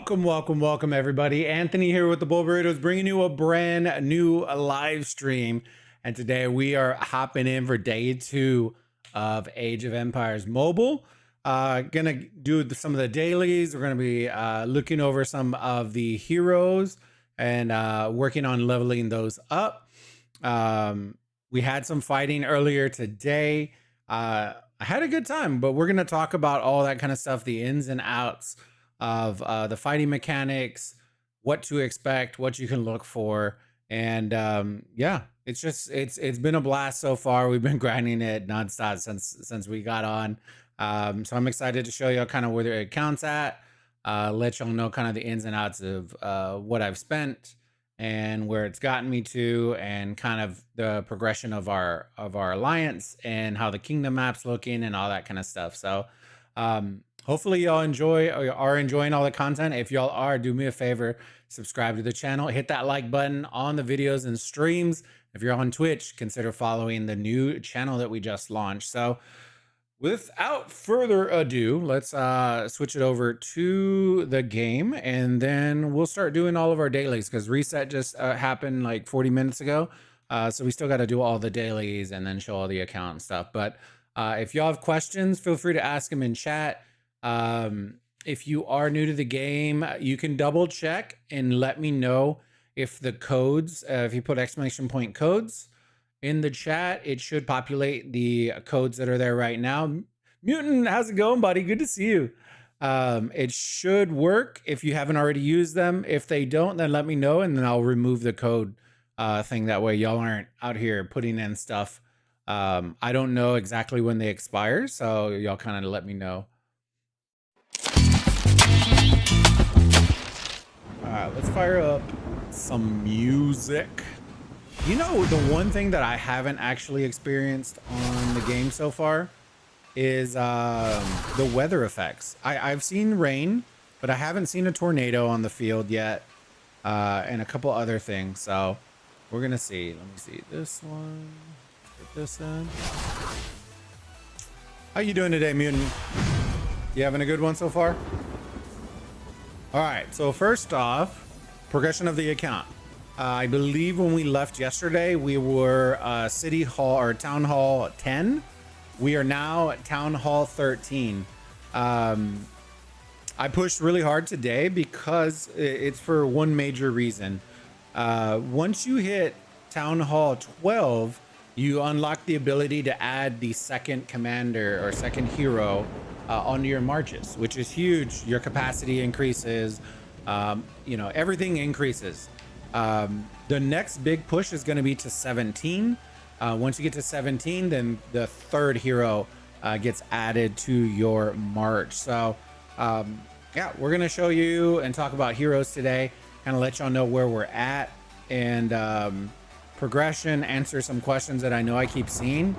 Welcome, everybody. Anthony here with the Bulbaritos, bringing you a brand new live stream. And today we are hopping in for day 2 of Age of Empires Mobile. Gonna do some of the dailies. We're gonna be looking over some of the heroes and working on leveling those up. We had some fighting earlier today. I had a good time, but we're gonna talk about all that kind of stuff, the ins and outs of the fighting mechanics, what to expect, what you can look for, and yeah, it's been a blast so far. We've been grinding it nonstop since we got on. So I'm excited to show you kind of where the account's at, let y'all know kind of the ins and outs of what I've spent and where it's gotten me to, and kind of the progression of our alliance and how the kingdom map's looking and all that kind of stuff. So hopefully y'all are enjoying all the content. If y'all are, do me a favor, subscribe to the channel, hit that like button on the videos and streams. If you're on Twitch, consider following the new channel that we just launched. So without further ado, let's switch it over to the game, and then we'll start doing all of our dailies, because reset just happened like 40 minutes ago. So we still got to do all the dailies and then show all the account and stuff. But if y'all have questions, feel free to ask them in chat. If you are new to the game, you can double check and let me know if the codes, if you put exclamation point codes in the chat, it should populate the codes that are there right now. Mutant, how's it going, buddy? Good to see you. It should work if you haven't already used them. If they don't, then let me know, and then I'll remove the code thing. That way y'all aren't out here putting in stuff. I don't know exactly when they expire, so y'all kind of let me know. All right, let's fire up some music. You know, the one thing that I haven't actually experienced on the game so far is the weather effects. I've seen rain, but I haven't seen a tornado on the field yet, and a couple other things. So we're gonna see. Let me see this one. Put this in. How you doing today, Mutant? You having a good one so far? All right, so first off, progression of the account. I believe when we left yesterday, we were City Hall or Town Hall 10. We are now at Town Hall 13. I pushed really hard today because it's for one major reason. Once you hit Town Hall 12, you unlock the ability to add the second commander or second hero onto your marches, which is huge. Your capacity increases, you know, everything increases. The next big push is going to be to 17. Once you get to 17, then the third hero gets added to your march. So yeah, we're going to show you and talk about heroes today, kind of let y'all know where we're at, and progression, answer some questions that I know I keep seeing.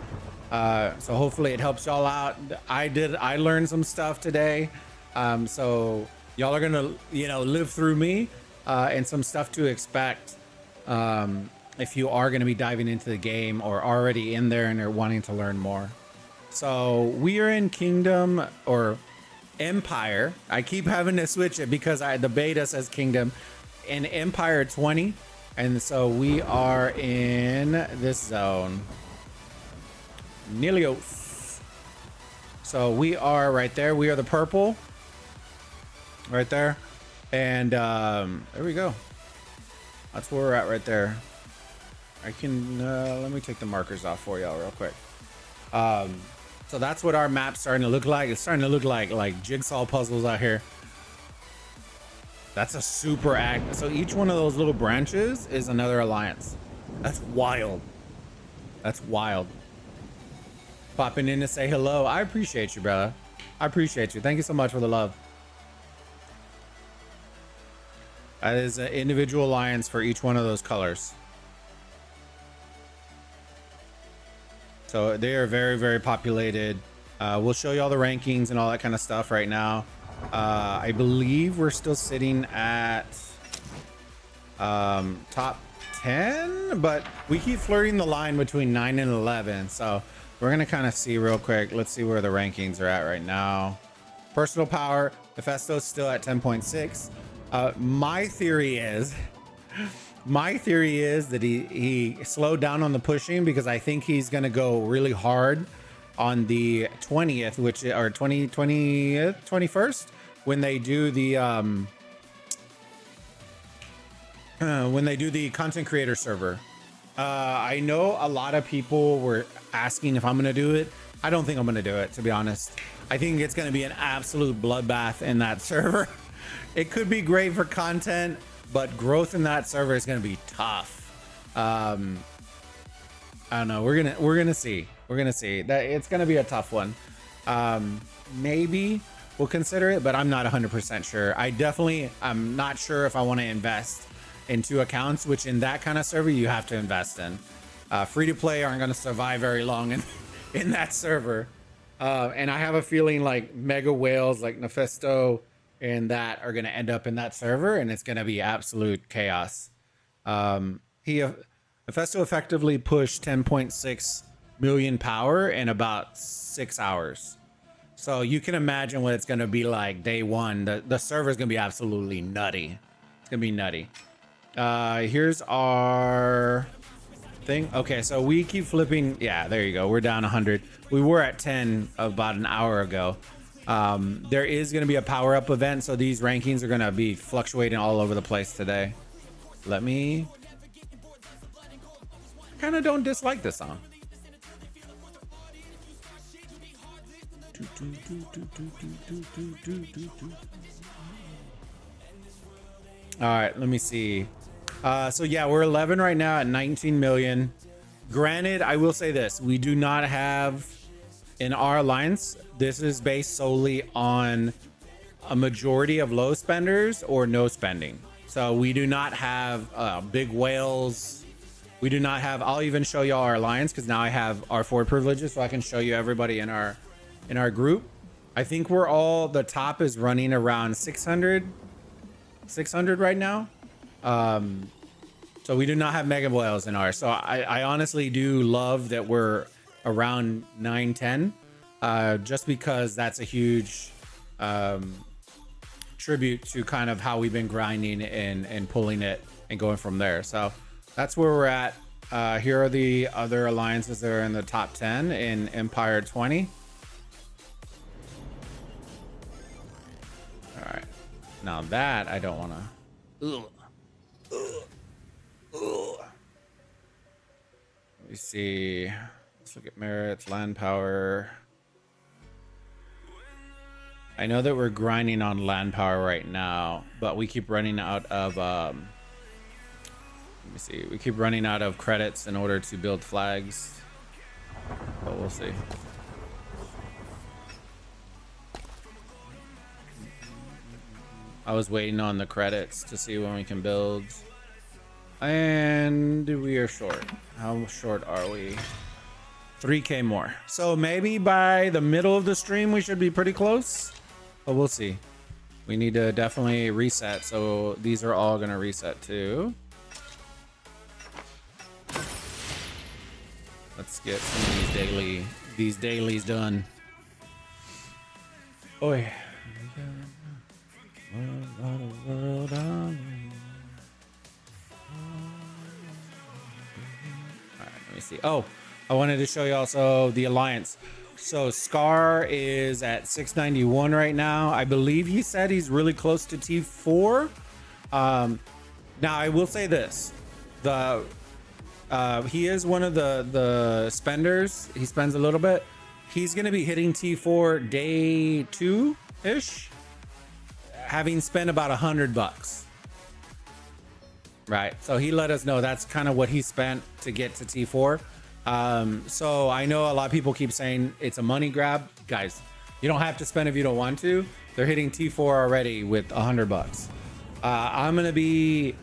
So hopefully it helps y'all out. I learned some stuff today. So y'all are gonna, you know, live through me, and some stuff to expect if you are gonna be diving into the game or already in there and are wanting to learn more. So we are in Kingdom or Empire. I keep having to switch it because the beta says Kingdom, in Empire 20. And so we are in this zone. Nelios. So we are right there. We are the purple. Right there. And there we go. That's where we're at right there. I can let me take the markers off for y'all real quick. So that's what our map's starting to look like. It's starting to look like jigsaw puzzles out here. That's a super act. So each one of those little branches is another alliance. That's wild. That's wild. Popping in to say hello. I appreciate you, brother. I appreciate you. Thank you so much for the love. That is an individual alliance for each one of those colors. So they are very, very populated. We'll show you all the rankings and all that kind of stuff right now. I believe we're still sitting at top 10, but we keep flirting the line between 9 and 11. So we're going to kind of see real quick. Let's see where the rankings are at right now. Personal power, Hephaestus still at 10.6. My theory is that he slowed down on the pushing because I think he's gonna go really hard on the 20th, which or 21st, when they do the content creator server. I know a lot of people were asking if I'm gonna do it. I don't think I'm gonna do it, to be honest. I think it's gonna be an absolute bloodbath in that server. It could be great for content, but growth in that server is gonna be tough. I don't know. We're gonna see. We're gonna see. That it's gonna be a tough one. Maybe we'll consider it, but I'm not 100% sure. I'm not sure if I want to invest in 2 accounts, which in that kind of server you have to invest in. Free to play aren't gonna survive very long in that server. And I have a feeling like mega whales like Nephesto and that are going to end up in that server, and it's going to be absolute chaos. Nephesto effectively pushed 10.6 million power in about 6 hours. So you can imagine what it's going to be like day one. The server is going to be absolutely nutty. It's going to be nutty. Here's our thing. Okay, so we keep flipping. Yeah, there you go. We're down 100. We were at 10 about an hour ago. There is going to be a power up event, so these rankings are going to be fluctuating all over the place today. Let me. Kind of don't dislike this song. All right, let me see. So yeah, we're 11 right now at 19 million. Granted, I will say this: we do not have in our alliance. This is based solely on a majority of low spenders or no spending. So we do not have big whales. We do not have. I'll even show you our alliance because now I have our 4 privileges, so I can show you everybody in our group. I think we're all, the top is running around 600 right now. So we do not have mega whales in ours. So I honestly do love that we're around 9-10, just because that's a huge tribute to kind of how we've been grinding and pulling it and going from there. So that's where we're at. Here are the other alliances that are in the top 10 in Empire 20. All right, now that I don't want to. Let me see. Let's look at merits, land power. I know that we're grinding on land power right now, but we keep running out of let me see. We keep running out of credits in order to build flags. But we'll see. I was waiting on the credits to see when we can build. And we are short. How short are we? 3K more. So maybe by the middle of the stream we should be pretty close, but we'll see. We need to definitely reset. So these are all gonna reset too. Let's get some of these dailies done. Oi. World on me. All right, let me see. Oh, I wanted to show you also the alliance. So Scar is at 691 right now. I believe he said he's really close to T4. Now I will say this: he is one of the spenders. He spends a little bit. He's gonna be hitting T4 day 2-ish, having spent about $100. Right, so he let us know that's kind of what he spent to get to T4. So I know a lot of people keep saying it's a money grab. Guys, you don't have to spend if you don't want to. They're hitting T4 already with $100. I'm gonna be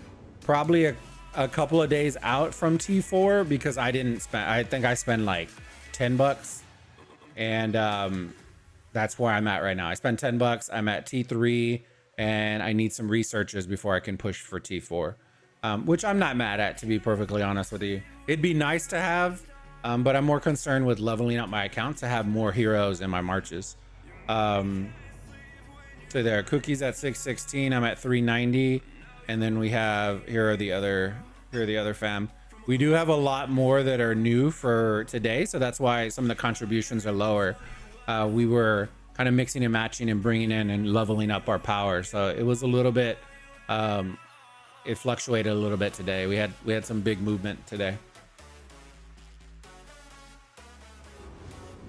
probably a couple of days out from T4 because I didn't spend. I think I spent like $10, and that's where I'm at right now. I spent $10. I'm at T3, and I need some researches before I can push for T4, which I'm not mad at, to be perfectly honest with you. It'd be nice to have, but I'm more concerned with leveling up my account to have more heroes in my marches. So there are cookies at 616. I'm at 390, and then we have here are the other fam. We do have a lot more that are new for today, so that's why some of the contributions are lower. We were kind of mixing and matching and bringing in and leveling up our power, so it was a little bit. It fluctuated a little bit today. We had some big movement today.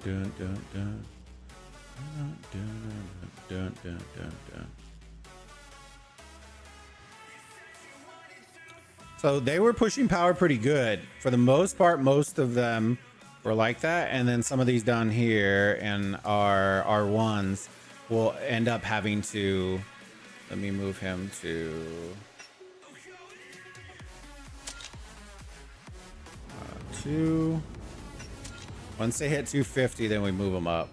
Dun, dun, dun. Dun, dun, dun, dun, dun, dun. So they were pushing power pretty good. For the most part, most of them were like that. And then some of these down here and our ones will end up having to, let me move him to 2. Once they hit 250, then we move them up.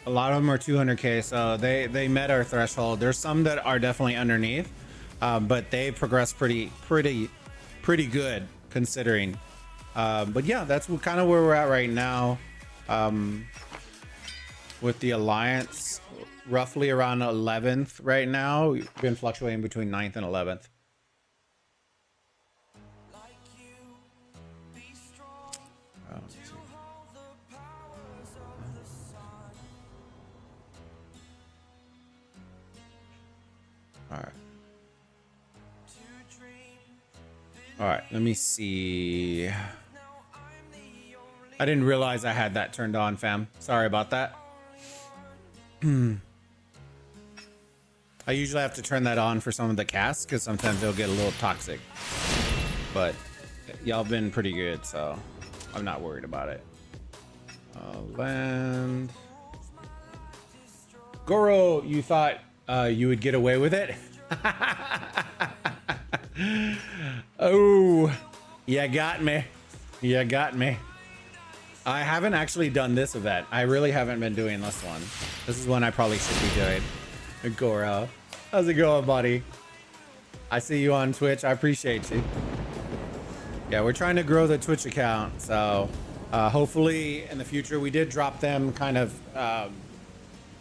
A lot of them are 200k, so they met our threshold. There's some that are definitely underneath, but they progressed pretty good considering. But yeah, that's kind of where we're at right now. With the alliance, roughly around 11th right now. We've been fluctuating between 9th and 11th. All right, let me see. I didn't realize I had that turned on, fam. Sorry about that. I usually have to turn that on for some of the casts because sometimes they'll get a little toxic. But y'all been pretty good, so I'm not worried about it. Land. Goro, you thought you would get away with it? Oh, you got me. You got me. I haven't actually done this event. I really haven't been doing this one. This is one I probably should be doing. Goro, how's it going, buddy? I see you on Twitch. I appreciate you. Yeah, we're trying to grow the Twitch account. So hopefully in the future, we did drop them kind of a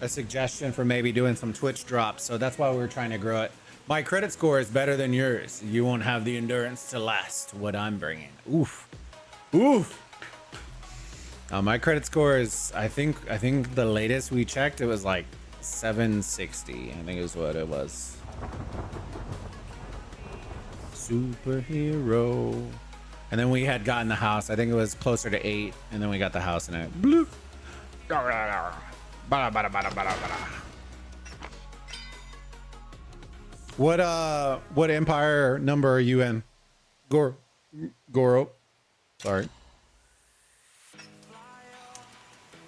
suggestion for maybe doing some Twitch drops. So that's why we're trying to grow it. My credit score is better than yours. You won't have the endurance to last what I'm bringing. Oof. Oof. My credit score is, I think the latest we checked, it was like 760. I think is what it was. Superhero. And then we had gotten the house. I think it was closer to 8. And then we got the house and it bloop. What empire number are you in? Goro. Sorry.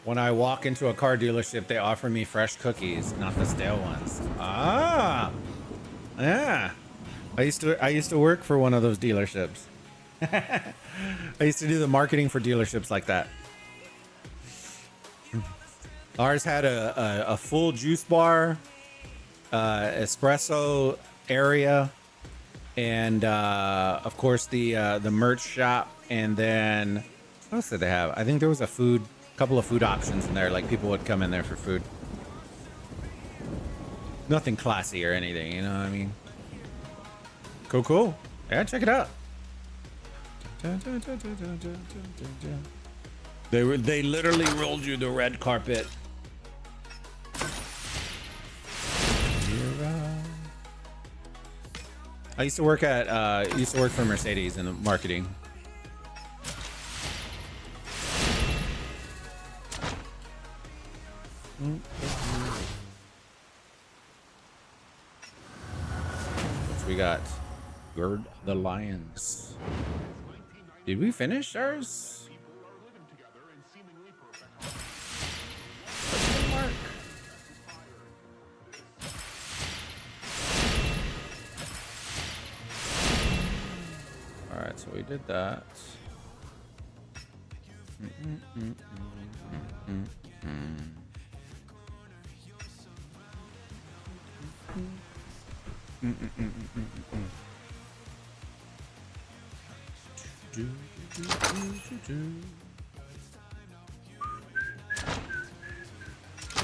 When I walk into a car dealership, they offer me fresh cookies, not the stale ones. Ah. Yeah. I used to work for one of those dealerships. I used to do the marketing for dealerships like that. Ours had a full juice bar, espresso area, and of course the merch shop. And then what else did they have? I think there was a couple of food options in there. Like people would come in there for food. Nothing classy or anything, you know what I mean? Cool. Yeah, check it out. They literally rolled you the red carpet. I used to work for Mercedes in marketing. We got Gird the Lions. Did we finish ours? Mark. All right, so we did that. What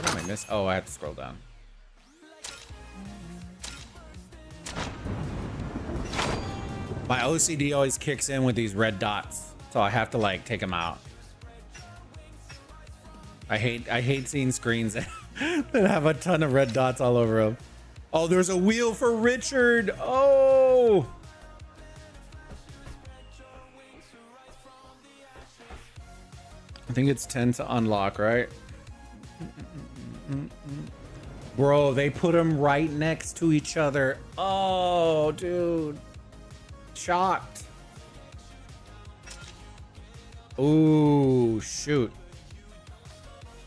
am I missing? Oh, I have to scroll down. My OCD always kicks in with these red dots, so I have to like take them out. I hate seeing screens that have a ton of red dots all over them. Oh, there's a wheel for Richard. Oh. I think it's 10 to unlock, right? Bro, they put them right next to each other. Oh, dude. Shocked. Ooh, shoot.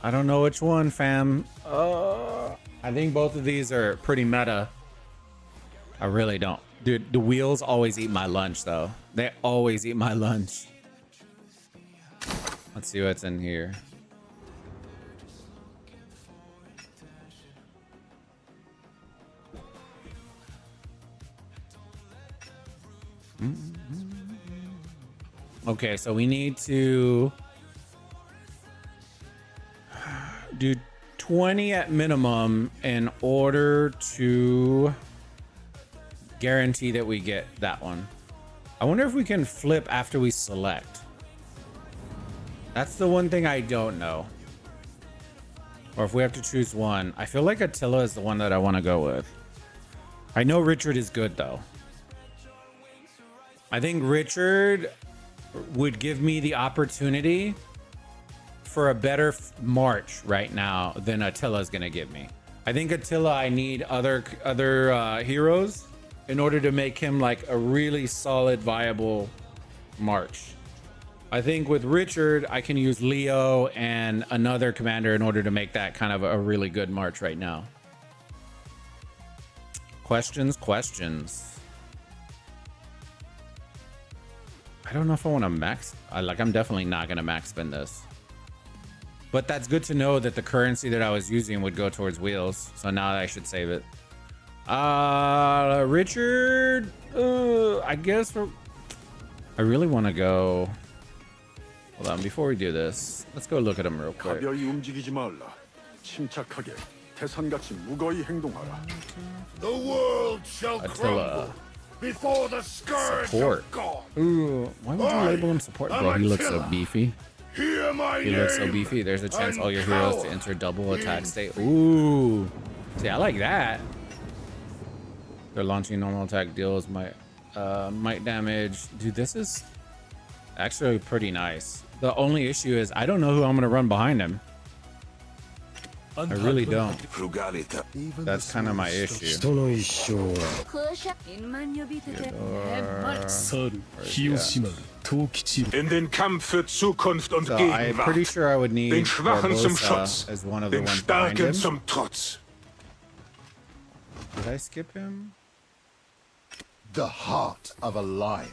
I don't know which one, fam. I think both of these are pretty meta. I really don't. Dude, the wheels always eat my lunch, though. They always eat my lunch. Let's see what's in here. Okay, so we need to do 20 at minimum in order to guarantee that we get that one. I wonder if we can flip after we select. That's the one thing I don't know. Or if we have to choose one. I feel like Attila is the one that I want to go with. I know Richard is good though. I think Richard would give me the opportunity for a better March right now than Attila is gonna give me. I think Attila, I need other heroes in order to make him like a really solid, viable March. I think with Richard, I can use Leo and another commander in order to make that kind of a really good March right now. Questions. I don't know if I want to max. I'm definitely not going to max spend this. But that's good to know that the currency that I was using would go towards wheels. So now I should save it. Richard, I guess I really want to go. Hold on, before we do this, let's go look at him real quick. The world shall crumble before the scourge of God. Ooh, why would you label him support, bro? He looks so beefy. Hear my He looks so beefy. There's a chance all your heroes to enter double attack state. Ooh, see, I like that. They're launching normal attack deals might damage. Dude, this is actually pretty nice. The only issue is I don't know who I'm gonna run behind him. I really don't. That's kind of my issue. In den Kampf für Zukunft und So I'm pretty Gegenwart, sure I would need den Schwachen zum Barbosa Schutz, as one of the den ones behind Starken him. zum Trotz. Did I skip him? The heart of a lion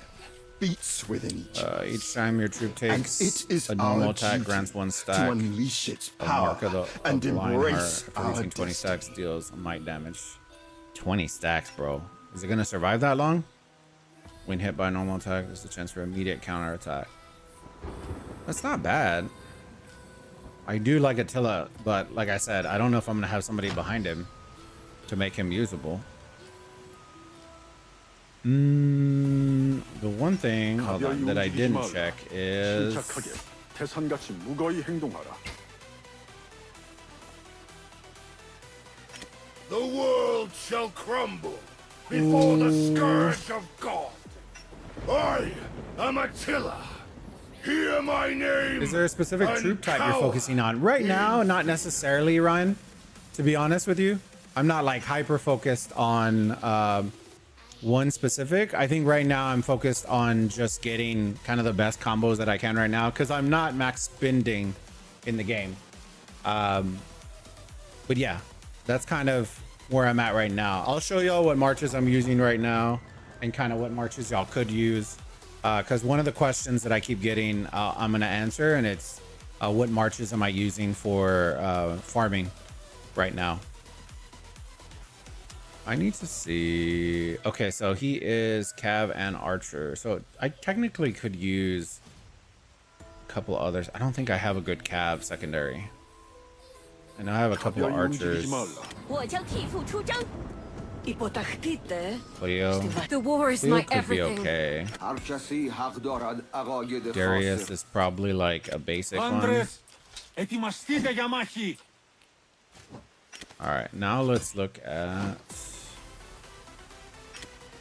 beats within Each time your troop and takes it is a normal our attack, duty grants one to stack. unleash its The power mark of and the lion embrace heart. After our reaching 20 destiny. stacks deals might damage. 20 stacks, bro. Is it gonna survive that long? When hit by a normal attack, there's a chance for immediate counter attack. That's not bad. I do like Attila, but like I said, I don't know if I'm gonna have somebody behind him to make him usable. The one thing that I didn't check is 태산같이 무거이 행동하라. The world shall crumble before the scourge of God. I am Attila. Hear my name. Is there a specific and troop type you're cower focusing on right now? Not necessarily, Ryan. To be honest with you, I'm not like hyper focused on one specific. I think right now I'm focused on just getting kind of the best combos that I can right now because I'm not max spending in the game. But yeah, that's kind of where I'm at right now. I'll show y'all what marches I'm using right now and kind of what marches y'all could use. because one of the questions that I keep getting, I'm gonna answer, and it's what marches am I using for farming right now? I need to see. Okay, so he is Cav and Archer, so I technically could use a couple others. I don't think I have a good Cav secondary, and I have a couple of archers. Cleo. The war is Cleo my could be everything. okay. Darius is probably like a basic one. All right, now let's look at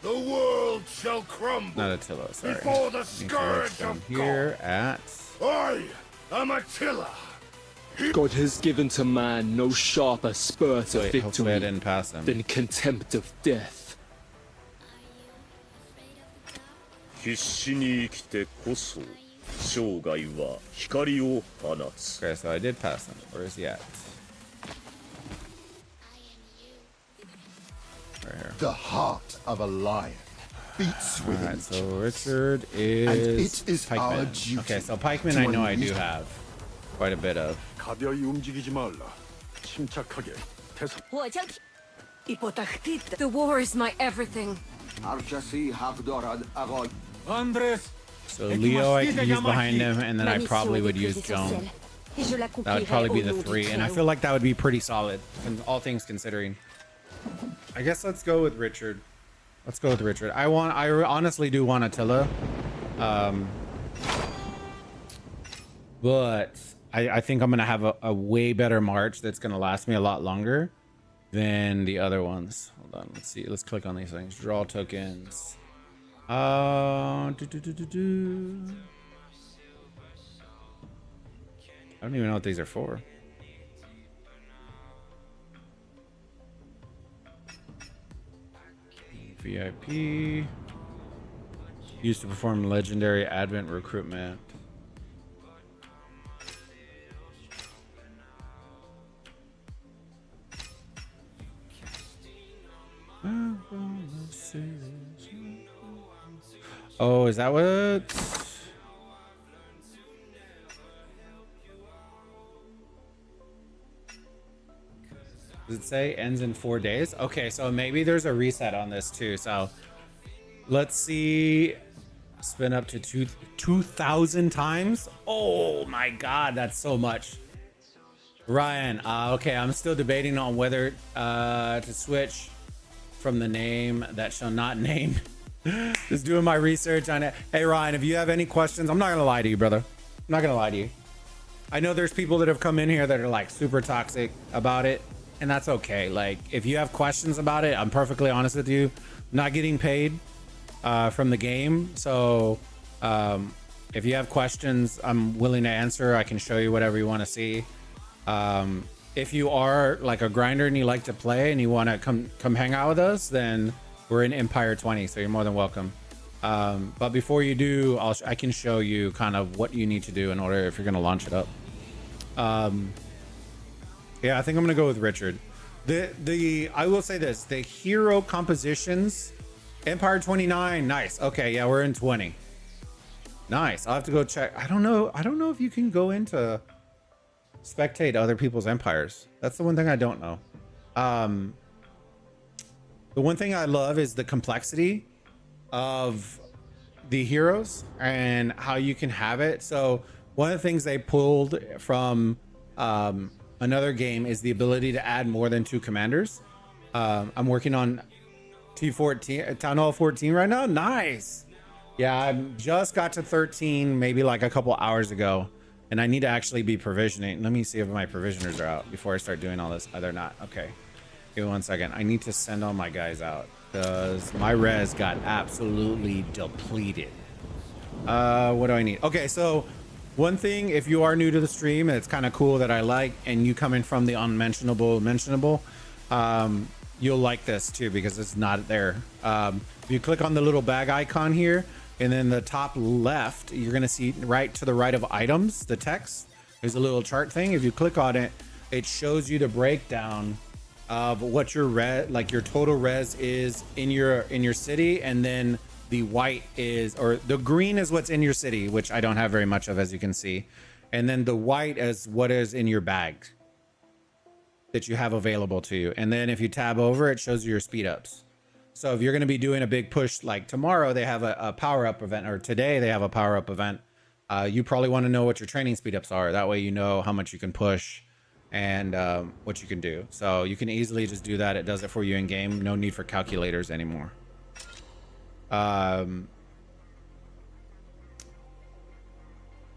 The world shall crumble not Attila. Sorry. before the Need to look scourge down of here at I am Attila. God has given to man no sharper spur to wait, hopefully I victory didn't pass him. than contempt of death. 必死に生きてこそ生涯は光を放つ。 Okay, so I did pass him. Where is he at? Right here. The heart of a lion beats All within right, each so of us. Richard is, it is our Pikeman. duty Okay, so Pikeman to I know I do unleash- have quite a bit of. 가벼이 움직이지 말라. 침착하게. The war is my everything. So Leo I could use behind him, and then I probably would use Joan. That would probably be the 3, and I feel like that would be pretty solid, all things considering. I guess let's go with Richard. Let's go with Richard. I honestly do want Attila. But I think I'm gonna have a way better march that's gonna last me a lot longer than the other ones. Hold on, let's see. Let's click on these things. Draw tokens. I don't even know what these are for. VIP. Used to perform legendary Advent recruitment. Oh, is that what? Does it say ends in 4 days? Okay, so maybe there's a reset on this too. So let's see. Spin up to 2,000 times. Oh my God, that's so much. Ryan, okay, I'm still debating on whether to switch from the name that shall not name. Just doing my research on it. Hey Ryan, if you have any questions, I'm not gonna lie to you, brother. I'm not gonna lie to you. I know there's people that have come in here that are like super toxic about it, and that's okay. Like, if you have questions about it, I'm perfectly honest with you. I'm not getting paid from the game, so if you have questions, I'm willing to answer. I can show you whatever you want to see. If you are like a grinder and you like to play and you want to come hang out with us, then we're in Empire 20, so you're more than welcome. But before you do, I can show you kind of what you need to do in order if you're going to launch it up. Yeah, I think I'm going to go with Richard. I will say this, the hero compositions, Empire 29, nice. Okay, yeah, we're in 20. Nice. I'll have to go check. I don't know if you can go into spectate other people's empires. That's the one thing I don't know. The one thing I love is the complexity of the heroes and how you can have it. So one of the things they pulled from another game is the ability to add more than 2 commanders. I'm working on T14, Town Hall 14 right now. Nice. Yeah, I just got to 13 maybe like a couple hours ago, and I need to actually be provisioning. Let me see if my provisioners are out before I start doing all this. Oh, they're not. Okay. Give me 1 second. I need to send all my guys out because my res got absolutely depleted. What do I need? Okay, so one thing, if you are new to the stream, it's kind of cool that I like, and you coming from the mentionable, you'll like this too because it's not there. If you click on the little bag icon here, and then the top left, you're gonna see right to the right of items, the text. There's a little chart thing. If you click on it, it shows you the breakdown of what your res, like your total res is in your city, and then the white is, or the green is what's in your city, which I don't have very much of, as you can see. And then the white is what is in your bag that you have available to you. And then if you tab over, it shows you your speed ups. So if you're going to be doing a big push, like tomorrow they have a power up event, or today they have a power up event, you probably want to know what your training speed ups are. That way you know how much you can push and what you can do. So you can easily just do that. It does it for you in game. No need for calculators anymore.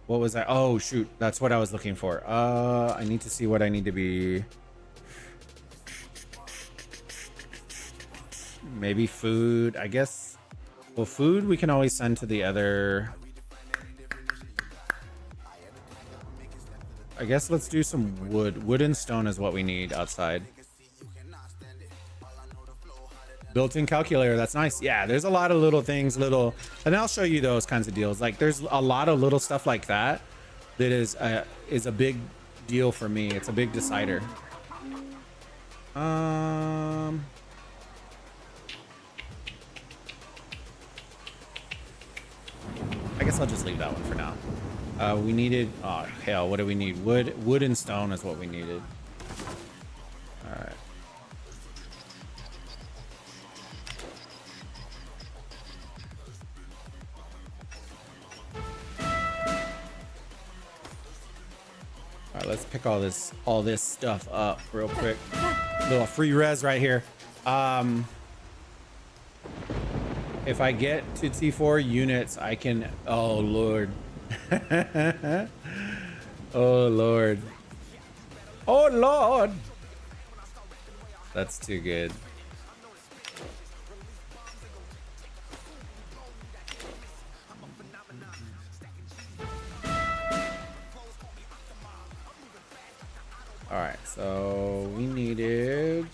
What was that? Oh shoot, that's what I was looking for. I need to see what I need to be. Maybe food, I guess. Well, food we can always send to the other. I guess let's do some wood. Wood and stone is what we need outside. Built-in calculator, that's nice. Yeah, there's a lot of little things, and I'll show you those kinds of deals. Like there's a lot of little stuff like that that is a big deal for me. It's a big decider. I guess I'll just leave that one for now. We needed, oh hell, what do we need? Wood and stone is what we needed. All right. All right, let's pick all this stuff up real quick. Little free res right here. If I get to T4 units, I can, oh Lord. Oh Lord. Oh Lord. That's too good. All right, so we needed.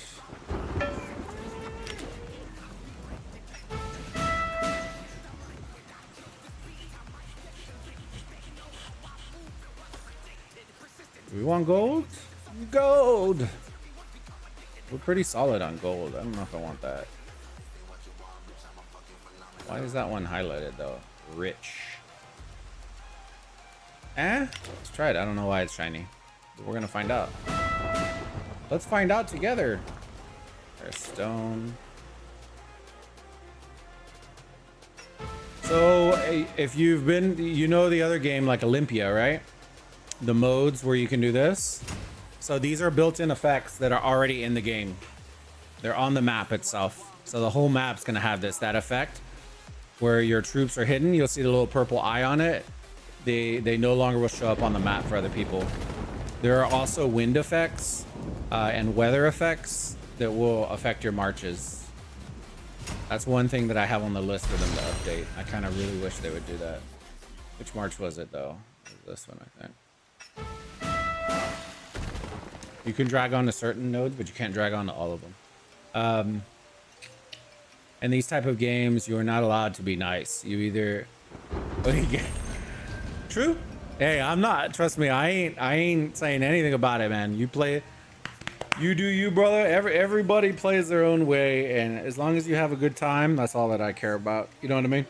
We want gold? Gold! We're pretty solid on gold. I don't know if I want that. Why is that one highlighted though? Rich. Let's try it. I don't know why it's shiny. But we're gonna find out. Let's find out together. There's stone. So if you've been, you know the other game like Olympia, right? The modes where you can do this. So these are built-in effects that are already in the game. They're on the map itself. So the whole map's gonna have that effect where your troops are hidden. You'll see the little purple eye on it. They no longer will show up on the map for other people. There are also wind effects and weather effects that will affect your marches. That's one thing that I have on the list for them to update. I kind of really wish they would do that. Which march was it though? It was this one, I think. You can drag on to certain nodes, but you can't drag on to all of them. In these type of games, you are not allowed to be nice. You either true. Hey, I'm not. Trust me, I ain't saying anything about it, man. You play it. You do you, brother. Everybody plays their own way, and as long as you have a good time, that's all that I care about. You know what I mean?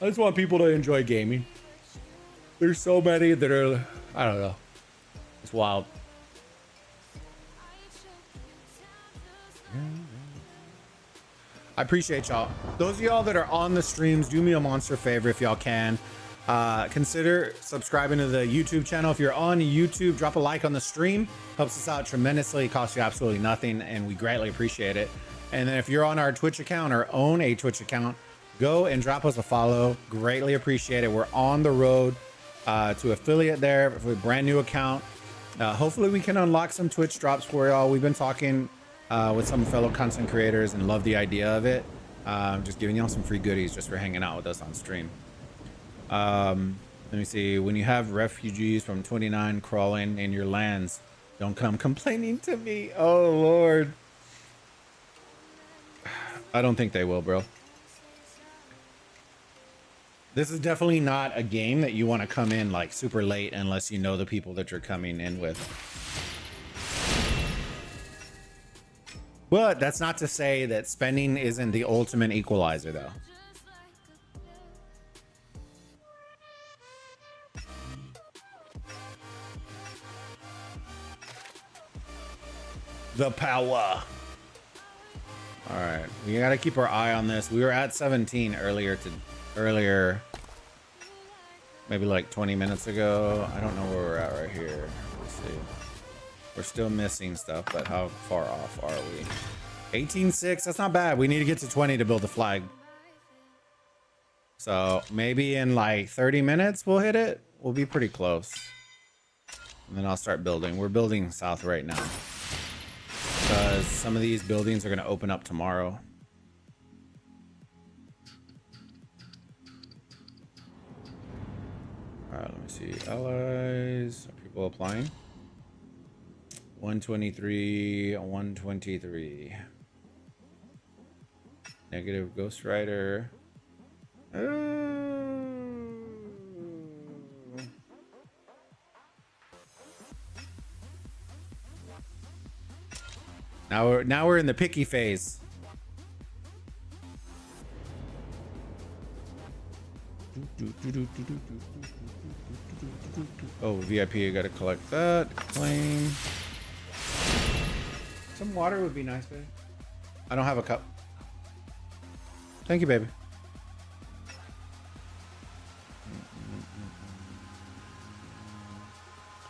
I just want people to enjoy gaming. There's so many that are, I don't know. It's wild. I appreciate y'all. Those of y'all that are on the streams, do me a monster favor if y'all can. Consider subscribing to the YouTube channel. If you're on YouTube, drop a like on the stream. Helps us out tremendously. It costs you absolutely nothing, and we greatly appreciate it. And then if you're on our Twitch account or own a Twitch account, go and drop us a follow. Greatly appreciate it. We're on the road to affiliate there for a brand new account. Hopefully we can unlock some Twitch drops for y'all. We've been talking with some fellow content creators and love the idea of it. Just giving y'all some free goodies just for hanging out with us on stream. Let me see. When you have refugees from 29 crawling in your lands, don't come complaining to me. Oh Lord. I don't think they will, bro. This is definitely not a game that you want to come in like super late unless you know the people that you're coming in with. But that's not to say that spending isn't the ultimate equalizer though. the power. All right, we gotta keep our eye on this. We were at 17 earlier, maybe like 20 minutes ago. I don't know where we're at right here. Let's see. We're still missing stuff, but how far off are we? 18.6, that's not bad. We need to get to 20 to build the flag. So maybe in like 30 minutes we'll hit it. We'll be pretty close. And then I'll start building. We're building south right now, because some of these buildings are going to open up tomorrow. All right, let me see. Allies. Are people applying? 123, 123. Negative Ghost Rider. Now we're in the picky phase. Oh, VIP, I gotta collect that. Claim. Some water would be nice, babe. I don't have a cup. Thank you, baby.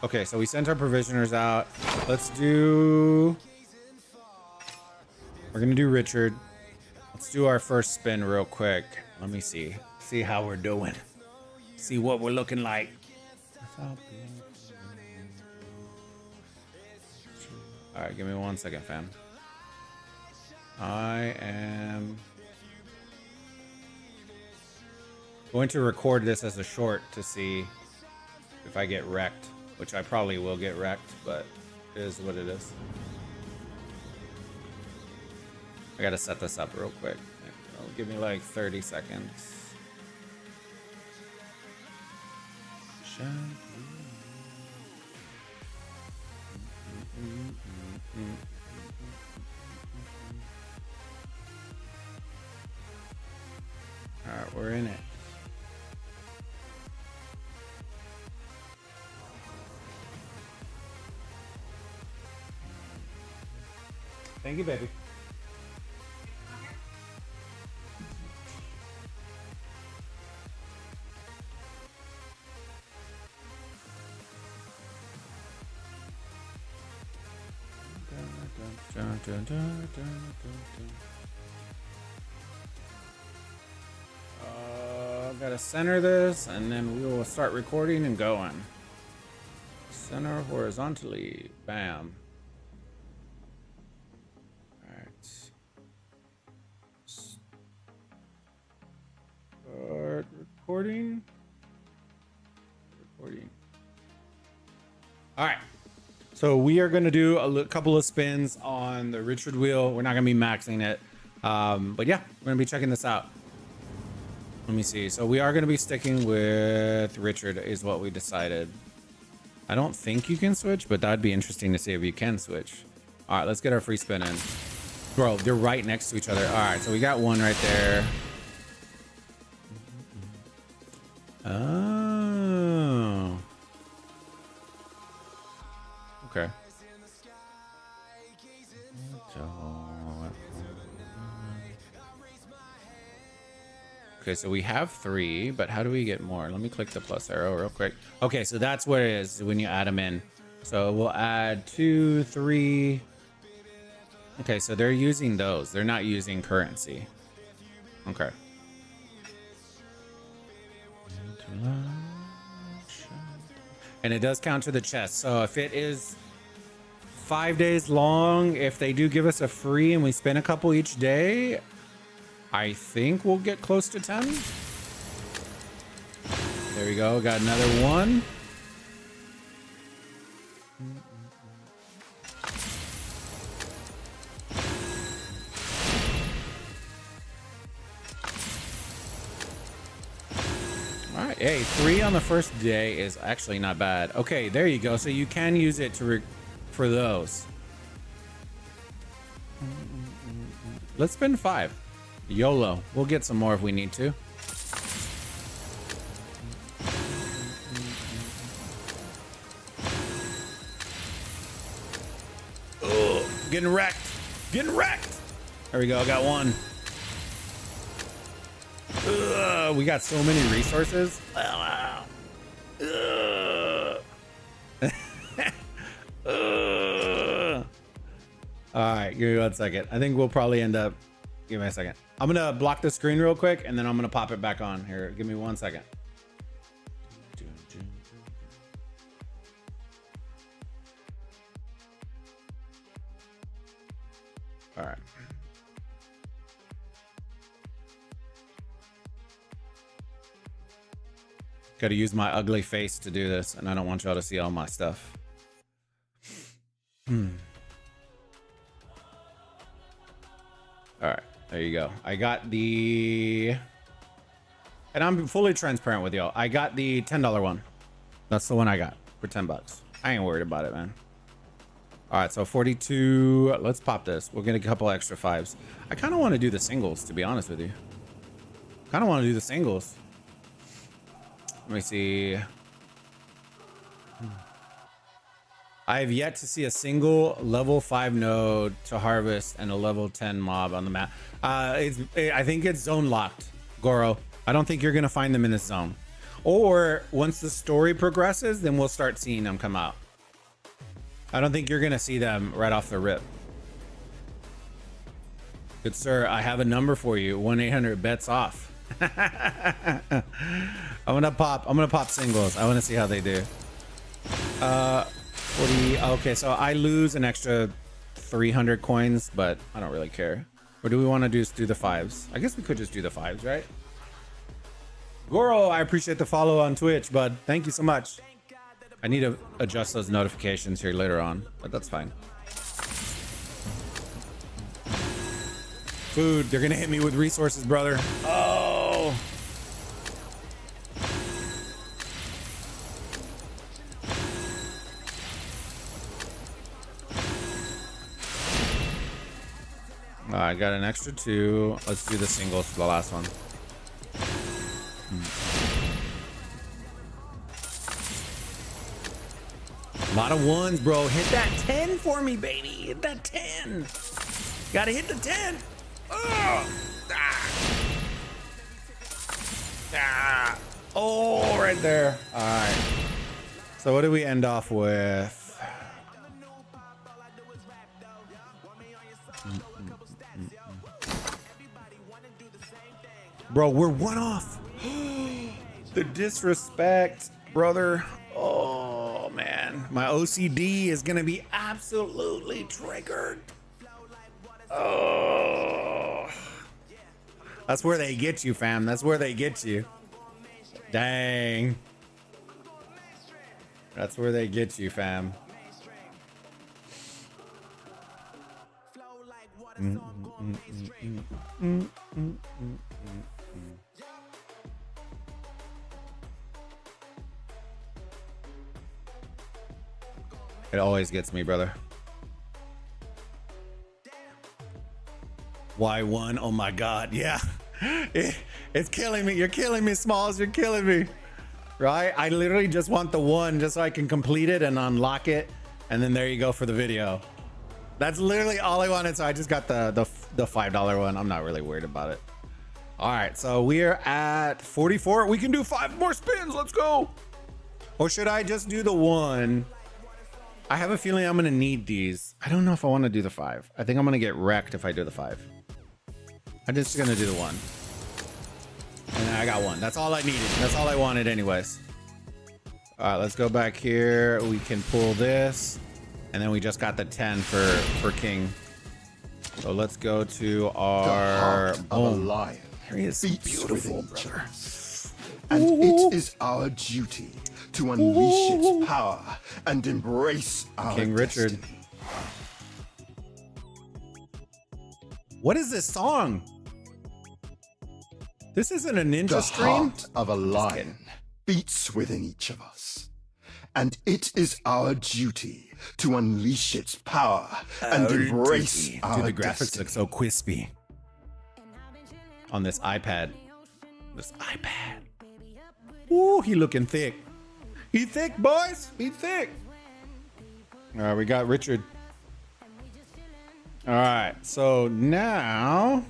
Okay, so we sent our provisioners out. Let's do... We're gonna do Richard. Let's do our first spin real quick. Let me see. See how we're doing. See what we're looking like. All right, give me 1 second, fam. I am going to record this as a short to see if I get wrecked, which I probably will get wrecked, but it is what it is. I gotta set this up real quick. Give me like 30 seconds. All right, we're in it. Thank you, baby. Gotta center this, and then we will start recording and going. Center horizontally. Bam. Alright. Start recording. Alright. So we are going to do a couple of spins on the Richard wheel. We're not going to be maxing it. But yeah, we're going to be checking this out. Let me see. So we are going to be sticking with Richard is what we decided. I don't think you can switch, but that'd be interesting to see if you can switch. All right, let's get our free spin in. Bro, they're right next to each other. All right, so we got one right there. Oh. Okay. Okay, so we have 3, but how do we get more? Let me click the plus arrow real quick. Okay, so that's what it is when you add them in. So we'll add 2, 3. Okay, so they're using those. They're not using currency. Okay. And it does count to the chest. So if it is 5 days long, if they do give us a free and we spend a couple each day, I think we'll get close to 10. There we go. Got another one. All right. Hey, 3 on the first day is actually not bad. Okay, there you go. So you can use it to for those. Let's spend 5. YOLO. We'll get some more if we need to. getting wrecked. Getting wrecked. There we go. I got one. Ugh, we got so many resources. Ugh. Ugh. All right, give me 1 second. I think we'll probably end up. Give me a second. I'm gonna block the screen real quick, and then I'm gonna pop it back on. Here, give me 1 second. All right. Got to use my ugly face to do this, and I don't want y'all to see all my stuff. All right, there you go. I got the, and I'm fully transparent with y'all. I got the $10 one. That's the one I got for 10 bucks. I ain't worried about it, man. All right, so 42. Let's pop this. We'll get a couple extra fives. I kind of want to do the singles, to be honest with you. Kind of want to do the singles. Let me see. I have yet to see a single level 5 node to harvest and a level 10 mob on the map. I think it's zone locked, Goro. I don't think you're gonna find them in this zone. Or once the story progresses, then we'll start seeing them come out. I don't think you're gonna see them right off the rip. Good sir, I have a number for you. 1-800-bets off. I'm gonna pop singles. I want to see how they do. 40. Okay, so I lose an extra 300 coins, but I don't really care. Or do we want to just do the fives? I guess we could just do the fives, right? Goro, I appreciate the follow on Twitch, bud. Thank you so much. I need to adjust those notifications here later on, but that's fine. Food, they're gonna hit me with resources, brother. Oh. I got an extra 2. Let's do the singles for the last one. A lot of ones, bro. Hit that 10 for me, baby. Hit that 10. Gotta hit the 10. Oh, oh, right there. All right. So what do we end off with? Bro, we're one off. The disrespect, brother. Oh, man. My OCD is going to be absolutely triggered. Oh. That's where they get you, fam. That's where they get you. Dang. That's where they get you, fam. It always gets me, brother. Y1, oh my god, yeah. It's killing me. You're killing me, Smalls. You're killing me. Right? I literally just want the 1 just so I can complete it and unlock it. And then there you go for the video. That's literally all I wanted. So I just got the $5 one. I'm not really worried about it. All right, so we're at 44. We can do 5 more spins. Let's go. Or should I just do the 1? I have a feeling I'm gonna need these. I don't know if I want to do the 5. I think I'm gonna get wrecked if I do the 5. I'm just gonna do the 1. And I got 1. That's all I needed. That's all I wanted anyways. All right, let's go back here. We can pull this. And then we just got the 10 for King. So let's go to our Of a lion He is beats beautiful, within each brother. other. And it is our duty to unleash its power and embrace our King Richard. destiny. What is this song? This isn't a ninja The stream? heart of a lion beats within each of us. And it is our duty to unleash its power and embrace our Dude, the graphics destiny. look so crispy on this iPad. This iPad. Ooh, he looking thick. He thick, boys. He thick. All right, we got Richard. All right, so now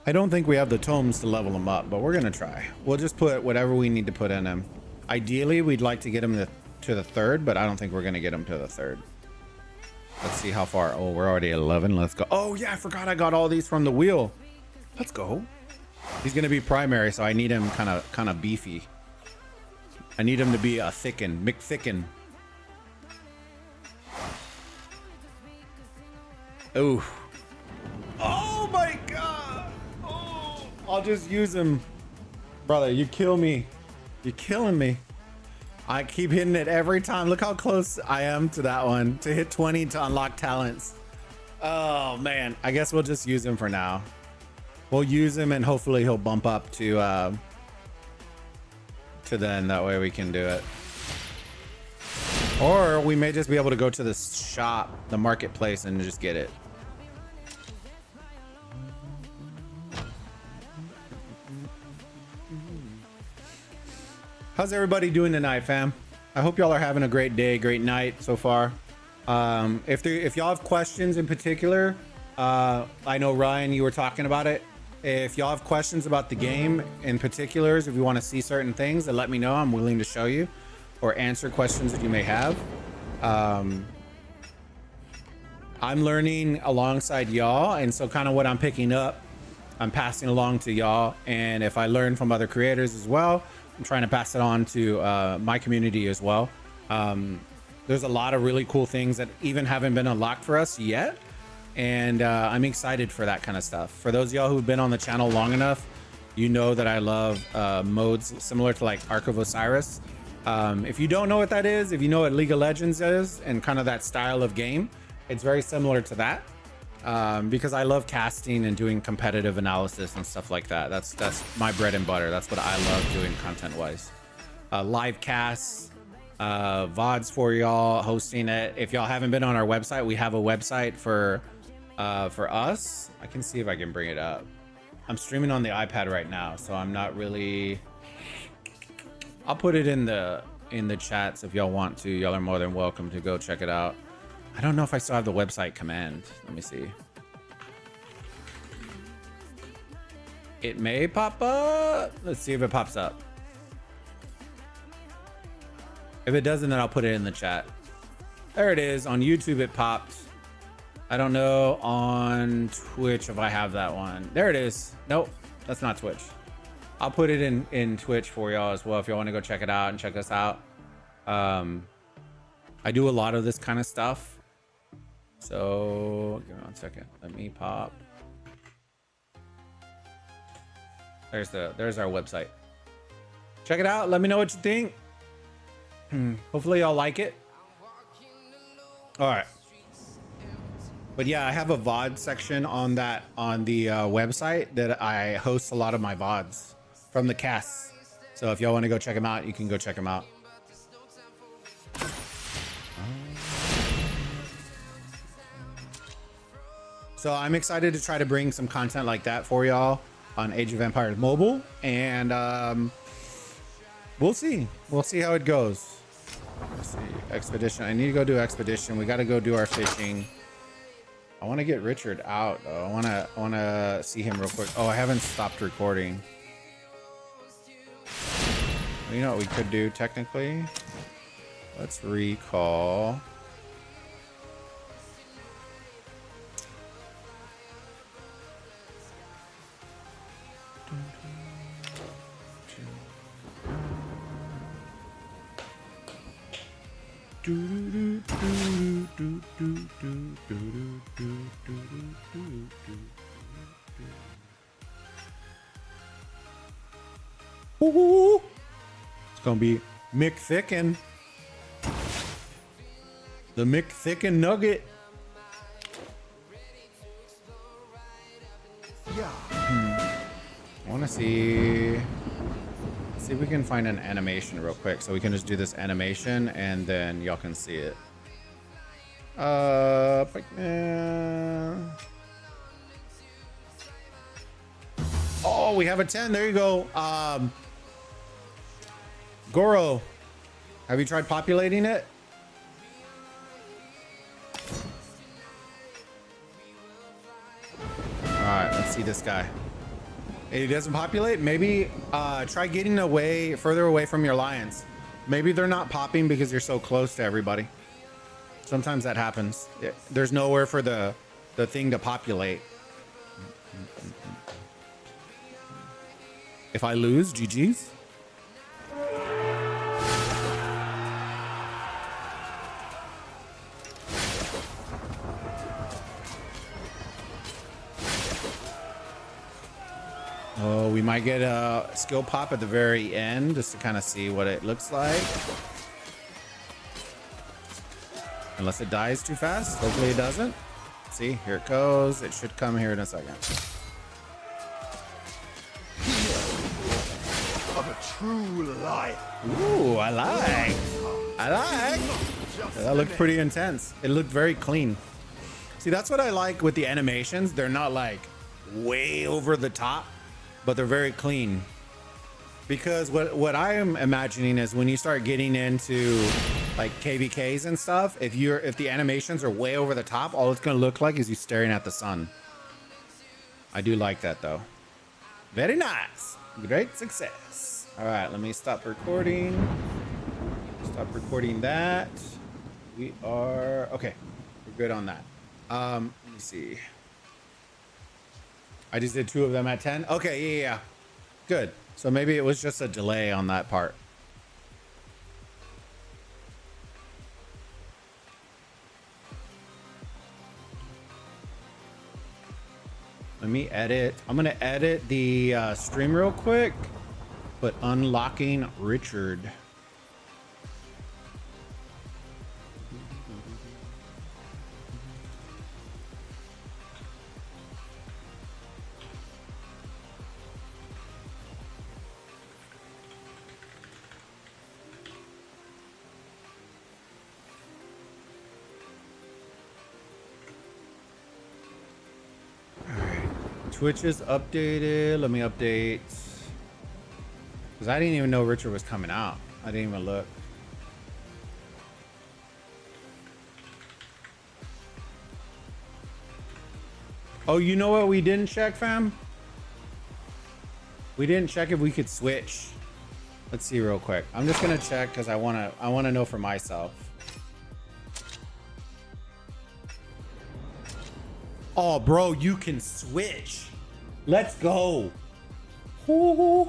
I don't think we have the tomes to level them up, but we're gonna try. We'll just put whatever we need to put in them. Ideally, we'd like to get them to the third, but I don't think we're gonna get them to the third. Let's see how far. Oh, we're already at 11. Let's go. Oh yeah, I forgot I got all these from the wheel. Let's go. He's gonna be primary, so I need him kind of beefy. I need him to be a thicken, McThicken. Oh. Oh my god. Oh, I'll just use him. Brother, you kill me. You're killing me. I keep hitting it every time. Look how close I am to that one. To hit 20 to unlock talents. Oh man, I guess we'll just use him for now. We'll use him and hopefully he'll bump up to then. That way we can do it. Or we may just be able to go to the shop, the marketplace, and just get it. How's everybody doing tonight, fam? I hope y'all are having a great day, great night so far. If y'all have questions in particular, I know Ryan, you were talking about it. If y'all have questions about the game in particulars, if you want to see certain things, then let me know. I'm willing to show you or answer questions that you may have. I'm learning alongside y'all, and so kind of what I'm picking up, I'm passing along to y'all. And if I learn from other creators as well, I'm trying to pass it on to my community as well. There's a lot of really cool things that even haven't been unlocked for us yet. And I'm excited for that kind of stuff. For those of y'all who've been on the channel long enough, you know that I love modes similar to like Ark of Osiris. If you don't know what that is, if you know what League of Legends is and kind of that style of game, it's very similar to that. Because I love casting and doing competitive analysis and stuff like that. That's my bread and butter. That's what I love doing content wise. Live casts, VODs for y'all, hosting it. If y'all haven't been on our website, we have a website for us. I can see if I can bring it up. I'm streaming on the iPad right now, so I'm not really. I'll put it in the chats if y'all want to. Y'all are more than welcome to go check it out. I don't know if I still have the website command. Let me see. It may pop up. Let's see if it pops up. If it doesn't, then I'll put it in the chat. There it is. On YouTube, it popped. I don't know on Twitch if I have that one. There it is. Nope, that's not Twitch. I'll put it in Twitch for y'all as well if y'all want to go check it out and check us out. I do a lot of this kind of stuff. So give me 1 second. Let me pop. There's our website. Check it out. Let me know what you think. Hopefully y'all like it. All right. But yeah, I have a VOD section on the website that I host a lot of my VODs from the casts. So if y'all want to go check them out, you can go check them out. So I'm excited to try to bring some content like that for y'all on Age of Empires Mobile, and we'll see how it goes. Let's see, expedition. I need to go do expedition. We got to go do our fishing. I want to get Richard out though. I want to see him real quick. Oh, I haven't stopped recording. You know what we could do technically? Let's recall. Ooh, it's gonna be McThicken, the McThicken nugget. Yeah. I want to see if we can find an animation real quick, so we can just do this animation and then y'all can see it. Oh, we have a 10. There you go. Goro, have you tried populating it? see this guy. He doesn't populate. Maybe try getting away, further away from your lions. Maybe they're not popping because you're so close to everybody. Sometimes that happens. There's nowhere for the thing to populate. If I lose, GG's. Oh, we might get a skill pop at the very end just to kind of see what it looks like. Unless it dies too fast. Hopefully it doesn't. See, here it goes. It should come here in a second. Of a true lion. Ooh, I like. That looked pretty intense. It looked very clean. See, that's what I like with the animations. They're not like way over the top, but they're very clean. Because what I am imagining is when you start getting into like KVKs and stuff, if the animations are way over the top, all it's gonna look like is you staring at the sun. I do like that though. Very nice. Great success. All right, let me stop recording. Stop recording that. We are okay. We're good on that. Let me see. I just did 2 of them at 10. Okay, yeah. Good. So maybe it was just a delay on that part. Let me edit. I'm gonna edit the stream real quick, but unlocking Richard. Twitch is updated. Let me update. Because I didn't even know Richard was coming out. I didn't even look. Oh, you know what we didn't check, fam? We didn't check if we could switch. Let's see real quick. I'm just gonna check because I wanna know for myself. Oh, bro, you can switch. Let's go. Ooh.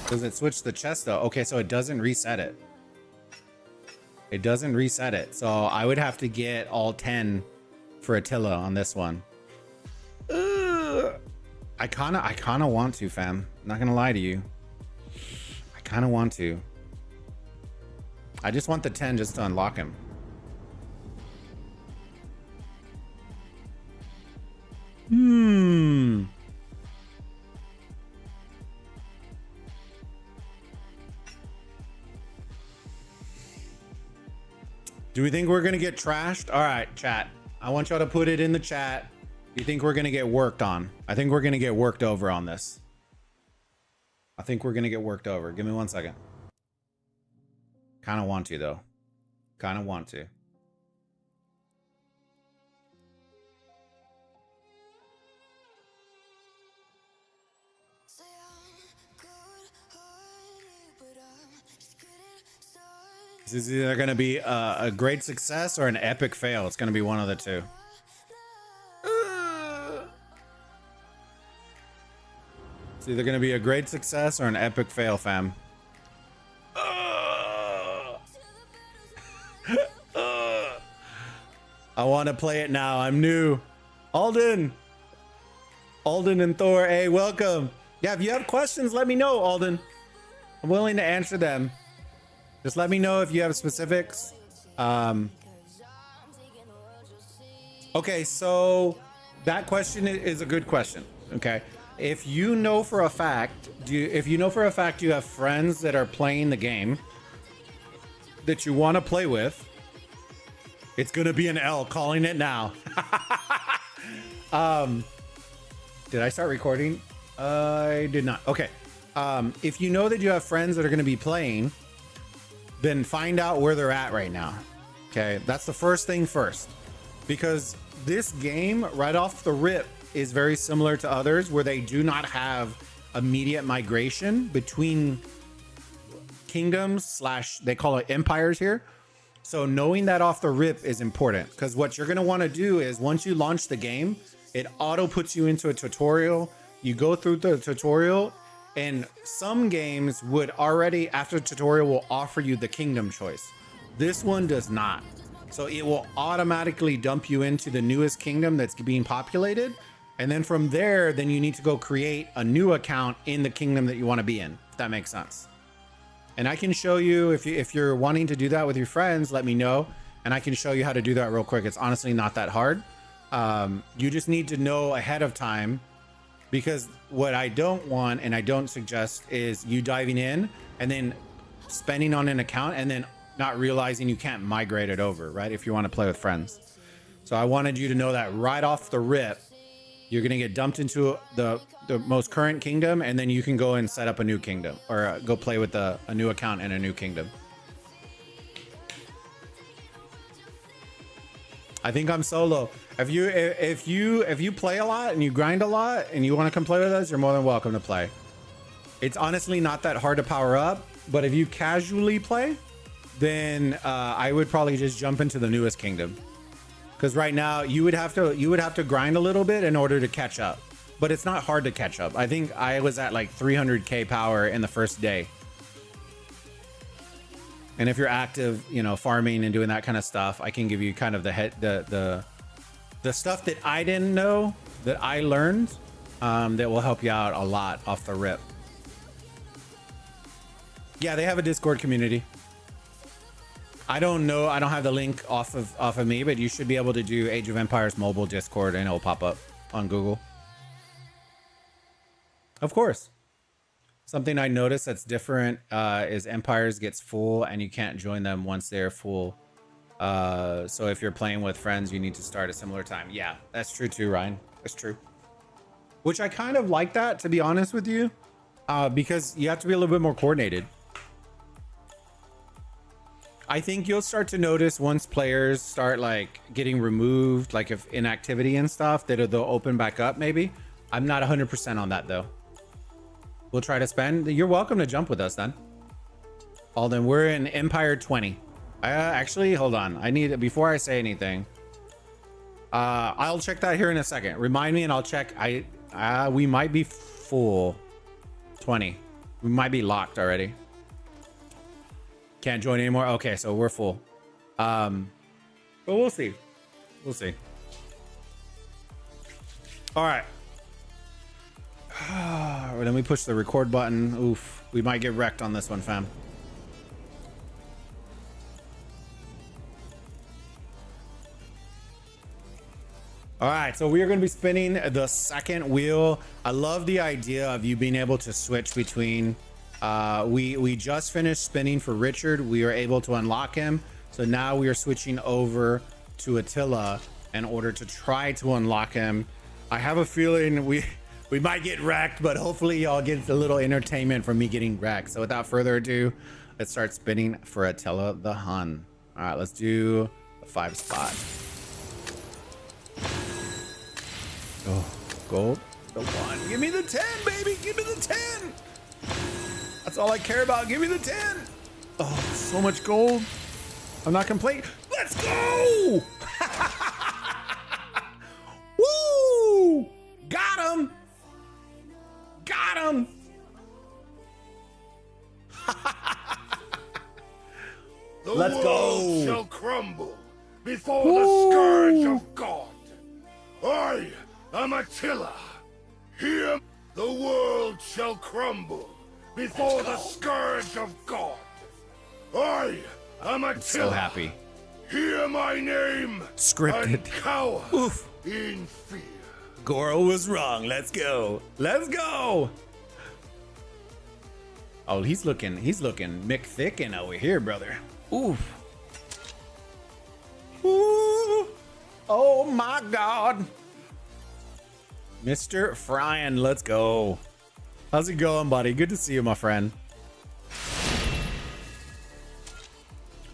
Does it switch the chest though? Okay, so it doesn't reset it. It doesn't reset it. So I would have to get all 10 for Attila on this one. I kinda want to, fam. I'm not gonna lie to you. I kinda want to. I just want the 10 just to unlock him. Do we think we're gonna get trashed? All right, chat. I want y'all to put it in the chat. Do you think we're gonna get worked on? I think we're gonna get worked over on this. I think we're gonna get worked over. Give me 1 second. Kind of want to though. Kind of want to. This is either going to be a great success or an epic fail. It's going to be one of the two. It's either going to be a great success or an epic fail, fam. I want to play it now. I'm new. Alden and Thor, hey, welcome. Yeah, if you have questions, let me know, Alden. I'm willing to answer them. Just let me know if you have specifics. Okay, so that question is a good question. Okay, if you know for a fact, if you know for a fact you have friends that are playing the game that you want to play with, it's gonna be an L. Calling it now. Did I start recording? I did not. Okay. If you know that you have friends that are gonna be playing, then find out where they're at right now. Okay, that's the first thing first. Because this game, right off the rip, is very similar to others where they do not have immediate migration between kingdoms slash they call it empires here. So knowing that off the rip is important, because what you're going to want to do is once you launch the game, it auto puts you into a tutorial. You go through the tutorial, and some games would already after the tutorial will offer you the kingdom choice. This one does not. So it will automatically dump you into the newest kingdom that's being populated. And then from there, then you need to go create a new account in the kingdom that you want to be in, if that makes sense. And I can show you, if you're wanting to do that with your friends, let me know. And I can show you how to do that real quick. It's honestly not that hard. You just need to know ahead of time, because what I don't want and I don't suggest is you diving in and then spending on an account and then not realizing you can't migrate it over, right? If you want to play with friends. So I wanted you to know that right off the rip, you're going to get dumped into the most current kingdom, and then you can go and set up a new kingdom or go play with a new account in a new kingdom. I think I'm solo. If you play a lot and you grind a lot and you want to come play with us, you're more than welcome to play. It's honestly not that hard to power up, but if you casually play, then I would probably just jump into the newest kingdom. Because right now you would have to grind a little bit in order to catch up, but it's not hard to catch up. I think I was at like 300k power in the first day. And if you're active, you know, farming and doing that kind of stuff, I can give you kind of the stuff that I didn't know that I learned that will help you out a lot off the rip. Yeah, they have a Discord community. I don't know. I don't have the link off of me, but you should be able to do Age of Empires mobile Discord and it'll pop up on Google. Of course. Something I noticed that's different is Empires gets full and you can't join them once they're full. So if you're playing with friends, you need to start a similar time. Yeah, that's true too, Ryan. That's true. Which I kind of like that, to be honest with you, because you have to be a little bit more coordinated. I think you'll start to notice once players start like getting removed, like if inactivity and stuff, that they'll open back up maybe. I'm not 100% on that though. We'll try to spend. You're welcome to jump with us then. Alden, we're in Empire 20. Actually, hold on. I need, before I say anything, I'll check that here in a second. Remind me and I'll check. We might be full 20. We might be locked already. Can't join anymore. Okay, so we're full. But we'll see. We'll see. All right. Let me push the record button. Oof. We might get wrecked on this one, fam. All right, so we are going to be spinning the second wheel. I love the idea of you being able to switch between we just finished spinning for Richard. We were able to unlock him. So now we are switching over to Attila in order to try to unlock him. I have a feeling we might get wrecked, but hopefully y'all get a little entertainment from me getting wrecked. So without further ado, let's start spinning for Attila the Hun. All right, let's do a 5 spot. Oh, gold. The 1. Give me the 10, baby. Give me the 10. That's all I care about. Give me the 10. Oh, so much gold. I'm not complaining. Let's go. Woo. Got him. Got him. Let's go. World shall crumble before the scourge of God. I am Attila. Here the world shall crumble before the scourge of God. I am Attila. So happy. Hear my name. Scripted. And cower Oof. in fear. Goro was wrong. Let's go. Let's go. Oh, he's looking Mick Thicken over here, brother. Oof. Ooh. Oh my God. Mr. Fryan, let's go. How's it going, buddy? Good to see you, my friend.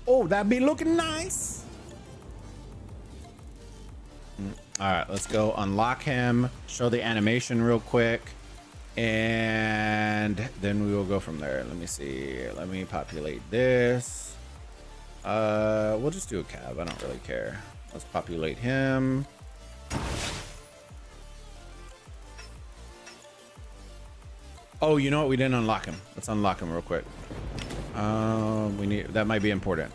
Oh, that be looking nice. All right, let's go unlock him, show the animation real quick, and then we will go from there. Let me see. Let me populate this. We'll just do a cab. I don't really care. Let's populate him. Oh, you know what? We didn't unlock him. Let's unlock him real quick. We need, that might be important.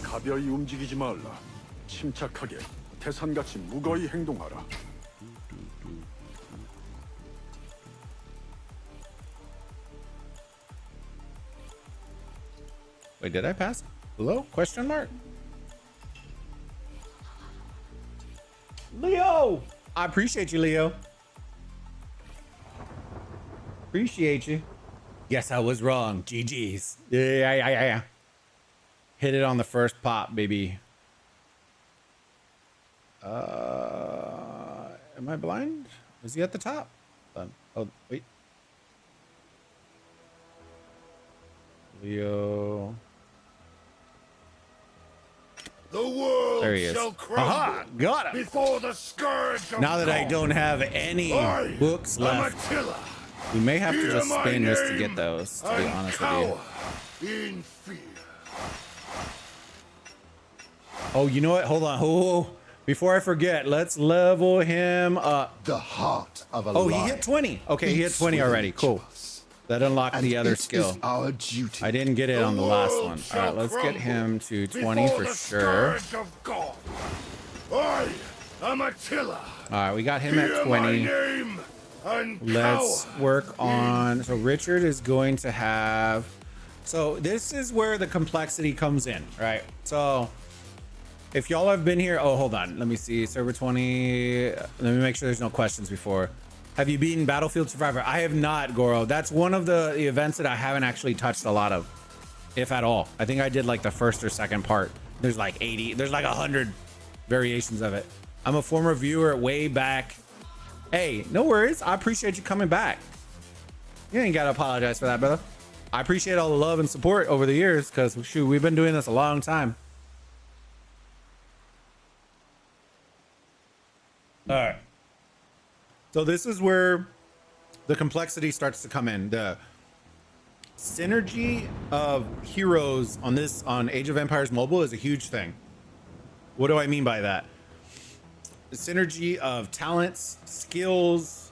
가벼이 움직이지 말라. 침착하게 태산같이 무거이 행동하라. Wait, did I pass? Hello? Question mark? Leo! I appreciate you, Leo. Appreciate you. Yes, I was wrong. GG's. Yeah. Hit it on the first pop, baby. Am I blind? Is he at the top? Oh, wait. Leo. The world There he is. shall crumble Aha! Got him! before the scourge of Now that I God. don't have any I books am left, Attila. we may have to Hear just my spin this to name get those, to be and honest with cower you. in fear. Oh, you know what? Hold on. Oh, before I forget, let's level him up. The heart of a Oh, lion he hit 20. Okay, he hit beats 20 within already. each Cool. of us. That unlocked And the other it skill. is our duty. I didn't get it on the last one. All right, let's get him to 20 for sure. Of God. I am Attila. All right, we got him at Hear 20. my name and Let's cower work in on. So Richard is going to have. So this is where the complexity comes in, right? So if y'all have been here, oh, hold on. Let me see. Server 20. Let me make sure there's no questions before. Have you beaten Battlefield Survivor? I have not, Goro. That's one of the events that I haven't actually touched a lot of, if at all. I think I did like the first or second part. There's like 80. There's like 100 variations of it. I'm a former viewer way back. Hey, no worries. I appreciate you coming back. You ain't gotta apologize for that, brother. I appreciate all the love and support over the years, because shoot, we've been doing this a long time. All right. So this is where the complexity starts to come in. The synergy of heroes on Age of Empires Mobile is a huge thing. What do I mean by that? The synergy of talents, skills,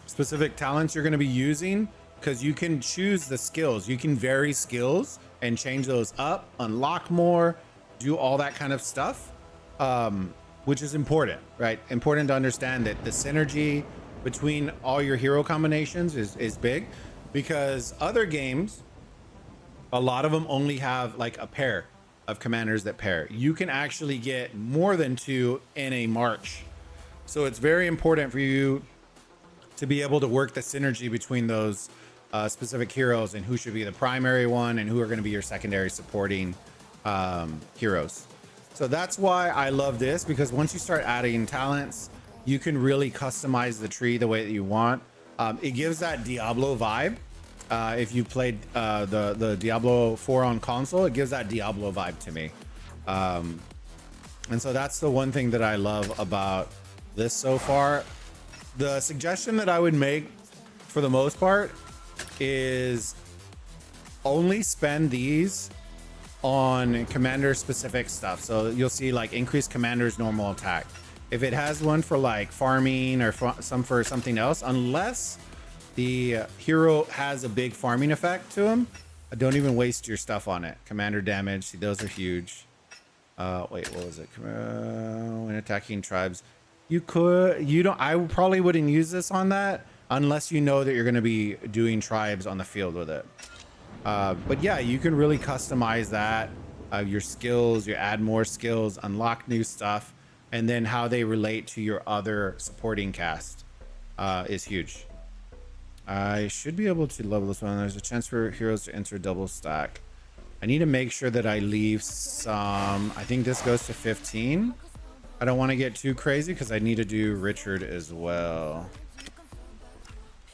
specific talents you're going to be using, because you can choose the skills. You can vary skills and change those up, unlock more, do all that kind of stuff, which is important, right? Important to understand that the synergy between all your hero combinations is big, because other games, a lot of them only have like a pair of commanders that pair. You can actually get more than two in a march. So it's very important for you to be able to work the synergy between those specific heroes and who should be the primary one and who are going to be your secondary supporting heroes. So that's why I love this, because once you start adding talents, you can really customize the tree the way that you want. It gives that Diablo vibe. If you played the Diablo 4 on console, it gives that Diablo vibe to me. And so that's the one thing that I love about this so far. The suggestion that I would make for the most part is only spend these on commander specific stuff. So you'll see like increased commander's normal attack. If it has one for like farming or for something else, unless the hero has a big farming effect to him, don't even waste your stuff on it. Commander damage, see, those are huge. Wait, what was it? When attacking tribes, I probably wouldn't use this on that unless you know that you're going to be doing tribes on the field with it. But yeah, you can really customize that. Your skills, you add more skills, unlock new stuff, and then how they relate to your other supporting cast is huge. I should be able to level this one. There's a chance for heroes to enter double stack. I need to make sure that I leave some. I think this goes to 15. I don't want to get too crazy because I need to do Richard as well.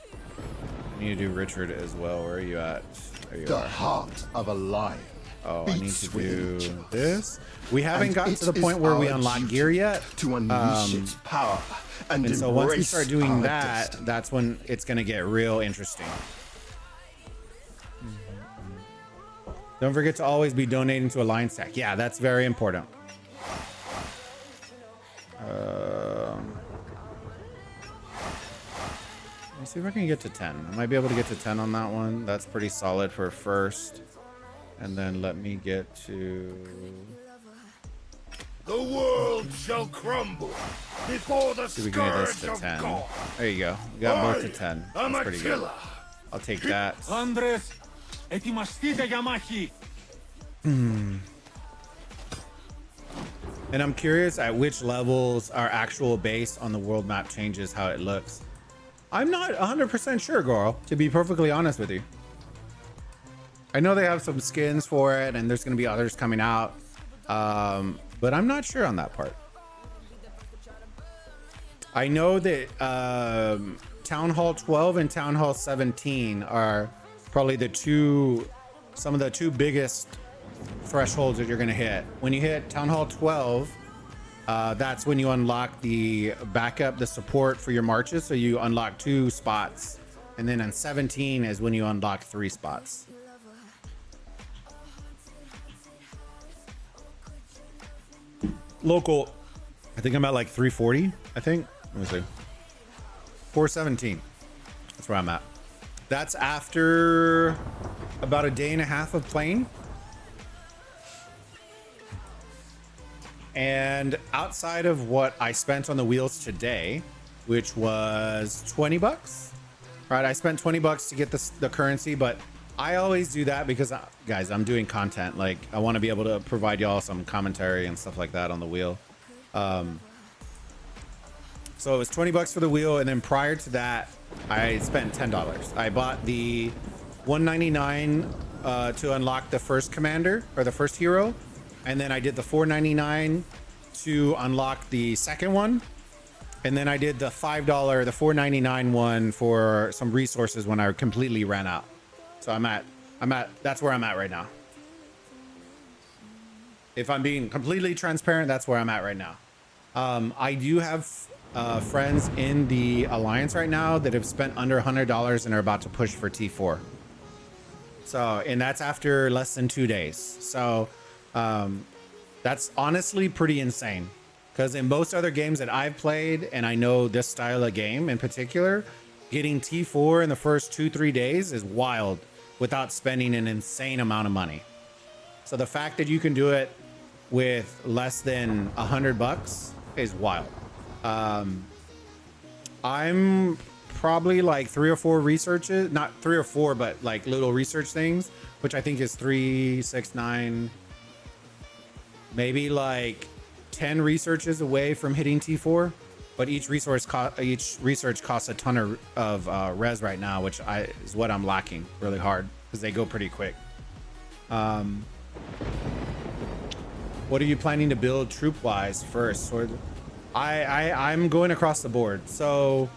I need to do Richard as well. Where are you at? There you The are. heart of a lion Oh, I need beats to within each do of us. this. We haven't And gotten it to the is point where we our unlock duty gear yet. to unleash its power and And so once we embrace start doing our that, destiny. that's when it's going to get real interesting. Don't forget to always be donating to Alliance Tech. Yeah, that's very important. Let me see if I can get to 10. I might be able to get to 10 on that one. That's pretty solid for first. And then let me get to... The world shall crumble before the see if we can get this scourge to of 10. God. There you go. We got both to 10. I'm That's pretty good. Attila. I'll take that. Άντρες, ετοιμαστείτε για μάχη. And I'm curious at which levels our actual base on the world map changes how it looks. I'm not 100% sure, Goro, to be perfectly honest with you. I know they have some skins for it and there's going to be others coming out. But I'm not sure on that part. I know that Town Hall 12 and Town Hall 17 are probably some of the two biggest thresholds that you're going to hit. When you hit Town Hall 12, that's when you unlock the backup, the support for your marches. So you unlock 2 spots. And then on 17 is when you unlock 3 spots. Local, I think I'm at like 340, I think. Let me see. 417. That's where I'm at. That's after about a day and a half of playing. And outside of what I spent on the wheels today, which was 20 bucks, right? I spent 20 bucks to get the currency, but I always do that because, guys, I'm doing content. Like, I want to be able to provide y'all some commentary and stuff like that on the wheel. So it was 20 bucks for the wheel. And then prior to that, I spent $10. I bought the 199 to unlock the first commander or the first hero. And then I did the 499 to unlock the second one. And then I did the $5, the 499 one for some resources when I completely ran out. So that's where I'm at right now. If I'm being completely transparent, that's where I'm at right now. I do have friends in the Alliance right now that have spent under $100 and are about to push for T4. So, and that's after less than 2 days. So, that's honestly pretty insane. Because in most other games that I've played, and I know this style of game in particular, getting T4 in the first 2-3 days is wild without spending an insane amount of money. So the fact that you can do it with less than $100 is wild. I'm probably like 3 or 4 researches, not 3 or 4, but like little research things, which I think is 3, 6, 9, maybe like 10 researches away from hitting T4. But each research costs a ton of res right now, which is what I'm lacking really hard because they go pretty quick. What are you planning to build troop-wise first? Or I'm going across the board. So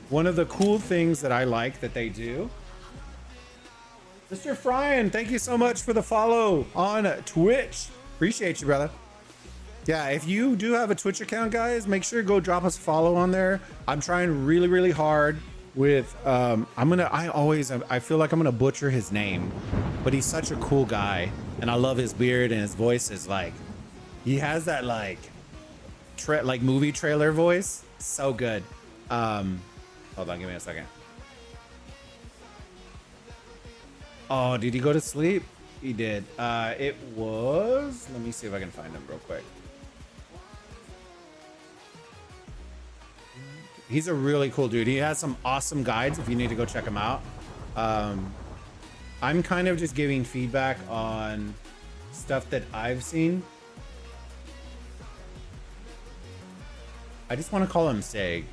one of the cool things that I like that they do. Mr. Fryan, thank you so much for the follow on Twitch. Appreciate you, brother. Yeah, if you do have a Twitch account, guys, make sure to go drop us a follow on there. I'm trying really, really hard with, I feel like I'm gonna butcher his name, but he's such a cool guy. And I love his beard and his voice is like, he has that like movie trailer voice. So good. Hold on, give me a second. Oh, did he go to sleep? He did. It was, let me see if I can find him real quick. He's a really cool dude. He has some awesome guides if you need to go check him out. I'm kind of just giving feedback on stuff that I've seen. I just want to call him Seg.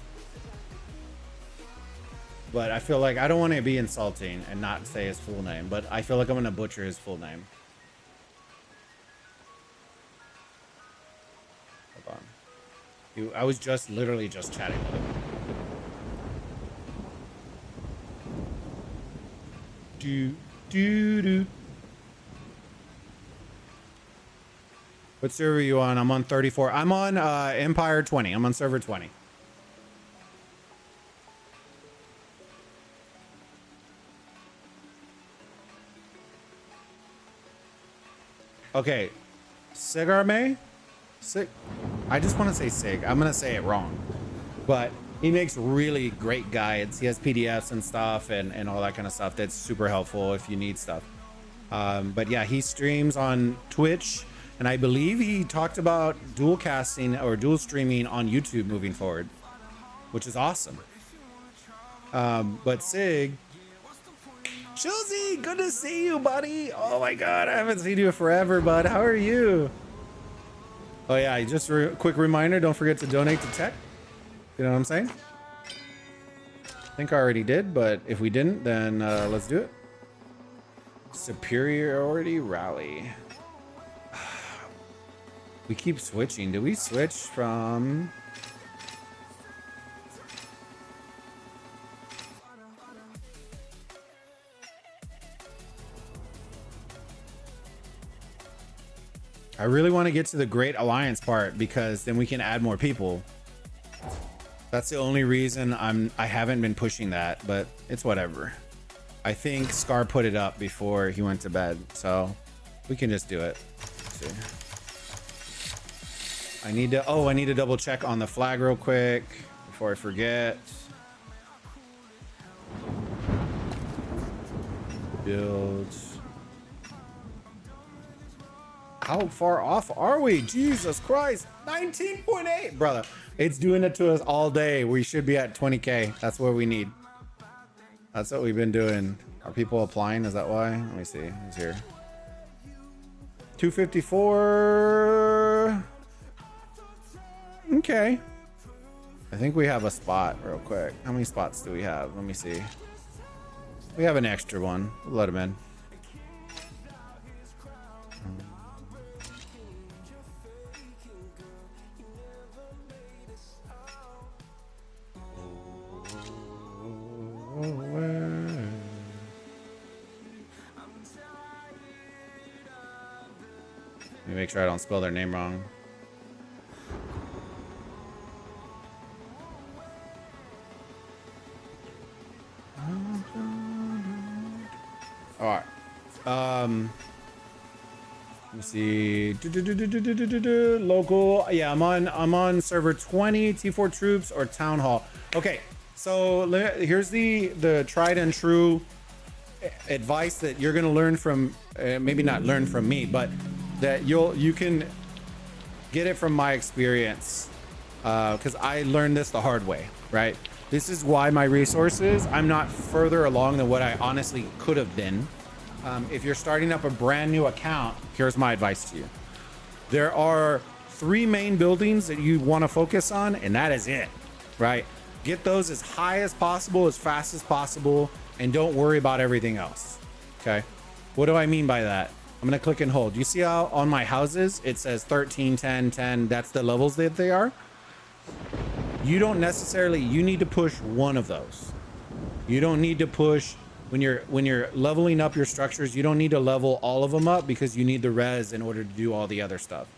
But I feel like I don't want to be insulting and not say his full name, but I feel like I'm going to butcher his full name. Hold on. I was literally just chatting with him. What server are you on? I'm on 34. I'm on Empire 20. I'm on server 20. Okay. Sigarme? Sig. I just want to say Sig. I'm going to say it wrong. But he makes really great guides. He has PDFs and stuff and all that kind of stuff. That's super helpful if you need stuff. But yeah, he streams on Twitch. And I believe he talked about dual casting or dual streaming on YouTube moving forward, which is awesome. But Sig, Chilsey, good to see you, buddy. Oh my God, I haven't seen you forever, bud. How are you? Oh yeah, just a quick reminder, don't forget to donate to tech. You know what I'm saying? I think I already did, but if we didn't, then let's do it. Superiority Rally. We keep switching. Did we switch from... I really want to get to the Great Alliance part because then we can add more people. That's the only reason I haven't been pushing that, but it's whatever. I think Scar put it up before he went to bed, so we can just do it. Let's see. I need to double check on the flag real quick before I forget. Builds. How far off are we? Jesus Christ. 19.8, brother. It's doing it to us all day. We should be at 20K. That's what we need. That's what we've been doing. Are people applying? Is that why? Let me see. Who's here? 254. Okay. I think we have a spot real quick. How many spots do we have? Let me see. We have an extra one. We'll let him in. Let me make sure I don't spell their name wrong. All right. Let me see. Local. Yeah, I'm on server 20. T4 troops or town hall. Okay. So here's the tried and true advice that you're gonna learn from. Maybe not learn from me, but that you can get it from my experience. Because I learned this the hard way, right? This is why my resources, I'm not further along than what I honestly could have been. If you're starting up a brand new account, here's my advice to you. There are 3 main buildings that you want to focus on, and that is it, right? Get those as high as possible, as fast as possible, and don't worry about everything else, okay? What do I mean by that? I'm gonna click and hold. You see how on my houses, it says 13, 10, 10, that's the levels that they are? You don't necessarily, you need to push one of those. You don't need to push, when you're leveling up your structures, you don't need to level all of them up because you need the res in order to do all the other stuff.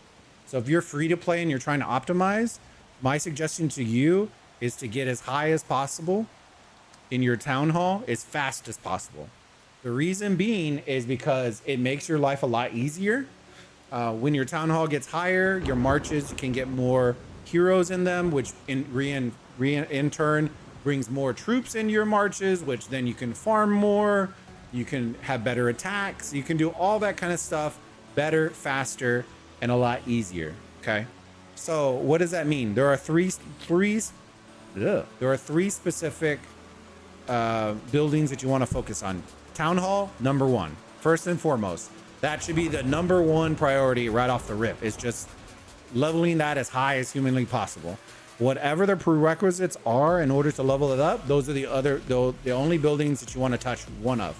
So if you're free to play and you're trying to optimize, my suggestion to you is to get as high as possible in your town hall as fast as possible. The reason being is because it makes your life a lot easier. When your town hall gets higher, your marches can get more heroes in them, which in turn brings more troops in your marches, which then you can farm more, you can have better attacks, you can do all that kind of stuff better, faster, and a lot easier. Okay, so what does that mean? There are three specific buildings that you want to focus on. Town hall, number 1, first and foremost. That should be the number 1 priority right off the rip. It's just leveling that as high as humanly possible. Whatever the prerequisites are in order to level it up, those are the only buildings that you want to touch one of.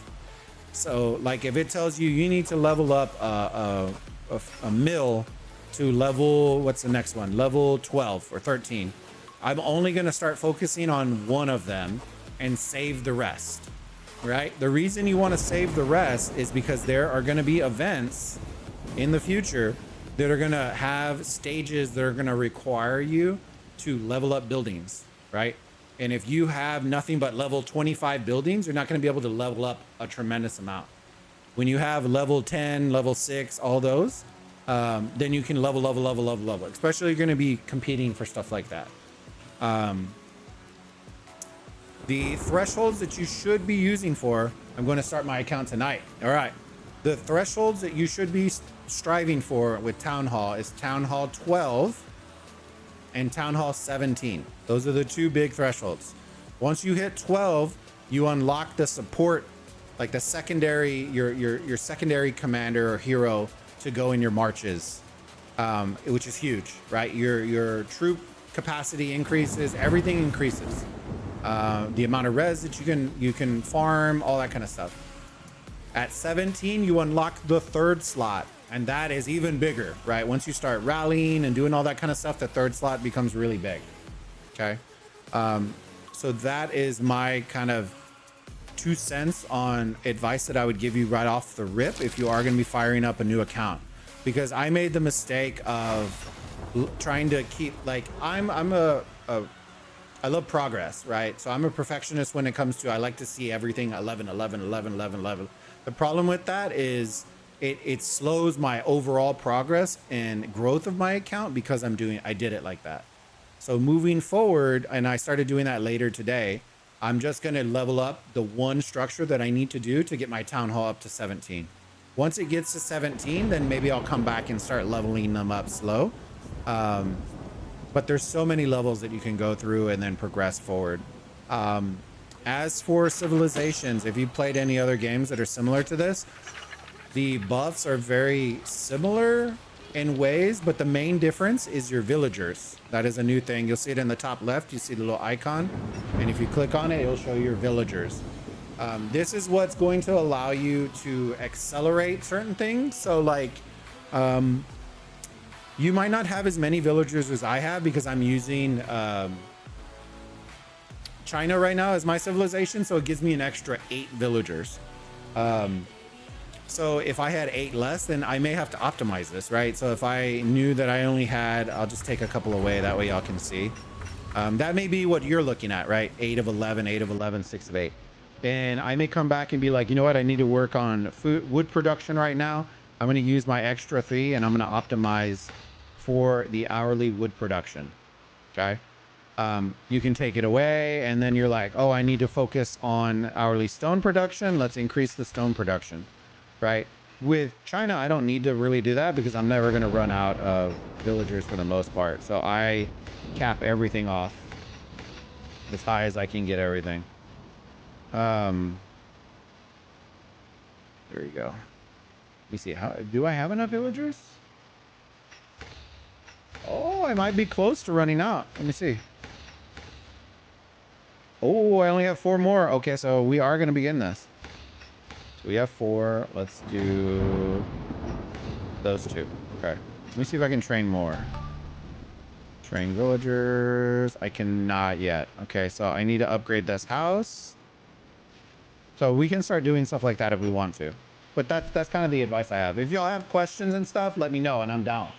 So like if it tells you need to level up a mill to level, what's the next one? Level 12 or 13. I'm only going to start focusing on one of them and save the rest, right? The reason you want to save the rest is because there are going to be events in the future that are gonna have stages that are gonna require you to level up buildings, right? And if you have nothing but level 25 buildings, you're not gonna be able to level up a tremendous amount. When you have level 10, level 6, all those, then you can level. Especially you're gonna be competing for stuff like that. The thresholds that you should be using for, I'm going to start my account tonight. All right. The thresholds that you should be striving for with Town Hall is Town Hall 12 and Town Hall 17. Those are the two big thresholds. Once you hit 12, you unlock the support, like the secondary, your secondary commander or hero to go in your marches, which is huge, right? Your troop capacity increases, everything increases. The amount of res that you can farm, all that kind of stuff. At 17, you unlock the third slot, and that is even bigger, right? Once you start rallying and doing all that kind of stuff, the third slot becomes really big. Okay. So that is my kind of 2 cents on advice that I would give you right off the rip if you are going to be firing up a new account, because I made the mistake of trying to keep, like, I love progress, right? So I'm a perfectionist when it comes to, I like to see everything 11. The problem with that is it slows my overall progress and growth of my account because I did it like that. So moving forward, and I started doing that later today, I'm just going to level up the one structure that I need to do to get my town hall up to 17. Once it gets to 17, then maybe I'll come back and start leveling them up slow. But there's so many levels that you can go through and then progress forward. As for civilizations, if you played any other games that are similar to this, the buffs are very similar in ways, but the main difference is your villagers. That is a new thing. You'll see it in the top left. You see the little icon, and if you click on it, it'll show your villagers. This is what's going to allow you to accelerate certain things. So like, you might not have as many villagers as I have because I'm using China right now as my civilization, so it gives me an extra 8 villagers. So if I had 8 less, then I may have to optimize this, right? So if I knew that I only had, I'll just take a couple away, that way y'all can see. That may be what you're looking at, right? 8 of 11, 8 of 11, 6 of 8. And I may come back and be like, you know what? I need to work on wood production right now. I'm going to use my extra 3 and I'm going to optimize for the hourly wood production. Okay. You can take it away and then you're like, oh, I need to focus on hourly stone production. Let's increase the stone production, right? With China, I don't need to really do that because I'm never going to run out of villagers for the most part. So I cap everything off as high as I can get everything. There you go. Let me see. How do I have enough villagers? Oh, I might be close to running out. Let me see. Oh, I only have 4 more. Okay, so we are going to begin this. So we have 4. Let's do those 2. Okay. Let me see if I can train more. Train villagers. I cannot yet. Okay, so I need to upgrade this house. So we can start doing stuff like that if we want to. But that's kind of the advice I have. If y'all have questions and stuff, let me know and I'm down.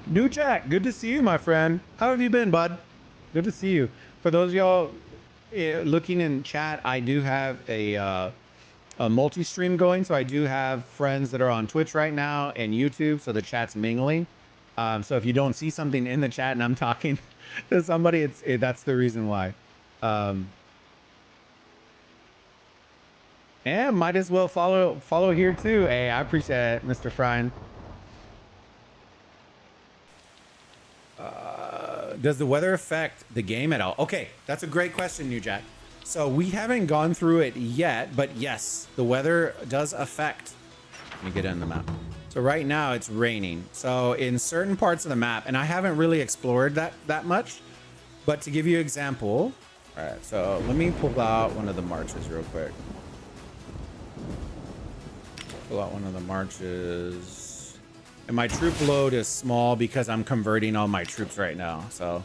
New Jack, good to see you, my friend. How have you been, bud? Good to see you. For those of y'all looking in chat, I do have a multi-stream going, so I do have friends that are on Twitch right now and YouTube, so the chat's mingling. So if you don't see something in the chat and I'm talking to somebody, that's the reason why. And might as well follow here too. Hey, I appreciate it, Mr. Frine. Does the weather affect the game at all? Okay, that's a great question, New Jack. So we haven't gone through it yet, but yes, the weather does affect. Let me get in the map. So right now it's raining. So in certain parts of the map, and I haven't really explored that much, but to give you an example, all right, so let me pull out one of the marches real quick. Pull out one of the marches. And my troop load is small because I'm converting all my troops right now. So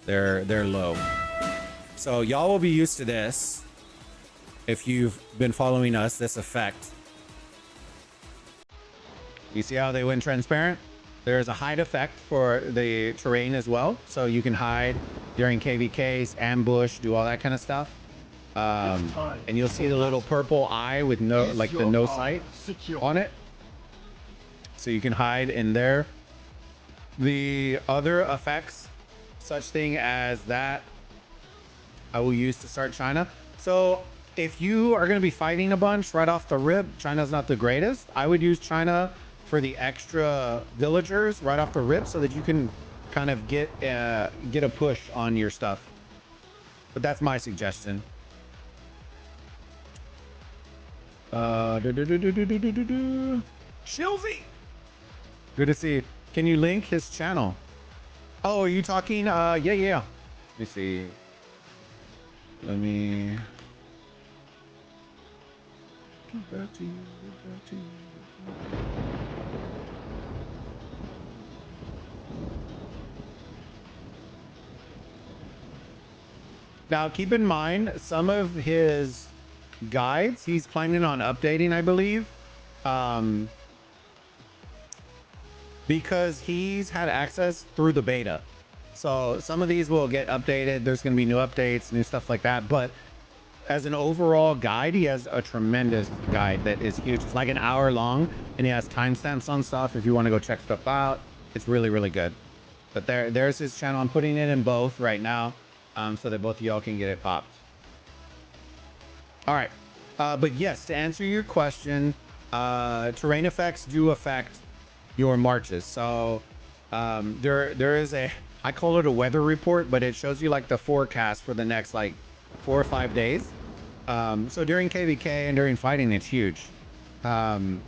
they're low. So y'all will be used to this if you've been following us, this effect. You see how they went transparent? There's a hide effect for the terrain as well. So you can hide during KVKs, ambush, do all that kind of stuff. And you'll see the little purple eye with no, like the no sight on it. So you can hide in there. The other effects, such thing as that, I will use to start China. So if you are going to be fighting a bunch right off the rip, China's not the greatest. I would use China for the extra villagers right off the rip so that you can kind of get a push on your stuff. But that's my suggestion. Shilzy, good to see you. Can you link his channel? Oh, are you talking? Yeah. Let me see. Let me get back to you. Now, keep in mind, some of his guides he's planning on updating, I believe, because he's had access through the beta. So some of these will get updated. There's going to be new updates, new stuff like that. But as an overall guide, he has a tremendous guide that is huge. It's like an hour long, and he has timestamps on stuff if you want to go check stuff out. It's really, really good. But there's his channel. I'm putting it in both right now, so that both of y'all can get it popped. All right. But yes, to answer your question, terrain effects do affect your marches. So there is a, I call it a weather report, but it shows you like the forecast for the next like 4 or 5 days. So during KVK and during fighting, it's huge. So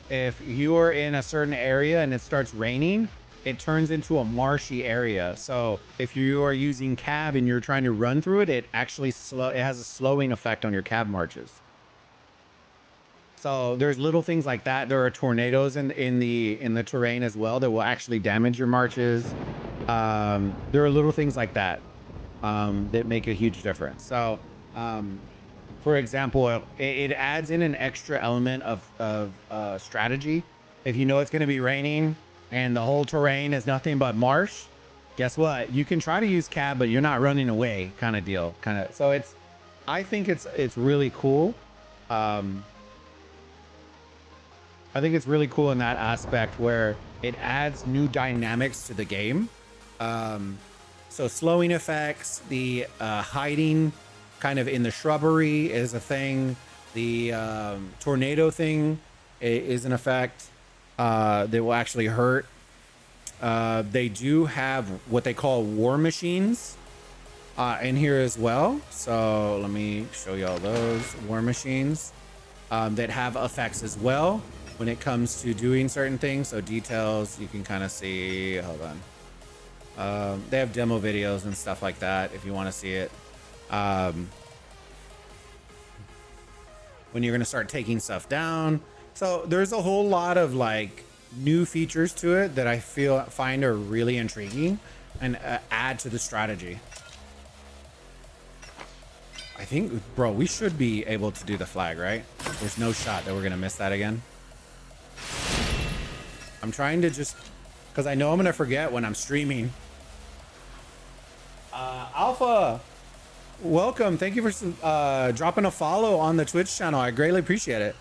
if you're in a certain area and it starts raining, it turns into a marshy area. So if you are using cab and you're trying to run through it, it actually it has a slowing effect on your cab marches. So there's little things like that. There are tornadoes in the terrain as well that will actually damage your marches. There are little things like that that make a huge difference. So for example, it adds in an extra element of strategy. If you know it's going to be raining and the whole terrain is nothing but marsh, guess what? You can try to use cab, but you're not running away, kind of deal. So I think it's really cool. I think it's really cool in that aspect where it adds new dynamics to the game. So slowing effects, the hiding kind of in the shrubbery is a thing. The tornado thing is an effect that will actually hurt. They do have what they call war machines in here as well. So let me show y'all those war machines that have effects as well when it comes to doing certain things. So details, you can kind of see, hold on. They have demo videos and stuff like that if you want to see it. When you're going to start taking stuff down. So there's a whole lot of like new features to it that I find are really intriguing and add to the strategy. I think, bro, we should be able to do the flag, right? There's no shot that we're going to miss that again. I'm trying to just, because I know I'm going to forget when I'm streaming. Alpha, welcome. Thank you for dropping a follow on the Twitch channel. I greatly appreciate it.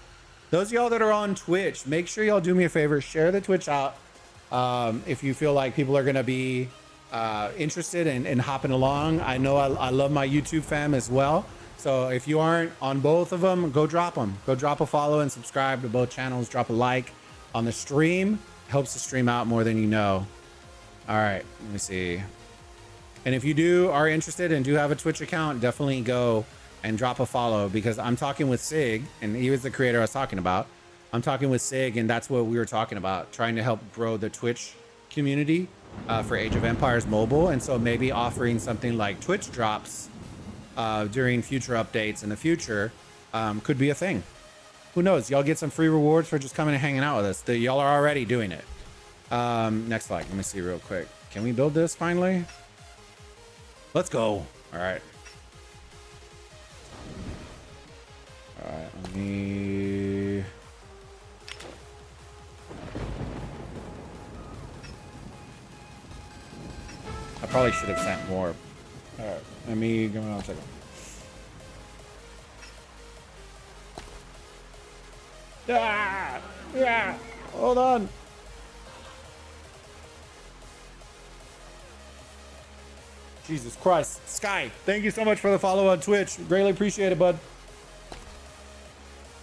Those of y'all that are on Twitch, make sure y'all do me a favor, share the Twitch out if you feel like people are going to be interested in hopping along. I know I love my YouTube fam as well. So if you aren't on both of them, go drop them. Go drop a follow and subscribe to both channels. Drop a like on the stream. Helps the stream out more than you know. All right, let me see. And if you are interested and do have a Twitch account, definitely go and drop a follow, because I'm talking with Sig, and he was the creator I was talking about. I'm talking with Sig, and that's what we were talking about, trying to help grow the Twitch community for Age of Empires Mobile. And so maybe offering something like Twitch drops during future updates in the future could be a thing. Who knows? Y'all get some free rewards for just coming and hanging out with us. Y'all are already doing it. Next slide. Let me see real quick. Can we build this finally? Let's go. All right. All right, let me... I probably should have sent more. All right, let me give me 1 second. Ah! Yeah! Hold on. Jesus Christ. Sky, thank you so much for the follow on Twitch. Greatly appreciate it, bud.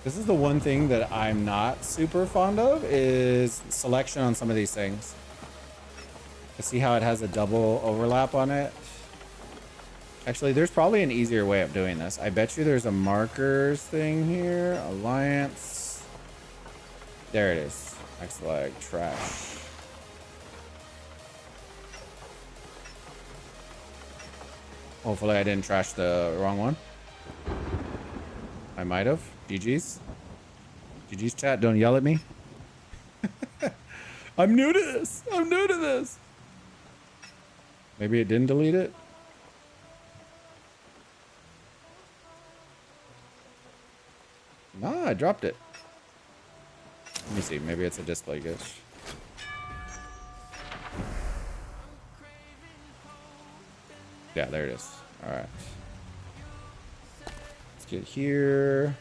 This is the one thing that I'm not super fond of is selection on some of these things. I see how it has a double overlap on it. Actually, there's probably an easier way of doing this. I bet you there's a markers thing here. Alliance. There it is. Next flag. Trash. Hopefully I didn't trash the wrong one. I might have. GG's. GG's chat. Don't yell at me. I'm new to this. I'm new to this. Maybe it didn't delete it. Nah, I dropped it. Let me see. Maybe it's a display glitch. Yeah, there it is. All right. Let's get here.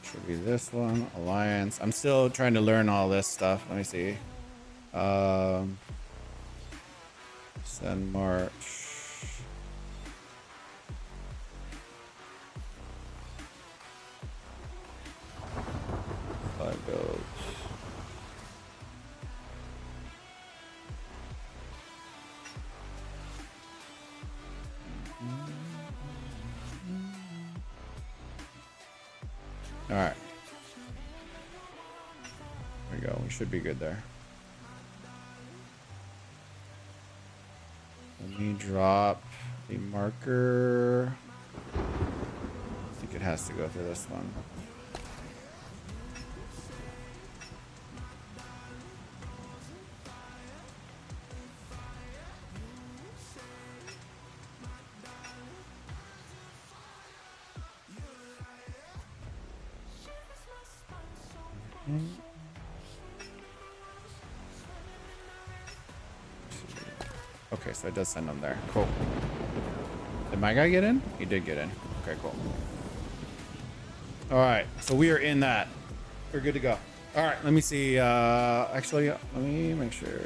Should be this one. Alliance. I'm still trying to learn all this stuff. Let me see. Send March. Flag build. All right. There we go. We should be good there. Let me drop the marker. I think it has to go through this one. Okay, so it does send them there. Cool. Did my guy get in? He did get in. Okay, cool. All right, so we are in that. We're good to go. All right, let me see. Actually, let me make sure.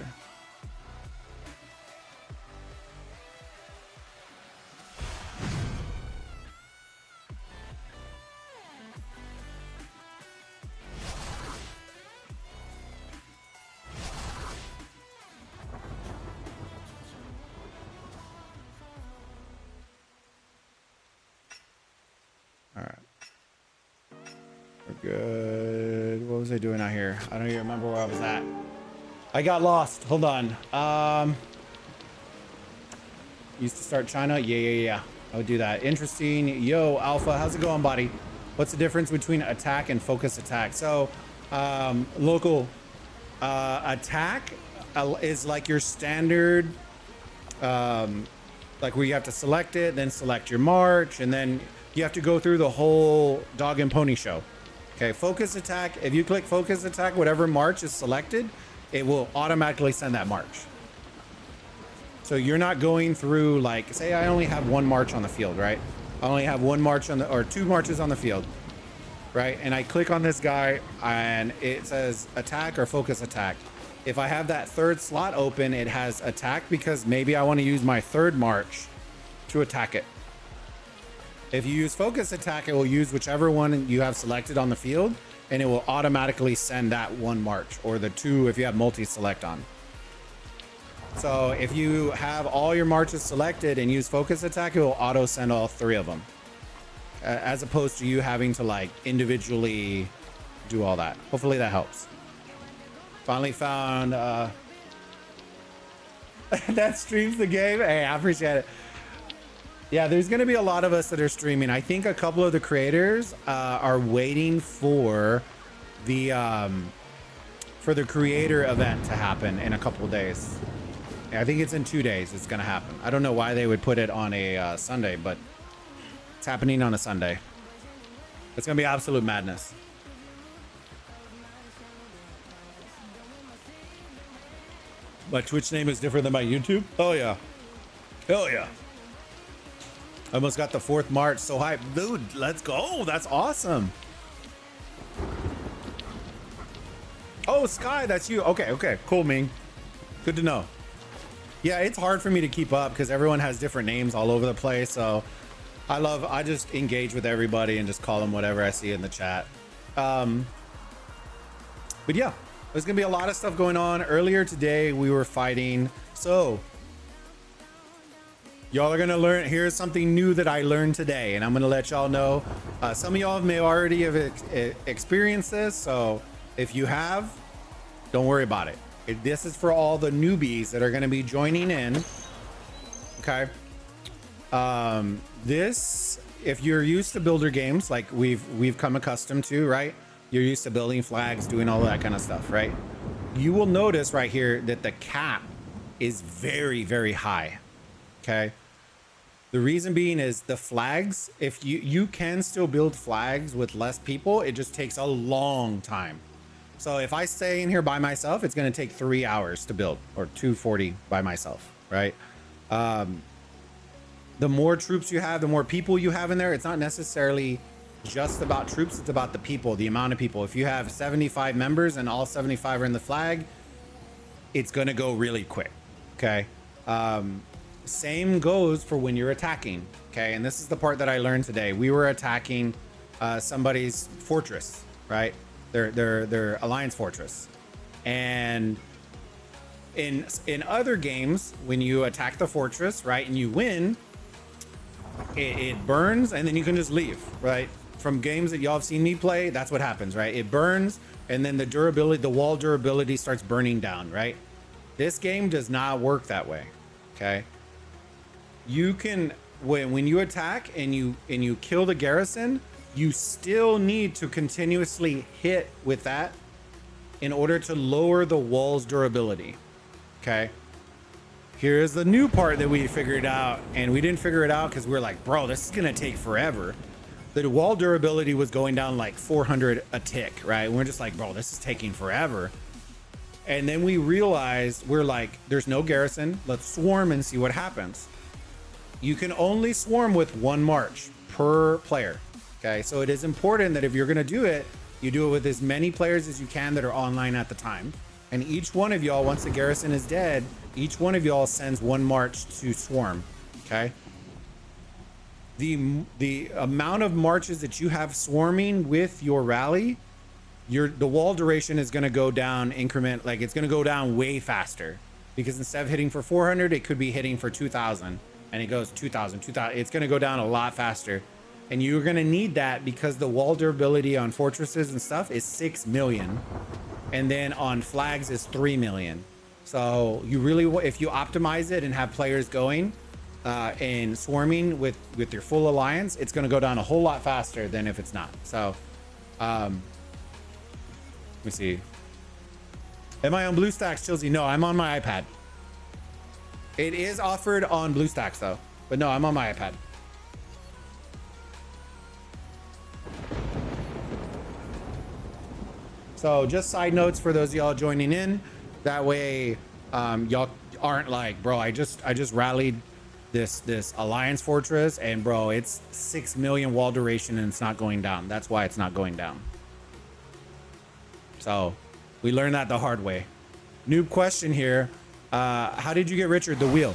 Good. What was I doing out here? I don't even remember where I was at. I got lost. Hold on. Used to start China. Yeah. I would do that. Interesting. Yo, Alpha, how's it going, buddy? What's the difference between attack and focus attack? So, local attack is like your standard, like where you have to select it, then select your march, and then you have to go through the whole dog and pony show. Okay, focus attack. If you click focus attack, whatever march is selected, it will automatically send that march. So you're not going through, like, say I only have one march on the field, right? I only have one march on the, or two marches on the field, right? And I click on this guy and it says attack or focus attack. If I have that third slot open, it has attack because maybe I want to use my third march to attack it. If you use focus attack, it will use whichever one you have selected on the field, and it will automatically send that one march, or the two if you have multi-select on. So if you have all your marches selected and use focus attack, it will auto send all three of them, as opposed to you having to like individually do all that. Hopefully that helps. Finally found that streams the game. Hey, I appreciate it. Yeah, there's going to be a lot of us that are streaming. I think a couple of the creators are waiting for the creator event to happen in a couple of days. I think it's in 2 days it's going to happen. I don't know why they would put it on a Sunday, but it's happening on a Sunday. It's going to be absolute madness. My Twitch name is different than my YouTube? Oh, yeah. Hell yeah. I almost got the 4th March. So hype. Dude, let's go. That's awesome. Oh, Sky, that's you. Okay, okay. Cool, Ming. Good to know. Yeah, it's hard for me to keep up because everyone has different names all over the place. So I just engage with everybody and just call them whatever I see in the chat. But yeah, there's going to be a lot of stuff going on. Earlier today, we were fighting. So y'all are going to learn. Here's something new that I learned today, and I'm going to let y'all know. Some of y'all may already have experienced this. So if you have, don't worry about it. This is for all the newbies that are going to be joining in. Okay. This, if you're used to builder games like we've come accustomed to, right? You're used to building flags, doing all that kind of stuff, right? You will notice right here that the cap is very, very high. Okay. The reason being is the flags, if you can still build flags with less people, it just takes a long time. So if I stay in here by myself, it's going to take 3 hours to build, or 240 by myself, right? The more troops you have, the more people you have in there. It's not necessarily just about troops. It's about the people, the amount of people. If you have 75 members and all 75 are in the flag, it's going to go really quick. Okay. Same goes for when you're attacking. Okay. And this is the part that I learned today. We were attacking somebody's fortress, right? Their alliance fortress. And in other games, when you attack the fortress, right, and you win, it burns and then you can just leave, right? From games that y'all have seen me play, that's what happens, right? It burns and then the durability, the wall durability starts burning down, right? This game does not work that way. Okay. You can, when you attack and you kill the garrison, you still need to continuously hit with that in order to lower the wall's durability. Okay. Here's the new part that we figured out, and we didn't figure it out because we're like, bro, this is going to take forever. The wall durability was going down like 400 a tick, right? And we're just like, bro, this is taking forever. And then we realized, we're like, there's no garrison. Let's swarm and see what happens. You can only swarm with 1 march per player. Okay, so it is important that if you're going to do it, you do it with as many players as you can that are online at the time. And each one of y'all, once the garrison is dead, each one of y'all sends 1 march to swarm. Okay. The amount of marches that you have swarming with your rally, the wall duration is going to go down increment. Like it's going to go down way faster because instead of hitting for 400, it could be hitting for 2,000 and it goes 2,000, 2,000. It's going to go down a lot faster. And you're going to need that because the wall durability on fortresses and stuff is 6 million. And then on flags is 3 million. So you really, if you optimize it and have players going and swarming with your full alliance, it's going to go down a whole lot faster than if it's not. So let me see. Am I on BlueStacks, Chelsea? No, I'm on my iPad. It is offered on BlueStacks though, but no, I'm on my iPad. So just side notes for those of y'all joining in. That way, y'all aren't like, bro, I just rallied this alliance fortress and bro, it's 6 million wall duration and it's not going down. That's why it's not going down. So we learned that the hard way. Noob question here. How did you get Richard the wheel?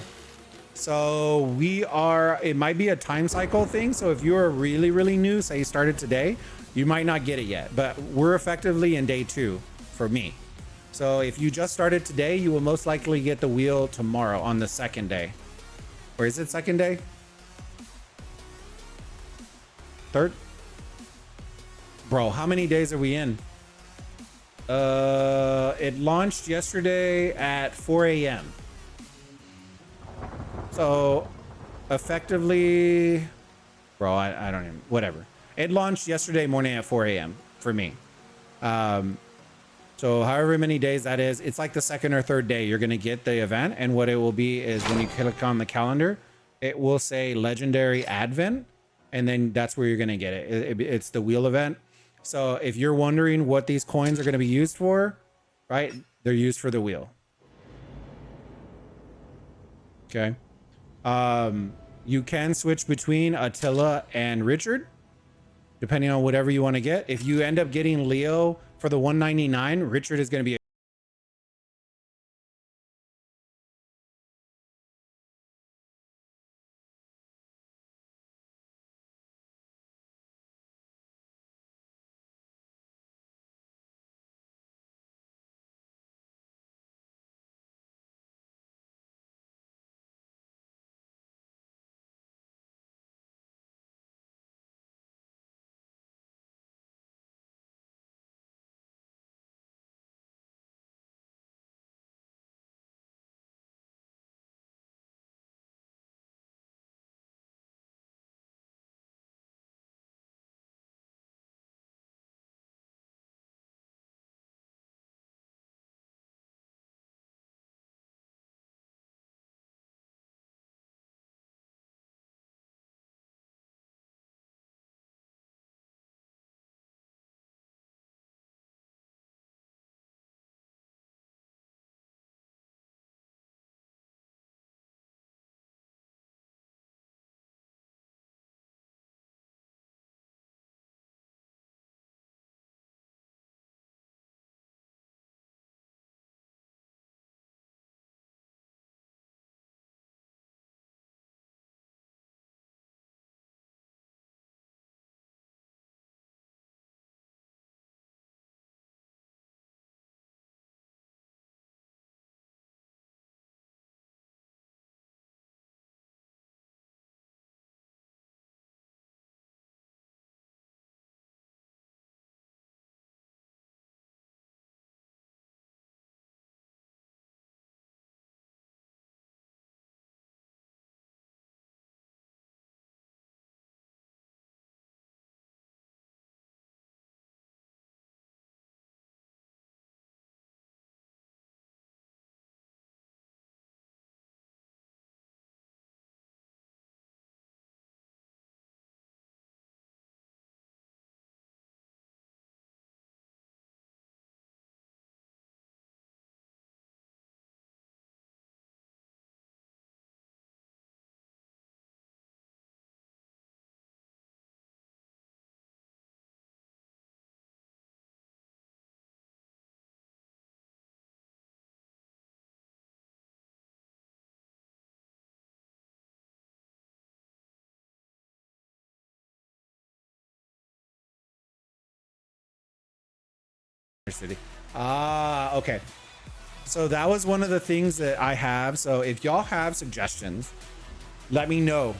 So it might be a time cycle thing. So if you're really, really new, say you started today, you might not get it yet, but we're effectively in day 2 for me. So if you just started today, you will most likely get the wheel tomorrow on the 2nd day. Or is it 2nd day? 3rd? Bro, how many days are we in? It launched yesterday at 4 a.m. So effectively, bro, I don't even, whatever. It launched yesterday morning at 4 a.m. for me. So however many days that is, it's like the second or third day you're going to get the event. And what it will be is when you click on the calendar, it will say Legendary Advent. And then that's where you're going to get it. It's the wheel event. So if you're wondering what these coins are going to be used for, right? They're used for the wheel. Okay. You can switch between Attila and Richard, depending on whatever you want to get. If you end up getting Leo for the 199, Richard is going to be City. Okay. So that was one of the things that I have. So if y'all have suggestions, let me know,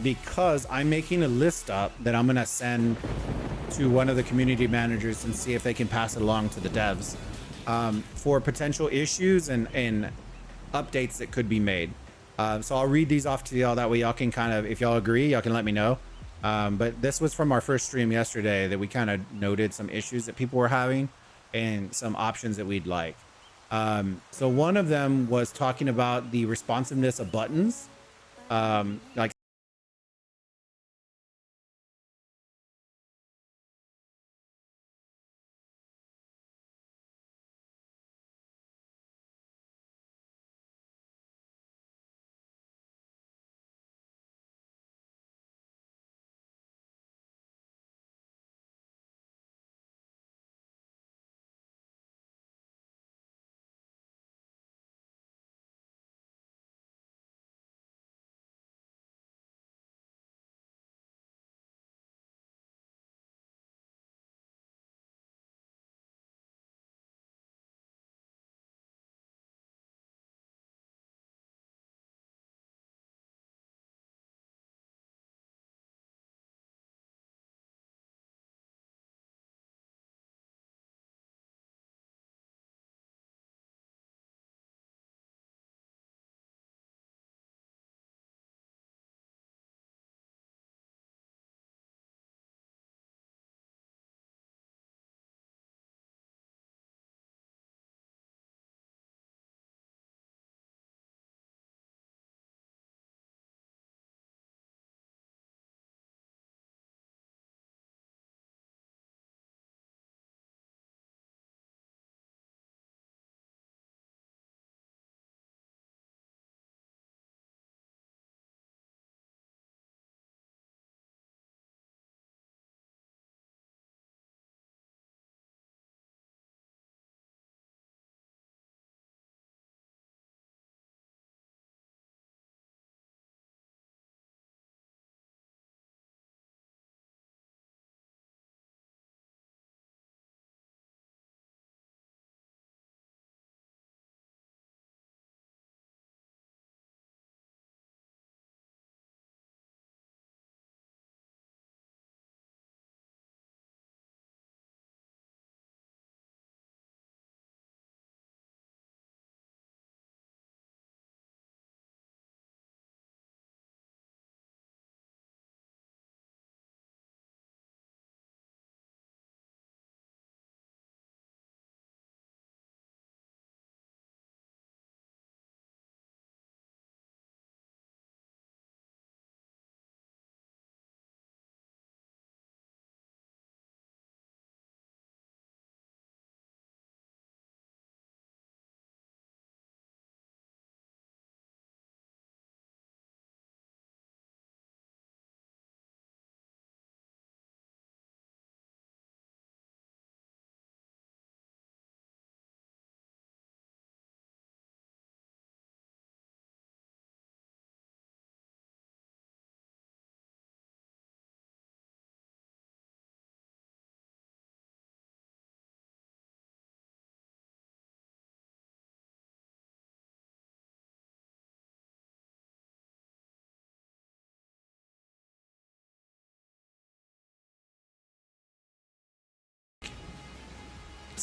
because I'm making a list up that I'm gonna send to one of the community managers and see if they can pass it along to the devs, for potential issues and updates that could be made. So I'll read these off to y'all. That way y'all can kind of, if y'all agree, y'all can let me know. But this was from our first stream yesterday that we kind of noted some issues that people were having and some options that we'd like. So one of them was talking about the responsiveness of buttons. Like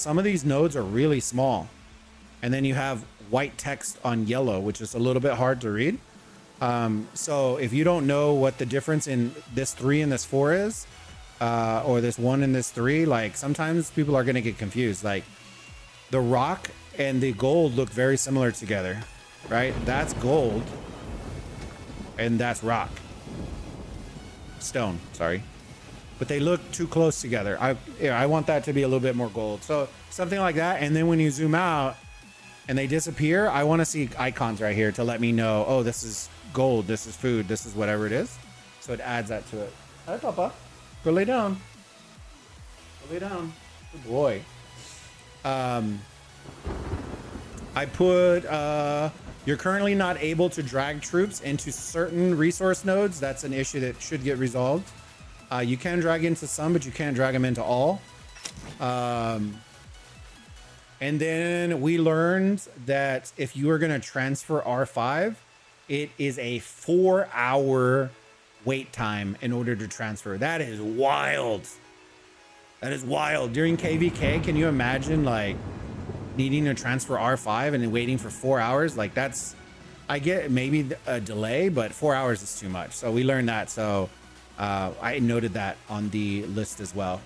some of these nodes are really small. And then you have white text on yellow, which is a little bit hard to read. So if you don't know what the difference in this 3 and this 4 is, or this 1 and this 3, like sometimes people are going to get confused. Like the rock and the gold look very similar together, right? That's gold and that's rock. Stone, sorry. But they look too close together. I want that to be a little bit more gold. So something like that. And then when you zoom out and they disappear, I want to see icons right here to let me know, oh, this is gold, this is food, this is whatever it is. So it adds that to it. Hi, Papa. Go lay down. Go lay down. Good boy. I put, you're currently not able to drag troops into certain resource nodes. That's an issue that should get resolved. You can drag into some, but you can't drag them into all. And then we learned that if you are going to transfer R5, it is a 4-hour wait time in order to transfer. That is wild. That is wild. During KVK, can you imagine like needing to transfer R5 and then waiting for 4 hours? Like that's, I get maybe a delay, but 4 hours is too much. So we learned that. So I noted that on the list as well.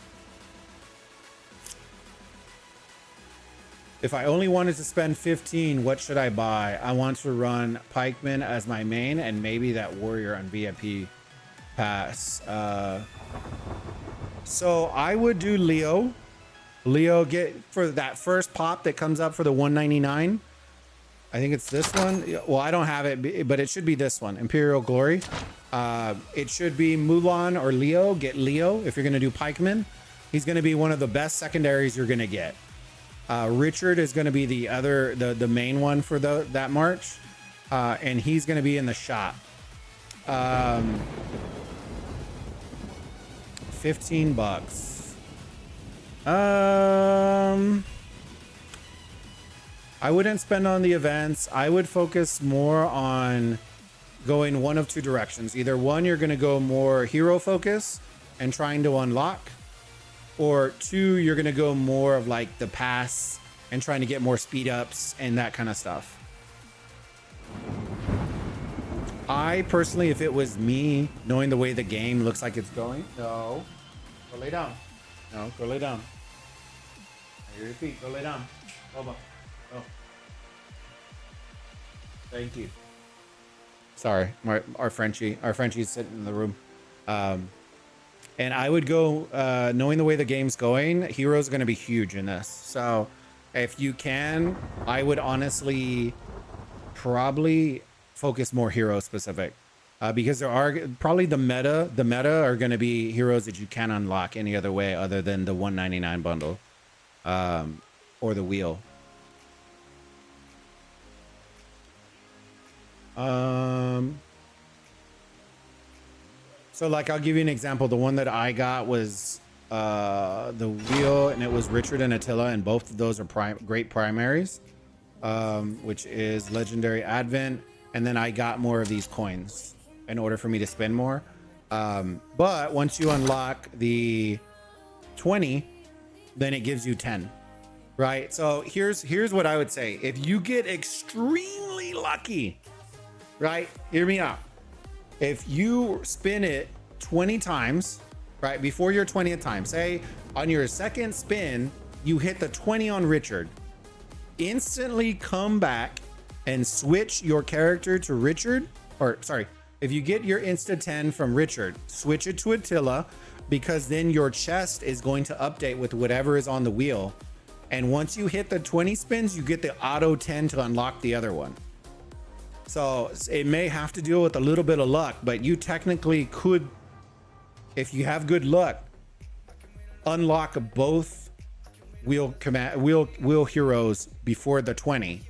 If I only wanted to spend 15, what should I buy? I want to run Pikeman as my main and maybe that warrior on VIP pass. So I would do Leo. Leo, get for that first pop that comes up for the 199. I think it's this one. Well, I don't have it, but it should be this one, Imperial Glory. It should be Mulan or Leo. Get Leo if you're going to do Pikeman. He's going to be one of the best secondaries you're going to get. Richard is going to be the main one for that march. And he's going to be in the shop. 15 bucks. I wouldn't spend on the events. I would focus more on going one of two directions. Either one, you're going to go more hero focus and trying to unlock, or two, you're going to go more of like the pass and trying to get more speed ups and that kind of stuff. I personally, if it was me, knowing the way the game looks like it's going, no, go lay down. No, go lay down. I hear your feet. Go lay down. Boba. Oh. Thank you. Sorry, our Frenchie's sitting in the room. And I would go, knowing the way the game's going, heroes are going to be huge in this. So if you can, I would honestly probably focus more hero specific, because there are probably the meta are going to be heroes that you can unlock any other way other than the 199 bundle, or the wheel. So like, I'll give you an example. The one that I got was the wheel, and it was Richard and Attila, and both of those are great primaries, which is Legendary Advent. And then I got more of these coins in order for me to spend more. But once you unlock the 20, then it gives you 10, right? So here's what I would say. If you get extremely lucky, right? Hear me out. If you spin it 20 times, right, before your 20th time, say on your second spin, you hit the 20 on Richard, instantly come back and switch your character to Richard, or sorry, if you get your insta 10 from Richard, switch it to Attila, because then your chest is going to update with whatever is on the wheel. And once you hit the 20 spins, you get the auto 10 to unlock the other one. So it may have to deal with a little bit of luck, but you technically could, if you have good luck, unlock both wheel heroes before the 20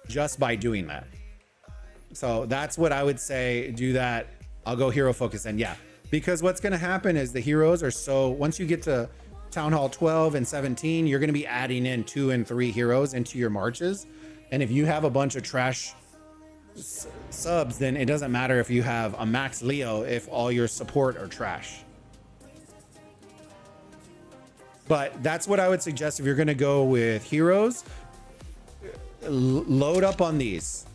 just by doing that. So that's what I would say. Do that. I'll go hero focus. And yeah, because what's going to happen is the heroes are so, once you get to Town Hall 12 and 17, you're going to be adding in 2 and 3 heroes into your marches. And if you have a bunch of trash subs, then it doesn't matter if you have a max Leo if all your support are trash. But that's what I would suggest if you're going to go with heroes. Load up on these,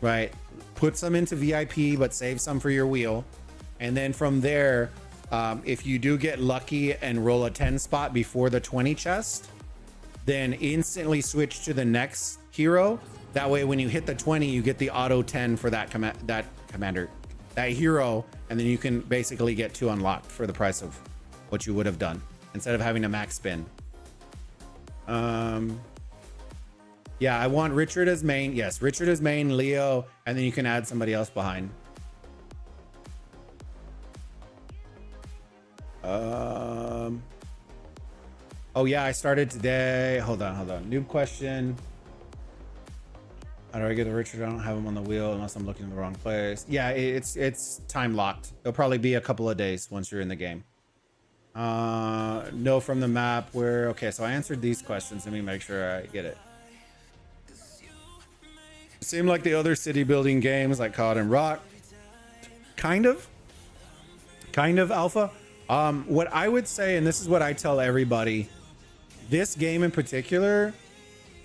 right? Put some into VIP, but save some for your wheel. And then from there, if you do get lucky and roll a 10 spot before the 20 chest, then instantly switch to the next hero. That way, when you hit the 20, you get the auto 10 for that that hero, and then you can basically get 2 unlocked for the price of what you would have done instead of having a max spin. Yeah, I want Richard as main. Yes, Richard as main, Leo, and then you can add somebody else behind. Oh yeah, I started today. Hold on. Noob question. How do I get the Richard? I don't have him on the wheel unless I'm looking in the wrong place. Yeah, it's time locked. It'll probably be a couple of days once you're in the game. No from the map where. Okay, so I answered these questions. Let me make sure I get it. Seem like the other city building games like COD and Rock. Kind of alpha. What I would say, and this is what I tell everybody, this game in particular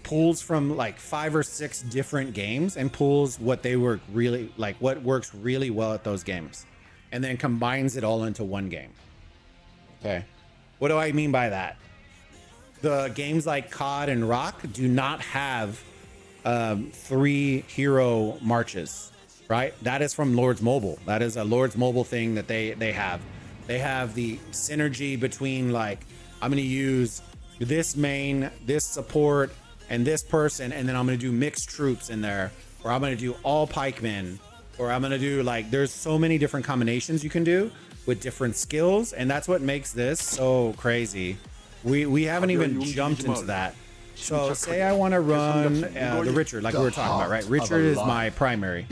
pulls from like 5 or 6 different games and pulls what they work really like, what works really well at those games, and then combines it all into one game. Okay, what do I mean by that? The games like COD and Rock do not have 3 hero marches, right? That is from Lords Mobile. That is a Lords Mobile thing that they have. They have the synergy between, like, I'm going to use this main, this support, and this person, and then I'm going to do mixed troops in there, or I'm going to do all pikemen, or I'm going to do, like, there's so many different combinations you can do with different skills, and that's what makes this so crazy. We haven't even jumped into that. So say I want to run the Richard, like we were talking about, right? Richard is my primary.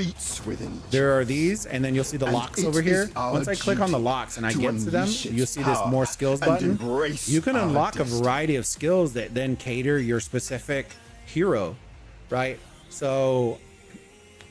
There are these, and then you'll see the locks over here. Once I click on the locks and I get to them, you'll see this more skills button. You can unlock a variety of skills that then cater your specific hero, right? So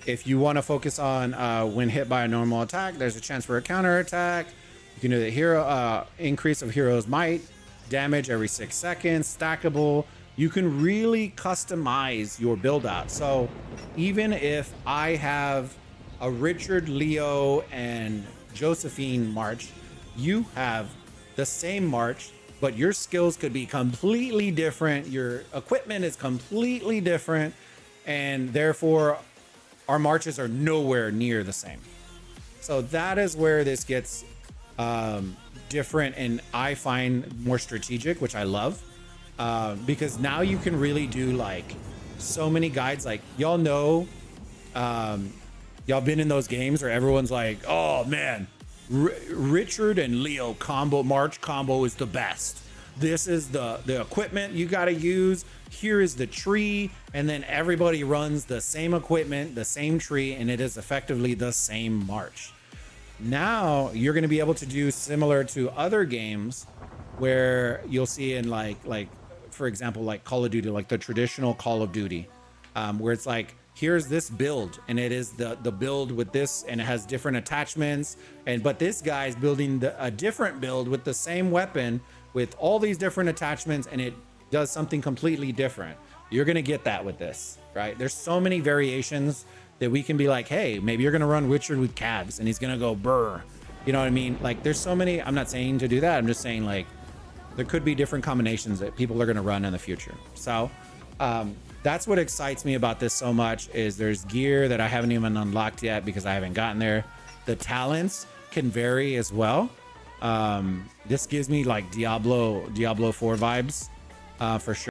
if you want to focus on when hit by a normal attack, there's a chance for a counter attack. You can do the hero increase of hero's might, damage every 6 seconds, stackable. You can really customize your build out. So even if I have a Richard, Leo, and Josephine march, you have the same march, but your skills could be completely different. Your equipment is completely different, and therefore our marches are nowhere near the same. So that is where this gets different, and I find more strategic, which I love. Because now you can really do like so many guides. Like, y'all know, y'all been in those games where everyone's like, oh man, Richard and Leo march combo is the best. This is the equipment you got to use. Here is the tree. And then everybody runs the same equipment, the same tree, and it is effectively the same march. Now you're going to be able to do similar to other games where you'll see in like for example, like Call of Duty, like the traditional Call of Duty, where it's like, here's this build, and it is the build with this, and it has different attachments, but this guy's building a different build with the same weapon with all these different attachments, and it does something completely different. You're gonna get that with this, right? There's so many variations that we can be like, hey, maybe you're gonna run Richard with calves and he's gonna go burr. You know what I mean? Like, there's so many. I'm not saying to do that. I'm just saying, like, there could be different combinations that people are going to run in the future. So that's what excites me about this so much, is there's gear that I haven't even unlocked yet because I haven't gotten there. The talents can vary as well. This gives me like Diablo 4 vibes for sure.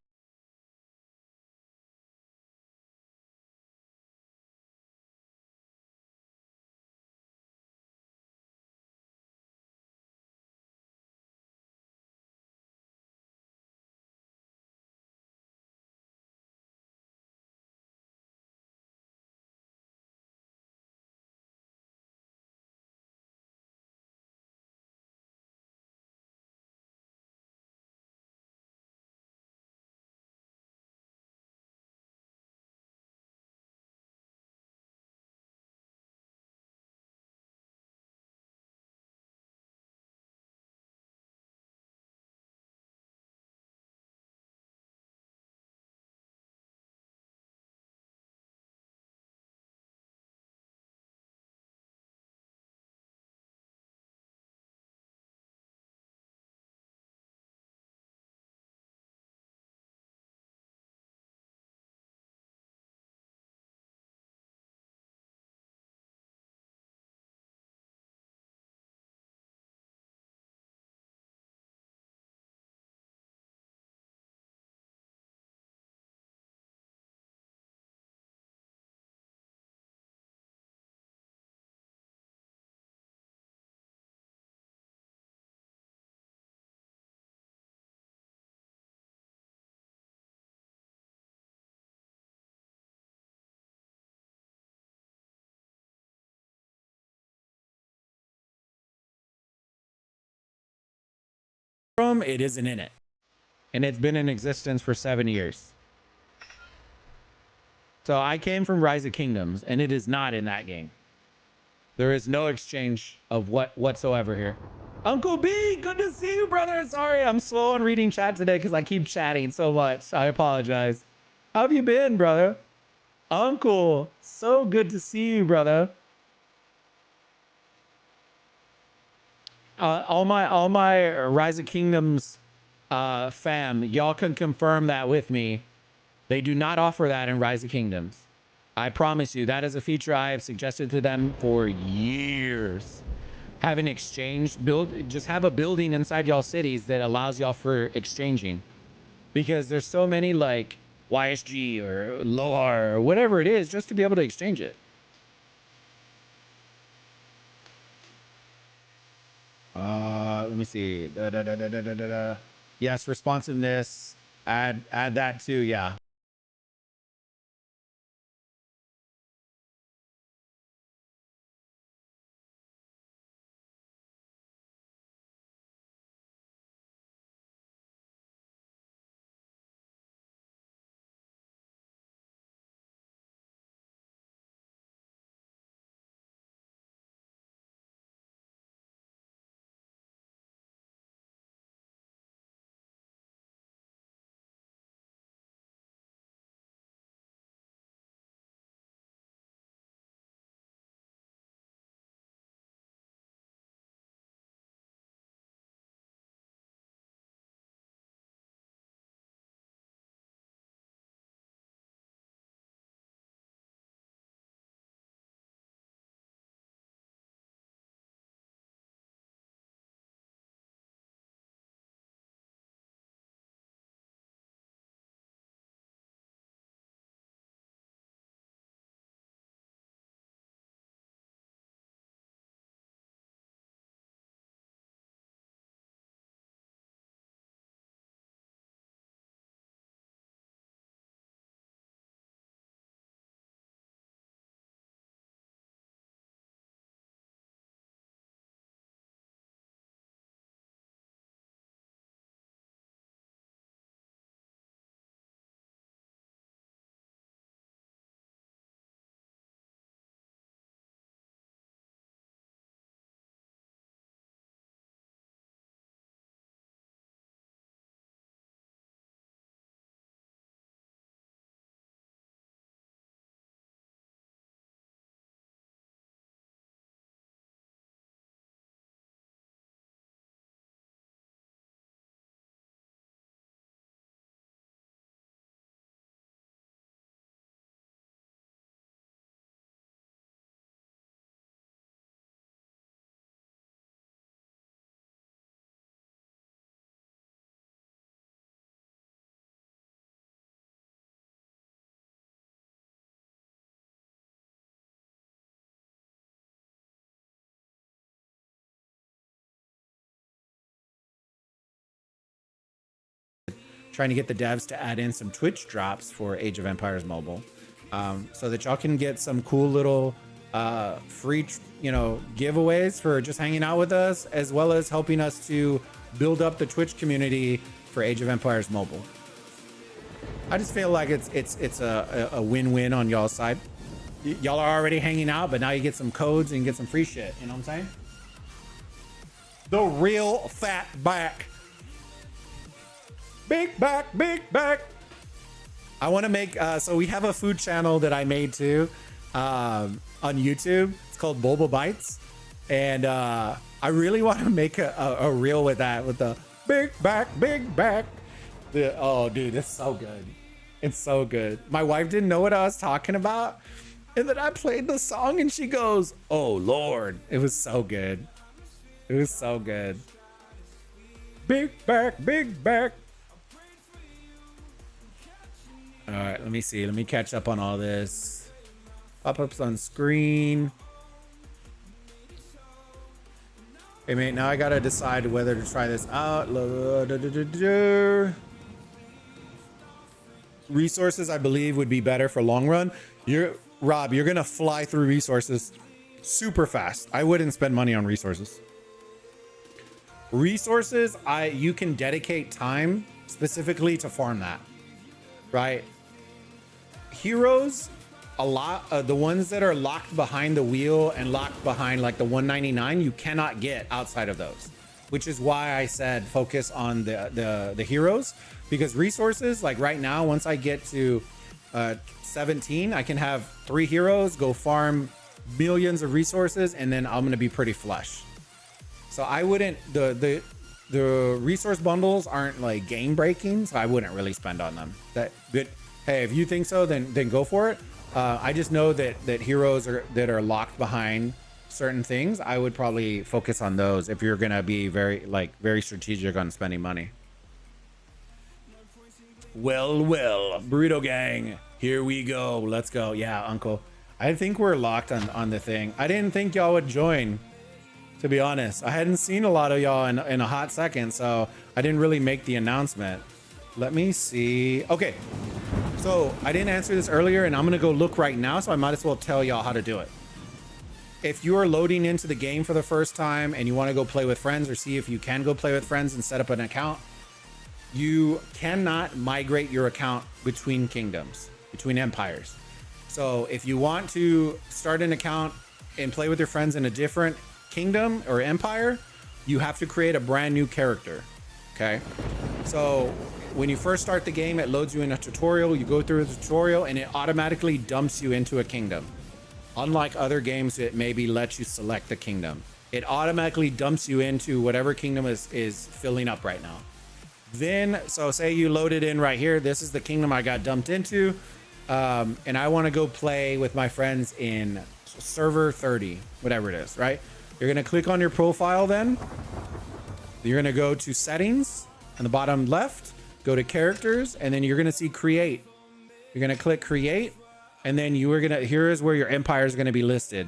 from, it isn't in it. And it's been in existence for 7 years. So I came from Rise of Kingdoms, and it is not in that game. There is no exchange of whatsoever here. Uncle B, good to see you, brother. Sorry, I'm slow on reading chat today because I keep chatting so much. I apologize. How have you been, brother? Uncle, so good to see you, brother. All my Rise of Kingdoms fam, y'all can confirm that with me. They do not offer that in Rise of Kingdoms. I promise you, that is a feature I have suggested to them for years. Have an exchange, just have a building inside y'all cities that allows y'all for exchanging. Because there's so many like YSG or LOAR or whatever it is, just to be able to exchange it. Let me see. Yes, responsiveness. Add that too. Yeah. Trying to get the devs to add in some Twitch drops for Age of Empires Mobile, so that y'all can get some cool little free, giveaways for just hanging out with us, as well as helping us to build up the Twitch community for Age of Empires Mobile. I just feel like it's a win-win on y'all's side. Y'all are already hanging out, but now you get some codes and get some free shit. You know what I'm saying? The real fat back. Big back, big back. I want to make, so we have a food channel that I made too on YouTube. It's called Bulbaritos. And I really want to make a reel with that, with the big back, big back. Oh, dude, it's so good. It's so good. My wife didn't know what I was talking about. And then I played the song and she goes, oh, Lord. It was so good. It was so good. Big back, big back. All right, let me see. Let me catch up on all this. Pop-ups on screen. Hey, mate, now I gotta decide whether to try this out. Resources, I believe, would be better for long run. Rob, you're gonna fly through resources super fast. I wouldn't spend money on resources. Resources, you can dedicate time specifically to farm that, right? Heroes, a lot of the ones that are locked behind the wheel and locked behind like the 199, you cannot get outside of those, which is why I said focus on the heroes, because resources, like right now, once I get to 17, I can have 3 heroes, go farm millions of resources, and then I'm gonna be pretty flush. So I wouldn't, the resource bundles aren't like game breaking, so I wouldn't really spend on them. But hey, if you think so, then go for it. I just know that heroes that are locked behind certain things, I would probably focus on those if you're gonna be very strategic on spending money. Well, Burrito Gang, here we go. Let's go. Yeah, Uncle. I think we're locked on the thing. I didn't think y'all would join, to be honest. I hadn't seen a lot of y'all in a hot second, so I didn't really make the announcement. Let me see. Okay, so I didn't answer this earlier, and I'm gonna go look right now, so I might as well tell y'all how to do it. If you are loading into the game for the first time and you want to go play with friends or see if you can go play with friends and set up an account, you cannot migrate your account between kingdoms, between empires. So if you want to start an account and play with your friends in a different kingdom or empire, you have to create a brand new character. Okay, so when you first start the game, it loads you in a tutorial. You go through the tutorial and it automatically dumps you into a kingdom. Unlike other games, it maybe lets you select the kingdom. It automatically dumps you into whatever kingdom is filling up right now. Then, so say you loaded in right here. This is the kingdom I got dumped into. And I want to go play with my friends in server 30, whatever it is, right? You're going to click on your profile then. You're going to go to settings on the bottom left, go to characters, and then you're going to see create. You're going to click create, and then here is where your empire is going to be listed.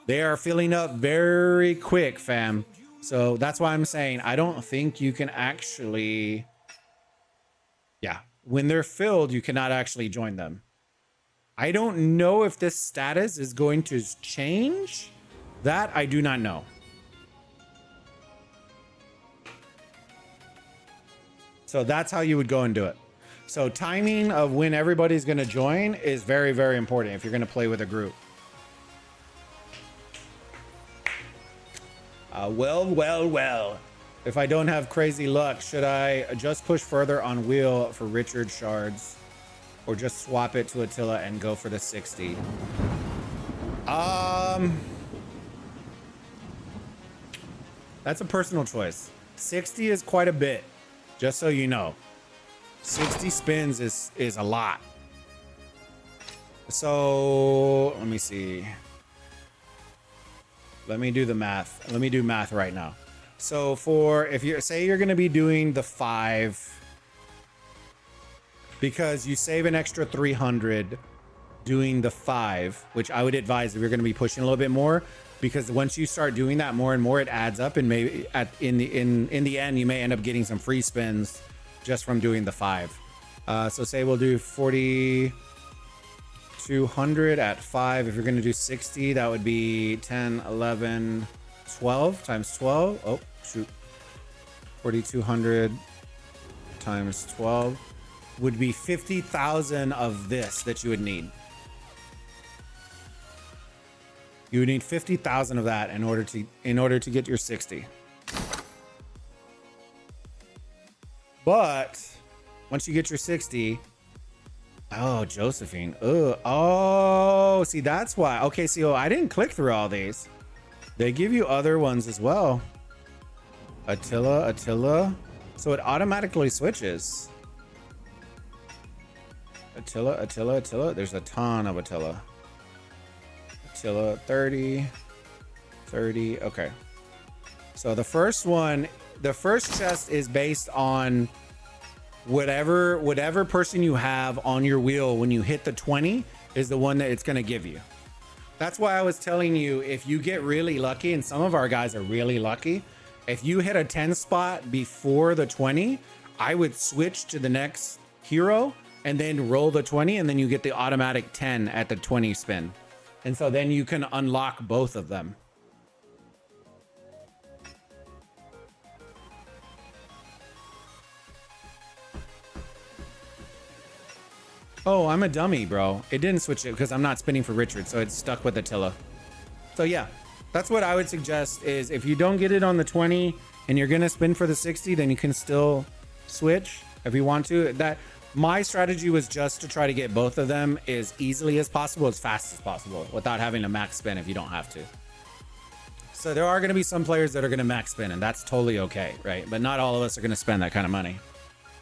They are filling up very quick, fam. So that's why I'm saying I don't think you can actually, yeah, when they're filled, you cannot actually join them. I don't know if this status is going to change. That I do not know. So that's how you would go and do it. So timing of when everybody's going to join is very, very important if you're going to play with a group. Well. If I don't have crazy luck, should I just push further on wheel for Richard shards, or just swap it to Attila and go for the 60? That's a personal choice. 60 is quite a bit, just so you know. 60 spins is a lot. So let me see. Let me do the math. Let me do math right now. So for, if you say you're going to be doing the 5, because you save an extra 300 doing the 5, which I would advise if you're going to be pushing a little bit more, because once you start doing that more and more, it adds up, and maybe in the end you may end up getting some free spins just from doing the 5. So say we'll do 4,200 at 5. If you're going to do 60, that would be 10, 11, 12 times 12. Oh, shoot. 4,200 times 12 would be 50,000 of this that you would need. You would need 50,000 of that in order to get your 60. But once you get your 60, oh, Josephine. Oh, see, that's why. Okay, see, I didn't click through all these. They give you other ones as well. Attila. So it automatically switches. Attila. There's a ton of Attila. Attila, 30. Okay. So the first one, the first chest is based on whatever person you have on your wheel when you hit the 20 is the one that it's going to give you. That's why I was telling you, if you get really lucky, and some of our guys are really lucky, if you hit a 10 spot before the 20, I would switch to the next hero and then roll the 20, and then you get the automatic 10 at the 20 spin. And so then you can unlock both of them. Oh, I'm a dummy, bro. It didn't switch it because I'm not spinning for Richard, so it's stuck with Attila. So yeah, that's what I would suggest is if you don't get it on the 20 and you're gonna spin for the 60, then you can still switch if you want to. That my strategy was just to try to get both of them as easily as possible, as fast as possible, without having a max spin if you don't have to. So there are gonna be some players that are gonna max spin, and that's totally okay, right? But not all of us are gonna spend that kind of money,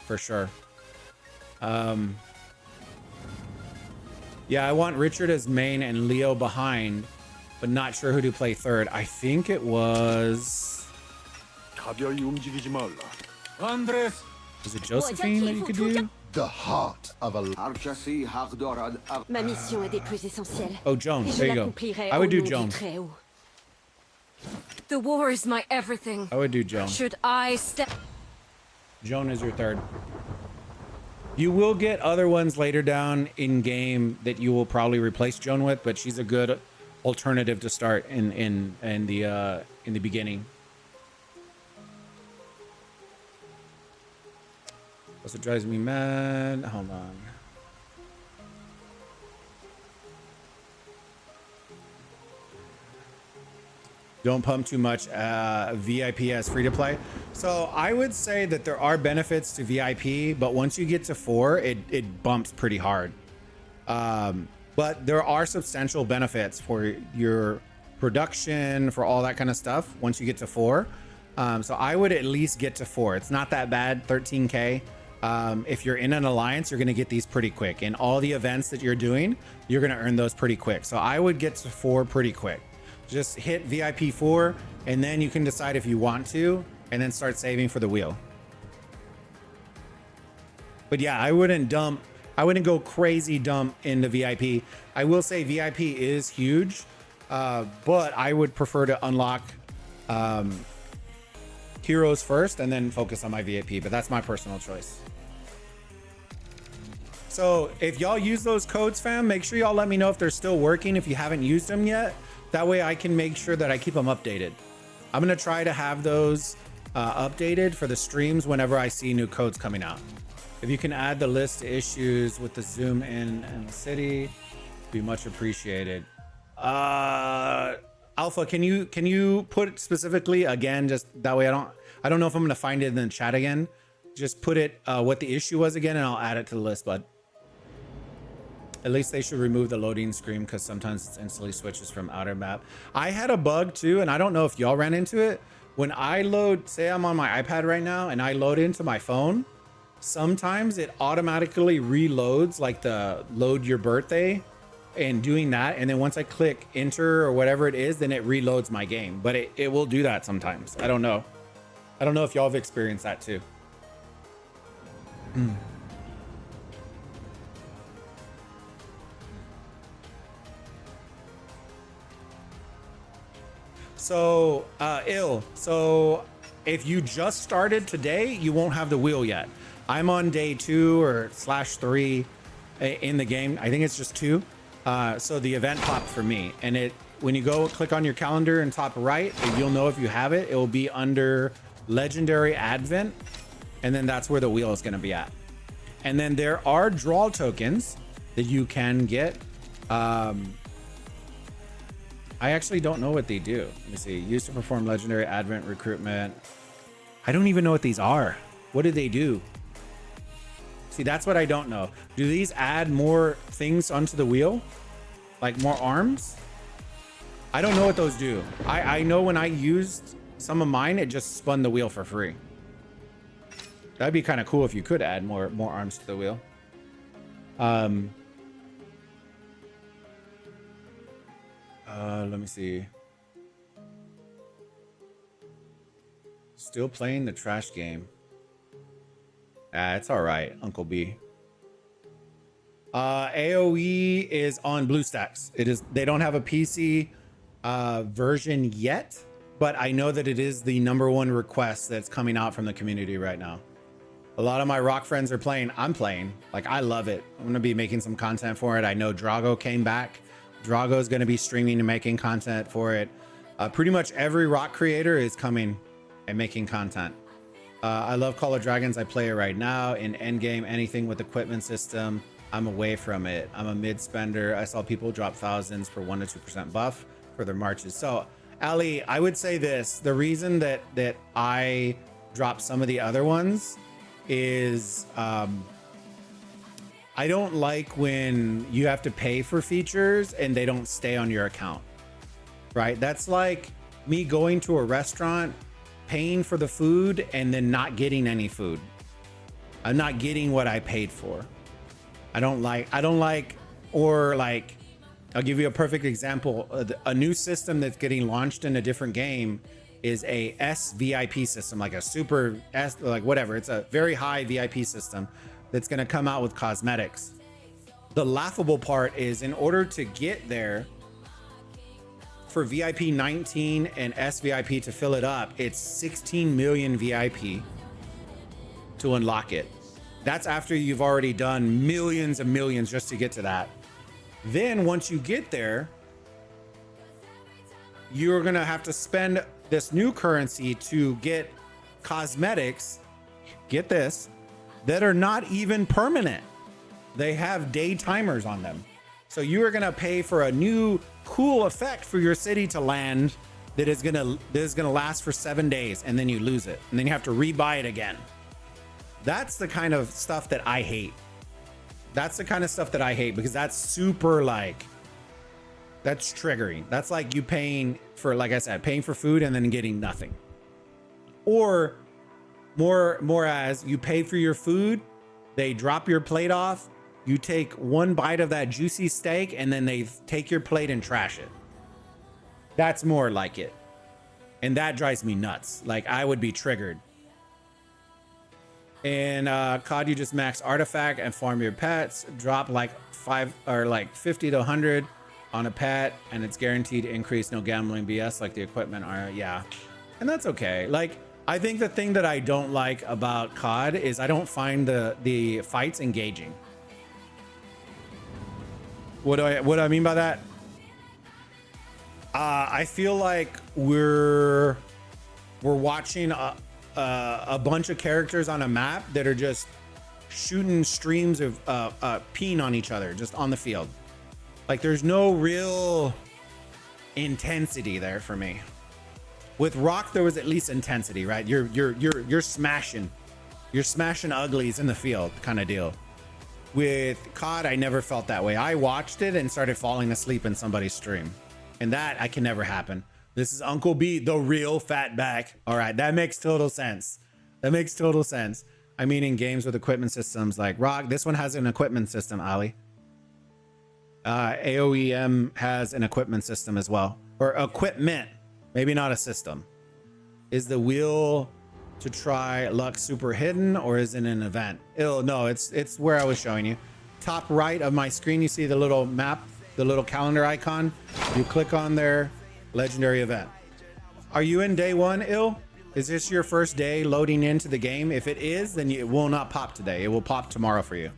for sure. Yeah, I want Richard as main and Leo behind, but not sure who to play third. I think it was... 가벼이 움직이지 말라. Andres, Was it Josephine that you could do? The heart of a Ma mission est des plus essentielles. Oh, Joan. Et je There you go. l'accomplirai I au would do nom du Joan. Très-Haut. The war is my everything. I would do Joan. Should I step... Joan is your third. You will get other ones later down in game that you will probably replace Joan with, but she's a good alternative to start in the beginning. Also drives me mad. Hold on. Don't pump too much. VIP as free to play. So I would say that there are benefits to VIP, but once you get to 4, it bumps pretty hard. But there are substantial benefits for your production, for all that kind of stuff once you get to 4. So I would at least get to 4. It's not that bad, 13K. If you're in an alliance, you're going to get these pretty quick. In all the events that you're doing, you're going to earn those pretty quick. So I would get to 4 pretty quick. Just hit VIP 4, and then you can decide if you want to, and then start saving for the wheel. But yeah, I wouldn't go crazy dump into VIP. I will say VIP is huge, but I would prefer to unlock heroes first and then focus on my VIP, but that's my personal choice. So if y'all use those codes, fam, make sure y'all let me know if they're still working if you haven't used them yet. That way I can make sure that I keep them updated. I'm gonna try to have those updated for the streams whenever I see new codes coming out. If you can add the list to issues with the zoom in and the city, be much appreciated. Alpha, can you put specifically again, just that way I don't know if I'm gonna find it in the chat again. Just put it what the issue was again, and I'll add it to the list, bud. At least they should remove the loading screen because sometimes it instantly switches from outer map. I had a bug too, and I don't know if y'all ran into it. When I load, say I'm on my iPad right now and I load into my phone, sometimes it automatically reloads like the load your birthday and doing that. And then once I click enter or whatever it is, then it reloads my game. But it will do that sometimes. I don't know. I don't know if y'all have experienced that too. So, So if you just started today, you won't have the wheel yet. I'm on day 2 or /3 in the game. I think it's just 2. So the event popped for me, and when you go click on your calendar in top right, you'll know if you have it. It will be under Legendary Advent, and then that's where the wheel is going to be at. And then there are draw tokens that you can get. I actually don't know what they do. Let me see. Used to perform Legendary Advent recruitment. I don't even know what these are. What do they do? See, that's what I don't know. Do these add more things onto the wheel? Like more arms? I don't know what those do. I know when I used some of mine, it just spun the wheel for free. That'd be kind of cool if you could add more arms to the wheel. Let me see. Still playing the trash game. It's all right, Uncle B. AOE is on BlueStacks. They don't have a PC version yet, but I know that it is the #1 request that's coming out from the community right now. A lot of my rock friends are playing. I'm playing. Like, I love it. I'm gonna be making some content for it. I know Drago came back. Drago is gonna be streaming and making content for it. Pretty much every rock creator is coming and making content. I love Call of Dragons. I play it right now in endgame, anything with equipment system. I'm away from it. I'm a mid spender. I saw people drop thousands for 1 to 2% buff for their marches. So Ali, I would say this, the reason that I dropped some of the other ones is I don't like when you have to pay for features and they don't stay on your account, right? That's like me going to a restaurant, paying for the food and then not getting any food. I'm not getting what I paid for. I don't like, or like, I'll give you a perfect example. A new system that's getting launched in a different game is a SVIP system, like a super S, like whatever. It's a very high VIP system that's going to come out with cosmetics. The laughable part is in order to get there for VIP 19 and SVIP to fill it up, it's 16 million VIP to unlock it. That's after you've already done millions and millions just to get to that. Then once you get there, you're going to have to spend this new currency to get cosmetics, get this, that are not even permanent. They have day timers on them. So you are going to pay for a new cool effect for your city to land that is going to last for 7 days, and then you lose it. And then you have to rebuy it again. That's the kind of stuff that I hate. That's the kind of stuff that I hate because that's super like, that's triggering. That's like you paying for, like I said, paying for food and then getting nothing. Or more as you pay for your food, they drop your plate off, you take one bite of that juicy steak and then they take your plate and trash it. That's more like it. And that drives me nuts. Like I would be triggered. And COD, you just max artifact and farm your pets, drop like 5 or like 50 to 100 on a pet, and it's guaranteed to increase, no gambling BS like the equipment are. Yeah, and that's okay. Like I think the thing that I don't like about COD is I don't find the fights engaging. What do I mean by that? I feel like we're watching a bunch of characters on a map that are just shooting streams of peen on each other just on the field. Like there's no real intensity there for me. With Rock there was at least intensity, right? You're smashing uglies in the field kind of deal. With COD I never felt that way. I watched it and started falling asleep in somebody's stream, and that can never happen. This is Uncle B, the real fat back. All right, that makes total sense. That makes total sense. I mean, in games with equipment systems like Rock, this one has an equipment system, Ali. AOEM has an equipment system as well. Or equipment, maybe not a system. Is the wheel to try luck super hidden or is it an event? No, it's where I was showing you. Top right of my screen, you see the little map, the little calendar icon. You click on there. Legendary event. Are you in day one, Ill? Is this your first day loading into the game? If it is, then it will not pop today. It will pop tomorrow for you.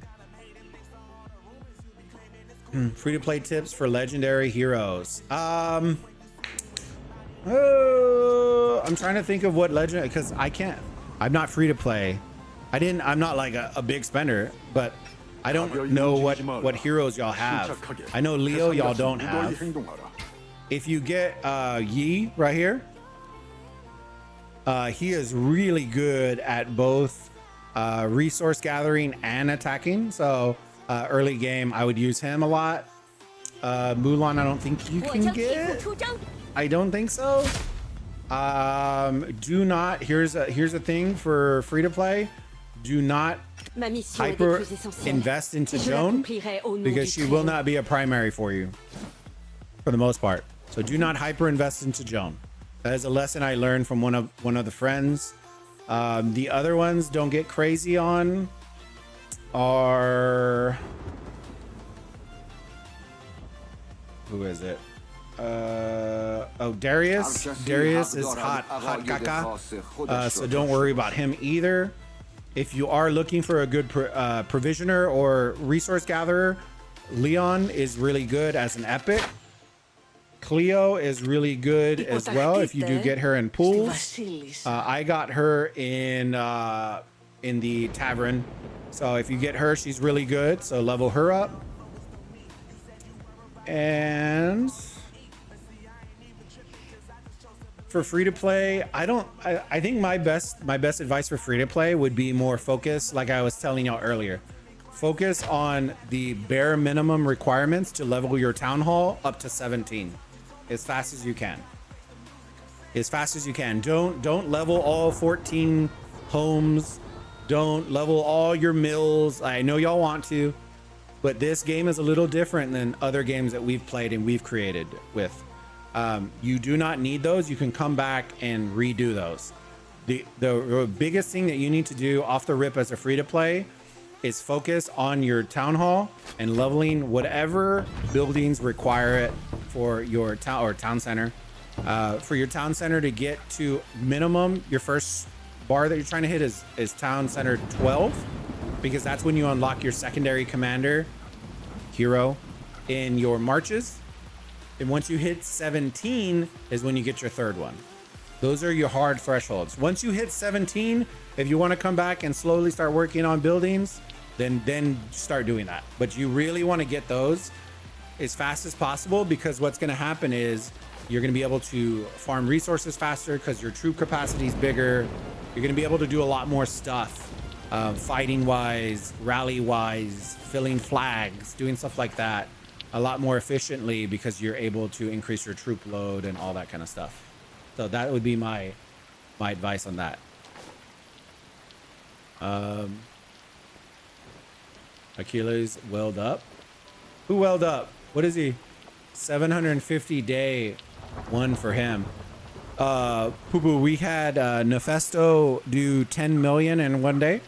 Free to play tips for legendary heroes. I'm trying to think of what legend, because I'm not free to play. I'm not like a big spender, but I don't know what heroes y'all have. I know Leo y'all don't have. If you get Yi right here, he is really good at both resource gathering and attacking. So early game, I would use him a lot. Mulan, I don't think you can get. I don't think so. Do not. Here's a thing for free to play. Do not hyper invest into Joan because she will not be a primary for you for the most part. So do not hyper invest into Joan. That is a lesson I learned from one of the friends. The other ones don't get crazy on are, who is it? Darius. Darius is hot caca. So don't worry about him either. If you are looking for a good provisioner or resource gatherer, Leon is really good as an epic. Cleo is really good as well if you do get her in pools. I got her in in the tavern. So if you get her, she's really good. So level her up. And for free to play, I think my best advice for free to play would be more focus, like I was telling y'all earlier. Focus on the bare minimum requirements to level your town hall up to 17 as fast as you can. As fast as you can. Don't level all 14 homes. Don't level all your mills. I know y'all want to, but this game is a little different than other games that we've played and we've created with. You do not need those. You can come back and redo those. The biggest thing that you need to do off the rip as a free to play is focus on your town hall and leveling whatever buildings require it for your town or town center. For your town center to get to minimum, your first bar that you're trying to hit is town center 12, because that's when you unlock your secondary commander hero in your marches. And once you hit 17 is when you get your third one. Those are your hard thresholds. Once you hit 17, if you want to come back and slowly start working on buildings, then start doing that. But you really want to get those as fast as possible, because what's going to happen is you're going to be able to farm resources faster because your troop capacity is bigger. You're going to be able to do a lot more stuff, fighting wise, rally wise, filling flags, doing stuff like that a lot more efficiently, because you're able to increase your troop load and all that kind of stuff. So that would be my advice on that. Achilles welled up. Who welled up? What is he? 750 day one for him. Poo Poo, we had Nefesto do 10 million in one day.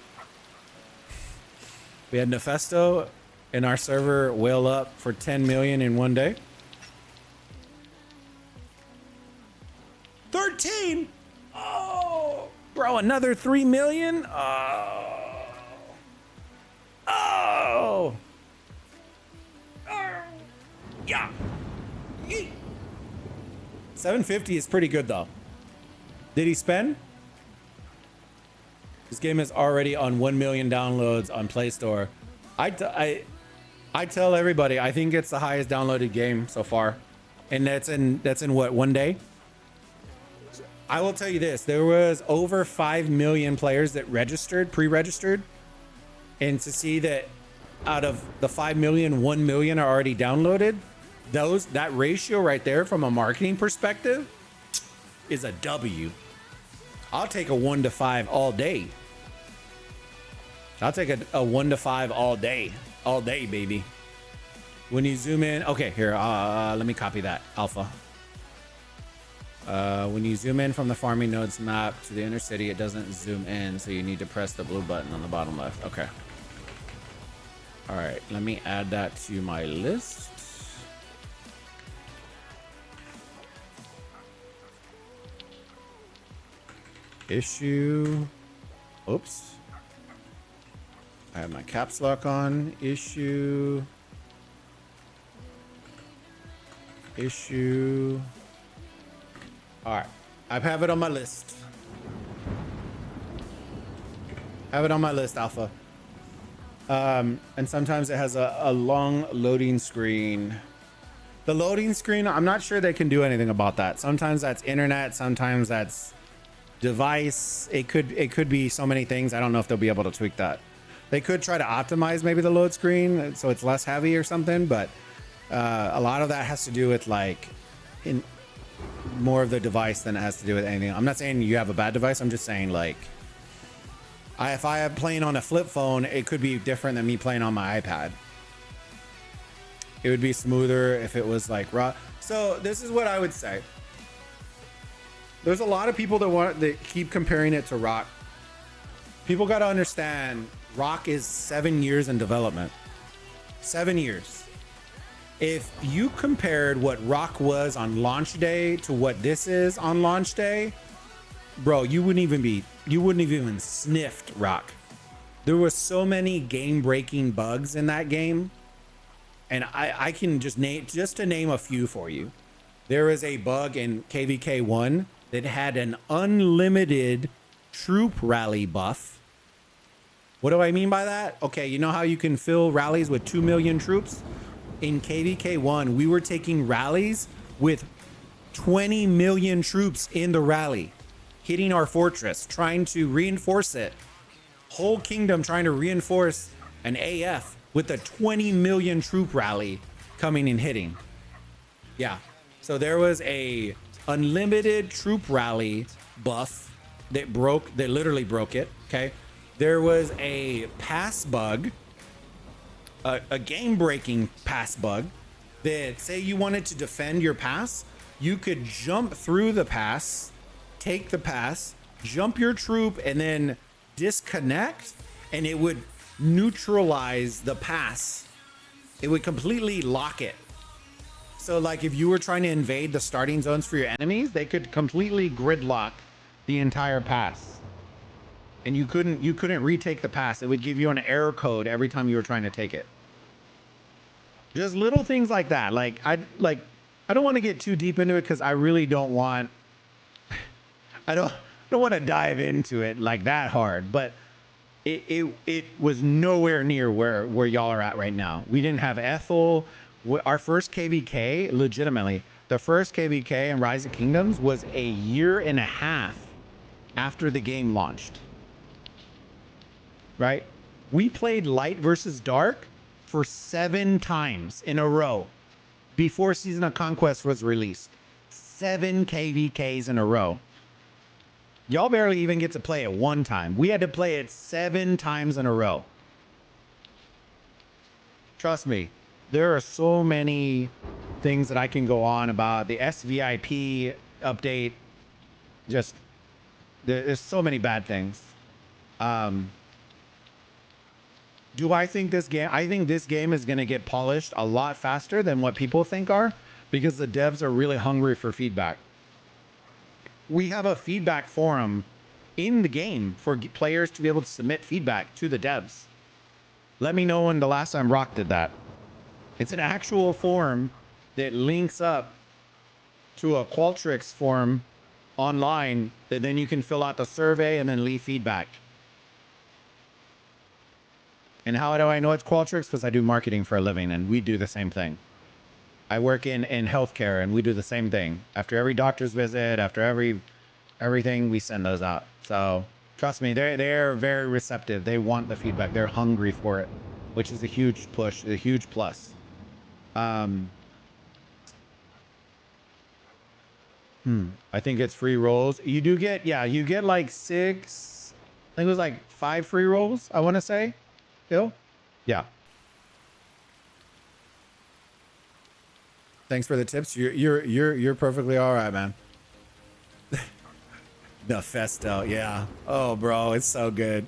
We had Nefesto in our server whale up for 10 million in one day. 13. Oh, bro, another 3 million. Oh, yeah. 750 is pretty good though. Did he spend? This game is already on 1 million downloads on Play Store. I tell everybody, I think it's the highest downloaded game so far, and that's in what, one day? I will tell you this: there was over 5 million players that registered, pre-registered, and to see that out of the 5 million, 1 million are already downloaded. That ratio right there from a marketing perspective is a W. I'll take a 1 to 5 all day. I'll take a 1 to 5 all day, baby. When you zoom in, okay, here, let me copy that, Alpha. When you zoom in from the farming nodes map to the inner city, it doesn't zoom in, so you need to press the blue button on the bottom left. Okay. All right, let me add that to my list. Issue. Oops. I have my caps lock on. Issue. All right. I have it on my list. Have it on my list, Alpha. And sometimes it has a long loading screen. The loading screen, I'm not sure they can do anything about that. Sometimes that's internet. Sometimes that's device. It could be so many things. I don't know if they'll be able to tweak that. They could try to optimize maybe the load screen so it's less heavy or something, but a lot of that has to do with like in more of the device than it has to do with anything. I'm not saying you have a bad device. I'm just saying like if I am playing on a flip phone, it could be different than me playing on my iPad. It would be smoother if it was like raw. So this is what I would say. There's a lot of people that keep comparing it to Rock. People got to understand, Rock is 7 years in development. 7 years. If you compared what Rock was on launch day to what this is on launch day, bro, you wouldn't have even sniffed Rock. There was so many game-breaking bugs in that game, and I can just to name a few for you. There is a bug in KVK 1 that had an unlimited troop rally buff What do I mean by that? Okay, you know how you can fill rallies with 2 million troops? In KVK 1, we were taking rallies with 20 million troops in the rally, hitting our fortress, trying to reinforce it. Whole kingdom trying to reinforce an AF with a 20 million troop rally coming and hitting. Yeah. So there was a unlimited troop rally buff that literally broke it. Okay. There was a pass bug, a game breaking pass bug that, say you wanted to defend your pass, you could jump through the pass, take the pass, jump your troop, and then disconnect, and it would neutralize the pass. It would completely lock it. So like if you were trying to invade the starting zones for your enemies, they could completely gridlock the entire pass. And you couldn't retake the pass. It would give you an error code every time you were trying to take it. Just little things like that. I don't want to get too deep into it because I really don't want I don't want to dive into it like that hard, but it was nowhere near where y'all are at right now. We didn't have Ethel. Our first KVK, legitimately, the first KVK in Rise of Kingdoms was a year and a half after the game launched. Right? We played Light versus Dark for 7 times in a row before Season of Conquest was released. 7 KVKs in a row. Y'all barely even get to play it 1 time. We had to play it 7 times in a row. Trust me, there are so many things that I can go on about. The SVIP update, just, there's so many bad things. Do I think this game? I think this game is going to get polished a lot faster than what people think are, because the devs are really hungry for feedback. We have a feedback forum in the game for players to be able to submit feedback to the devs. Let me know when the last time Rock did that. It's an actual forum that links up to a Qualtrics forum online that then you can fill out the survey and then leave feedback. And how do I know it's Qualtrics? Because I do marketing for a living and we do the same thing. I work in healthcare and we do the same thing. After every doctor's visit, after everything, we send those out. So trust me, they're very receptive. They want the feedback. They're hungry for it, which is a huge push, a huge plus. I think it's free rolls. You do get, yeah, you get like 6, I think it was like 5 free rolls, I want to say. Bill? Yeah. Thanks for the tips. You're perfectly all right, man. The Festo, yeah. Oh, bro, it's so good.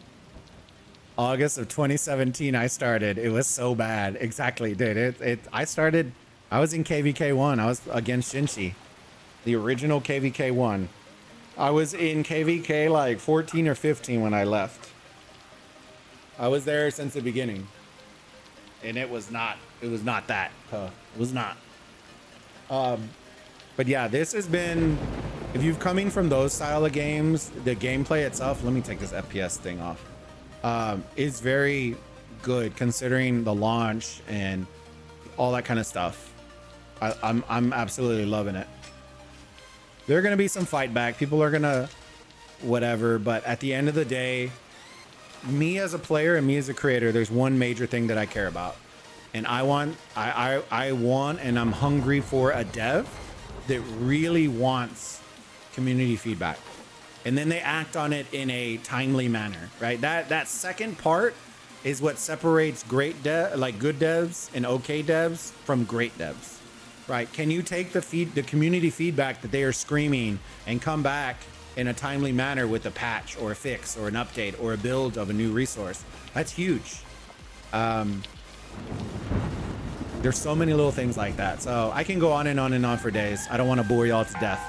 August of 2017, I started. It was so bad. Exactly, dude. I started. I was in KVK 1. I was against Shinshi, the original KVK 1. I was in KVK like 14 or 15 when I left. I was there since the beginning, and it was not that tough. It was not. But yeah, this has been, if you've coming from those style of games, the gameplay itself, let me take this FPS thing off, is very good considering the launch and all that kind of stuff. I'm absolutely loving it. There are going to be some fight back. People are going to whatever, but at the end of the day, me as a player and me as a creator, there's one major thing that I care about. And I want and I'm hungry for a dev that really wants community feedback. And then they act on it in a timely manner, right? That second part is what separates good devs and okay devs from great devs, right? Can you take the community feedback that they are screaming and come back in a timely manner with a patch or a fix or an update or a build of a new resource? That's huge. There's so many little things like that. So I can go on and on and on for days. I don't want to bore y'all to death.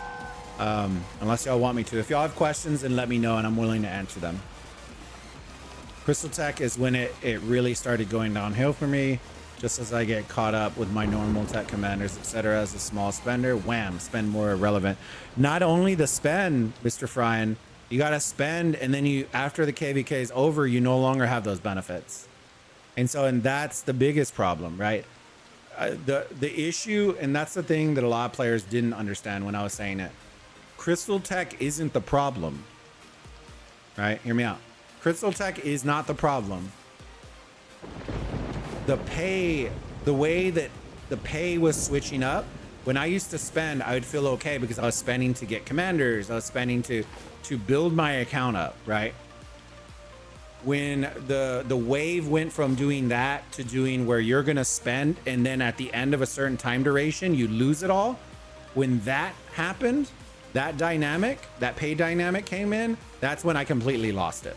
Unless y'all want me to. If y'all have questions, then let me know and I'm willing to answer them. Crystal Tech is when it really started going downhill for me. Just as I get caught up with my normal tech commanders, etc. As a small spender, wham, spend more irrelevant. Not only the spend, Mr. Fryan, You got to spend, and then you, after the KVK is over, you no longer have those benefits. And that's the biggest problem, right? The issue, and that's the thing that a lot of players didn't understand when I was saying it. Crystal Tech isn't the problem, right? Hear me out. Crystal Tech is not the problem. The way that the pay was switching up, when I used to spend, I would feel okay because I was spending to get commanders. I was spending to build my account up, right? When the wave went from doing that to doing where you're gonna spend and then at the end of a certain time duration you lose it all, when that happened, that dynamic, that pay dynamic came in, that's when I completely lost it.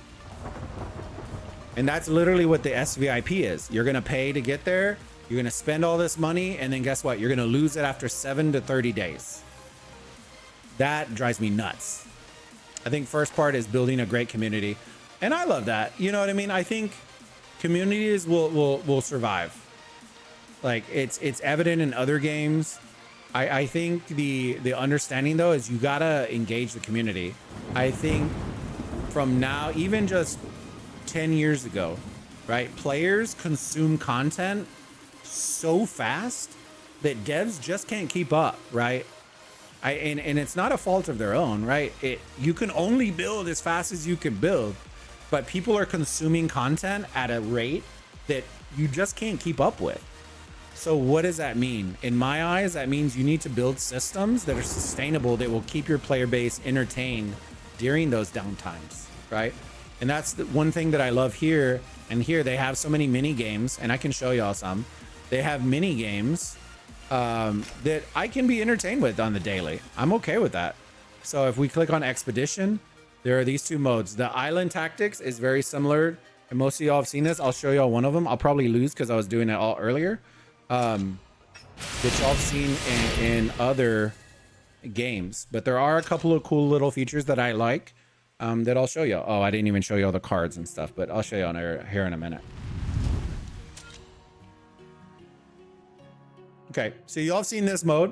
And that's literally what the SVIP is. You're gonna pay to get there, you're gonna spend all this money, and then guess what? You're gonna lose it after 7 to 30 days. That drives me nuts. I think first part is building a great community. And I love that. You know what I mean? I think communities will survive. Like it's evident in other games. I think the understanding though is you gotta engage the community. I think from now, even just 10 years ago, right? Players consume content so fast that devs just can't keep up, right? And it's not a fault of their own, right? You can only build as fast as you can build, but people are consuming content at a rate that you just can't keep up with. So what does that mean? In my eyes, that means you need to build systems that are sustainable, that will keep your player base entertained during those downtimes, right? And that's the one thing that I love here. And here they have so many mini games, and I can show y'all some. They have mini games that I can be entertained with on the daily. I'm okay with that. So if we click on Expedition, there are these two modes. The Island Tactics is very similar, and most of y'all have seen this. I'll show y'all one of them. I'll probably lose because I was doing it all earlier. That y'all have seen in other games, but there are a couple of cool little features that I like that I'll show you. Oh, I didn't even show you all the cards and stuff, but I'll show you on here in a minute. Okay, so y'all have seen this mode.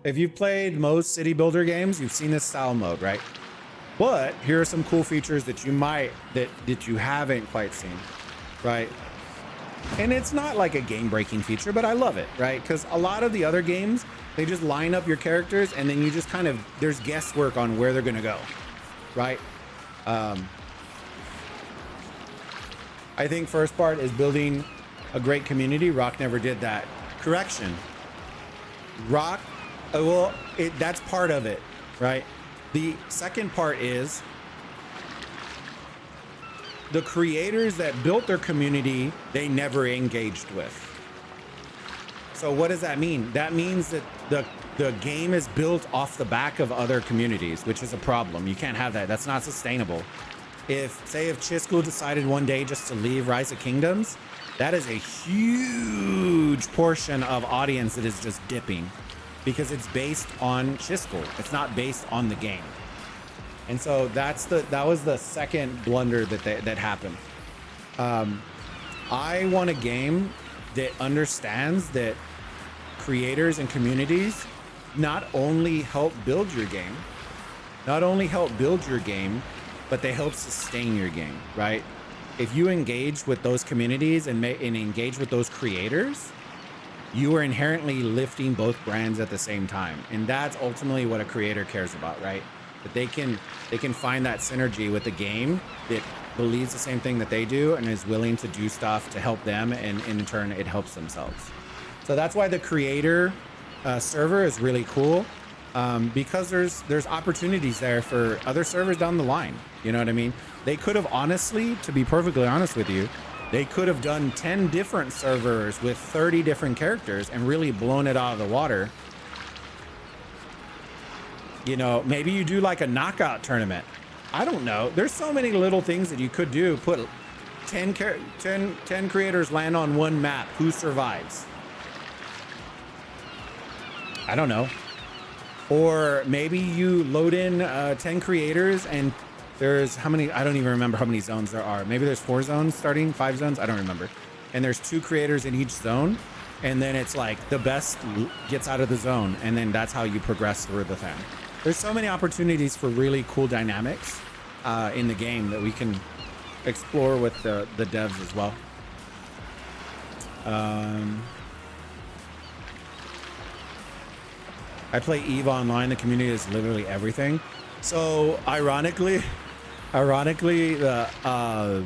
If you've played most city builder games, you've seen this style mode, right? But here are some cool features that you haven't quite seen, right? And it's not like a game-breaking feature, but I love it, right? Because a lot of the other games, they just line up your characters and then you just kind of, there's guesswork on where they're gonna go, right? I think first part is building a great community. Rock never did that. Correction. Rock, that's part of it, right? The second part is the creators that built their community, they never engaged with. So what does that mean? That means that the game is built off the back of other communities, which is a problem. You can't have that. That's not sustainable. If Chisco decided one day just to leave Rise of Kingdoms, that is a huge portion of audience that is just dipping because it's based on Chisco. It's not based on the game. And so that was the second blunder that happened. I want a game that understands that creators and communities not only help build your game, but they help sustain your game, right? If you engage with those communities and engage with those creators, you are inherently lifting both brands at the same time. And that's ultimately what a creator cares about, right? That they can find that synergy with the game that believes the same thing that they do and is willing to do stuff to help them, and in turn it helps themselves. So that's why the creator server is really cool, because there's opportunities there for other servers down the line. You know what I mean? They could have, honestly, to be perfectly honest with you, they could have done 10 different servers with 30 different characters and really blown it out of the water. You know, maybe you do like a knockout tournament. I don't know. There's so many little things that you could do. Put 10 creators land on one map. Who survives? I don't know. Or maybe you load in 10 creators and there's how many? I don't even remember how many zones there are. Maybe there's 4 zones starting, 5 zones. I don't remember. And there's 2 creators in each zone. And then it's like the best gets out of the zone. And then that's how you progress through the thing. There's so many opportunities for really cool dynamics in the game that we can explore with the devs as well. I play EVE Online. The community is literally everything. So ironically, the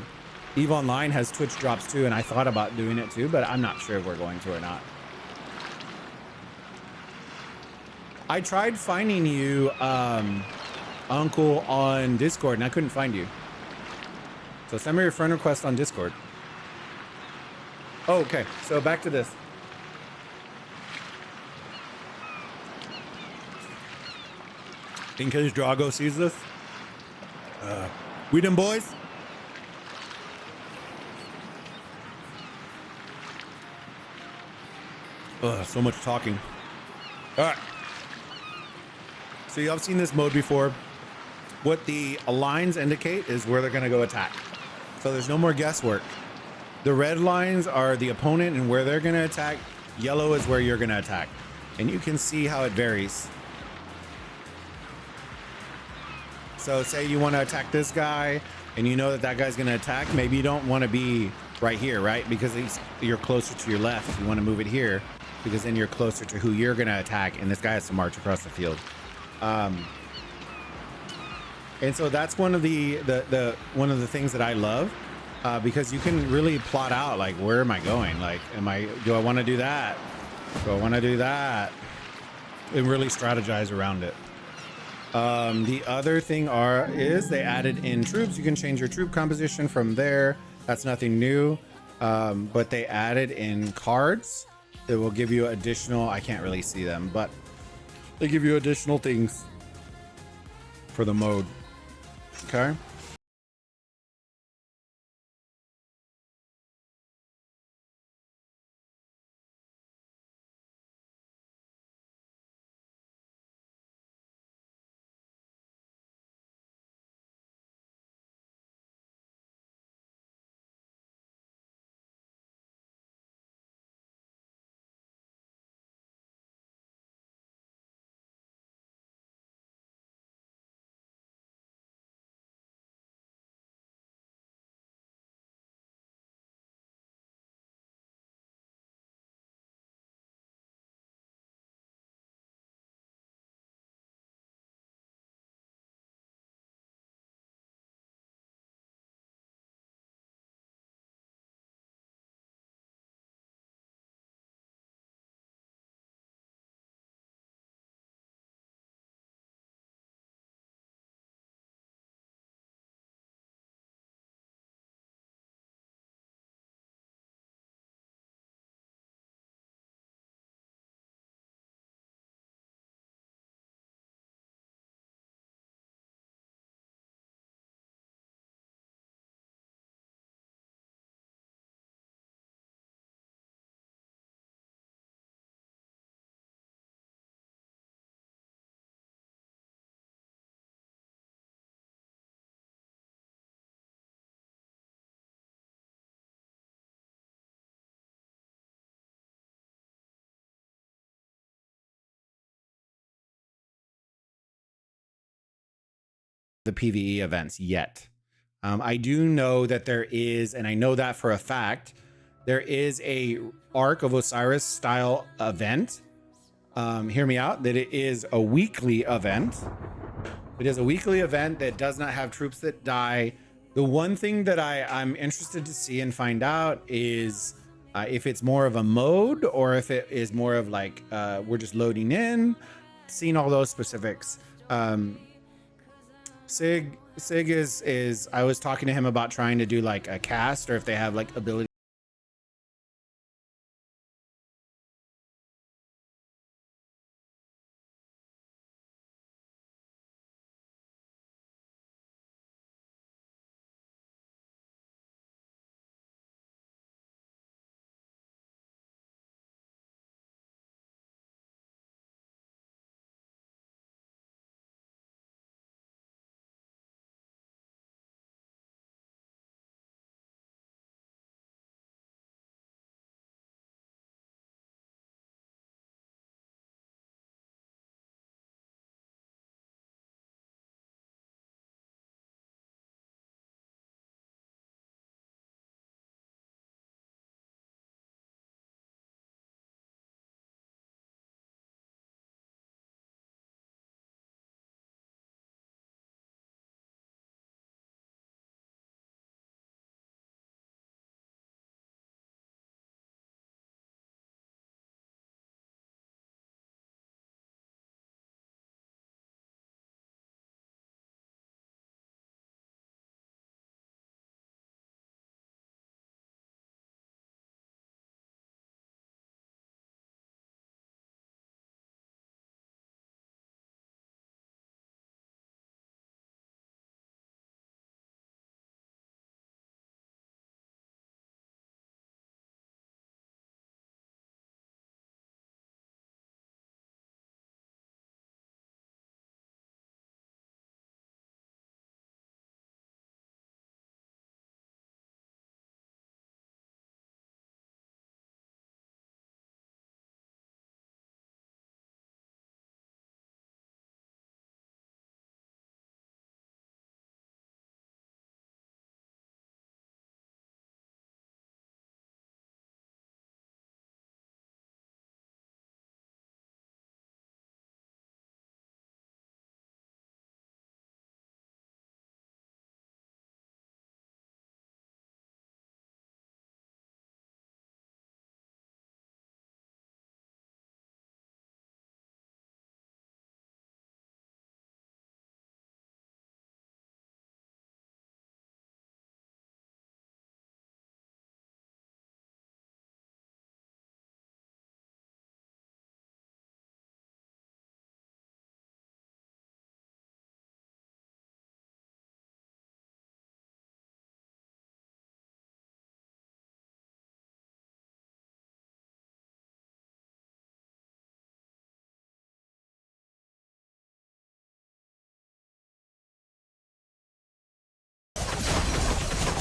EVE Online has Twitch drops too, and I thought about doing it too, but I'm not sure if we're going to or not. I tried finding you, Uncle, on Discord, and I couldn't find you. So send me your friend request on Discord. Oh, okay. So back to this. In case Drago sees this. We them boys? Ugh, so much talking. All right. So y'all have seen this mode before. What the lines indicate is where they're going to go attack. So there's no more guesswork. The red lines are the opponent and where they're going to attack. Yellow is where you're going to attack. And you can see how it varies. So say you want to attack this guy and you know that that guy's going to attack. Maybe you don't want to be right here, right? Because you're closer to your left. You want to move it here because then you're closer to who you're going to attack. And this guy has to march across the field. And so that's one of the things that I love, because you can really plot out, like, where am I going? Like, do I want to do that? Do I want to do that? And really strategize around it. The other thing is they added in troops. You can change your troop composition from there. That's nothing new. But they added in cards that will give you additional, I can't really see them, but they give you additional things for the mode. Okay. The PvE events yet. I do know that there is, and I know that for a fact, there is a Ark of Osiris style event. Hear me out, that it is a weekly event. It is a weekly event that does not have troops that die. The one thing that I'm interested to see and find out is if it's more of a mode or if it is more of like we're just loading in, seeing all those specifics. Sig is I was talking to him about trying to do like a cast, or if they have like ability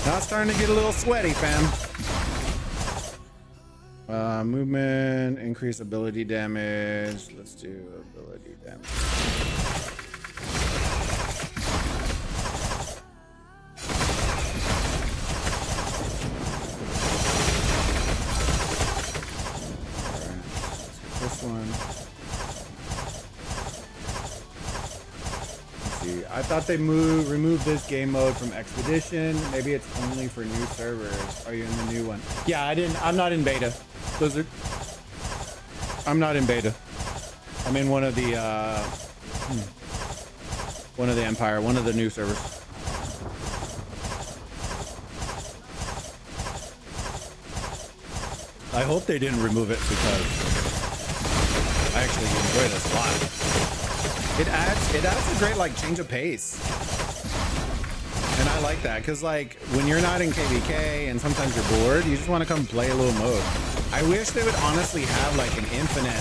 Now it's starting to get a little sweaty, fam. Movement, increase ability damage. Let's do ability damage. This one. Let's see. I thought they removed this game mode from Expedition. Maybe it's only for new servers. Are you in the new one? Yeah, I'm not in beta. Blizzard. I'm not in beta. I'm in one of the Empire, one of the new servers. I hope they didn't remove it because I actually enjoy this a lot. It adds a great like change of pace. And I like that because like when you're not in KVK and sometimes you're bored, you just want to come play a little mode. I wish they would honestly have like an infinite,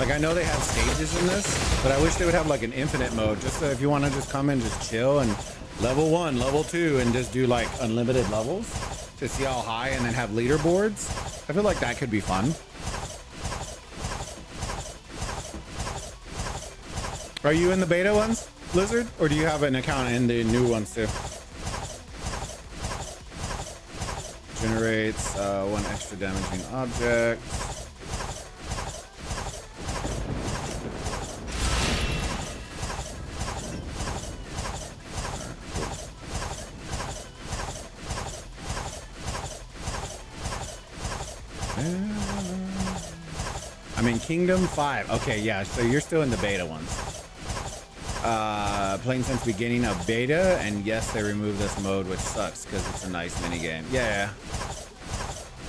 like I know they have stages in this, but I wish they would have like an infinite mode just so if you want to just come and just chill and level 1, level 2 and just do like unlimited levels to see how high and then have leaderboards. I feel like that could be fun. Are you in the beta ones, Blizzard? Or do you have an account in the new ones too? Generates 1 extra damaging object. I'm in Kingdom 5. Okay, yeah, so you're still in the beta ones. Playing since beginning of beta, and yes, they removed this mode, which sucks because it's a nice mini game. Yeah.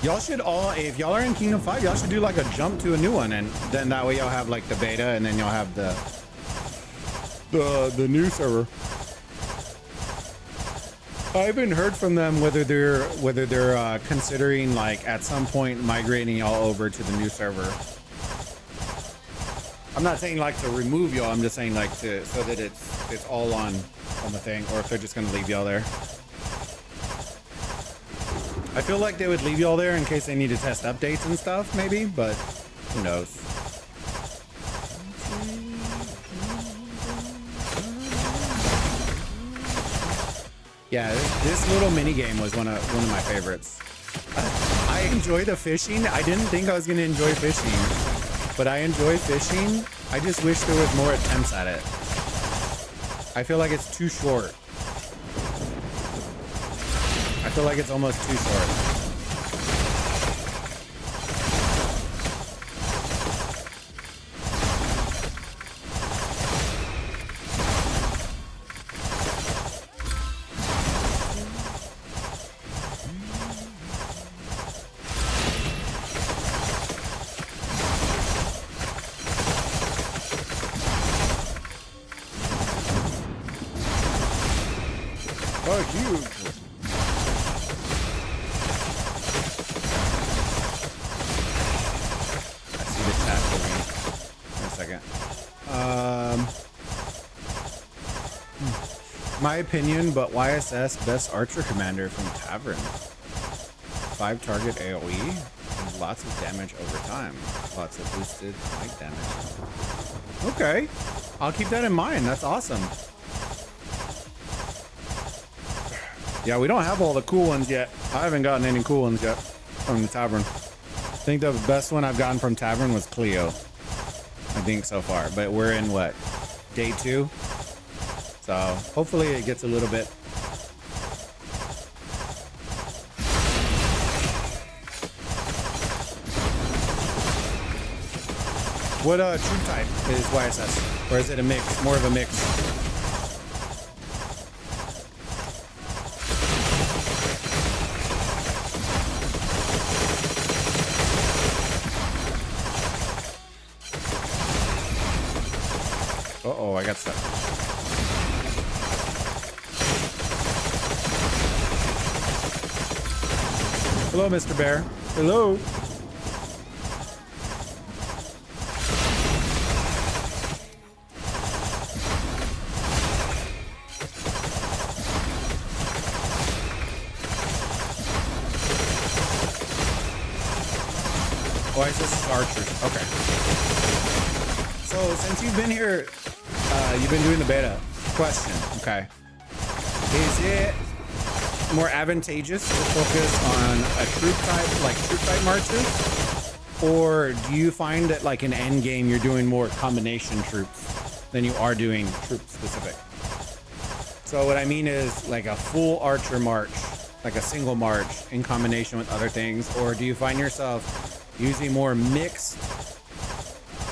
Y'all should all, if y'all are in Kingdom 5, y'all should do like a jump to a new one, and then that way y'all have like the beta, and then y'all have the new server. I haven't heard from them whether they're considering like at some point migrating y'all over to the new server. I'm not saying like to remove y'all. I'm just saying like to so that it's all on the thing, or if they're just gonna leave y'all there. I feel like they would leave y'all there in case they need to test updates and stuff, maybe, but who knows. Yeah, this little mini game was one of my favorites. I enjoy the fishing. I didn't think I was gonna enjoy fishing, but I enjoy fishing. I just wish there was more attempts at it. I feel like it's too short. I feel like it's almost too short. Oh, huge. I see the chat for me. Wait a second. My opinion, but YSS best archer commander from Tavern. 5 target AoE and lots of damage over time. Lots of boosted light damage. Okay, I'll keep that in mind. That's awesome. Yeah, we don't have all the cool ones yet. I haven't gotten any cool ones yet from the Tavern. I think the best one I've gotten from Tavern was Cleo. I think so far, but we're in what? Day 2? So hopefully it gets a little bit. What troop type is YSS? Or is it a mix? More of a mix? Uh-oh, I got stuck. Hello, Mr. Bear. Hello. Oh, it's just archers. Okay. So since you've been here, you've been doing the beta. Question. Okay. Is it more advantageous to focus on a troop type, like troop type marches? Or do you find that like in end game, you're doing more combination troops than you are doing troop specific? So what I mean is like a full archer march, like a single march in combination with other things, or do you find yourself using more mixed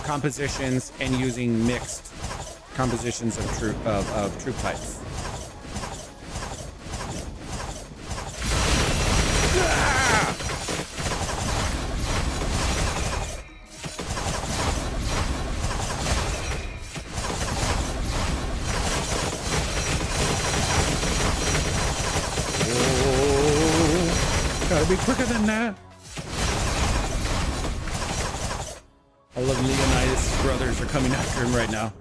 compositions and using mixed compositions of troop types? Gotta be quicker than that. All of Leonidas' brothers are coming after him right now.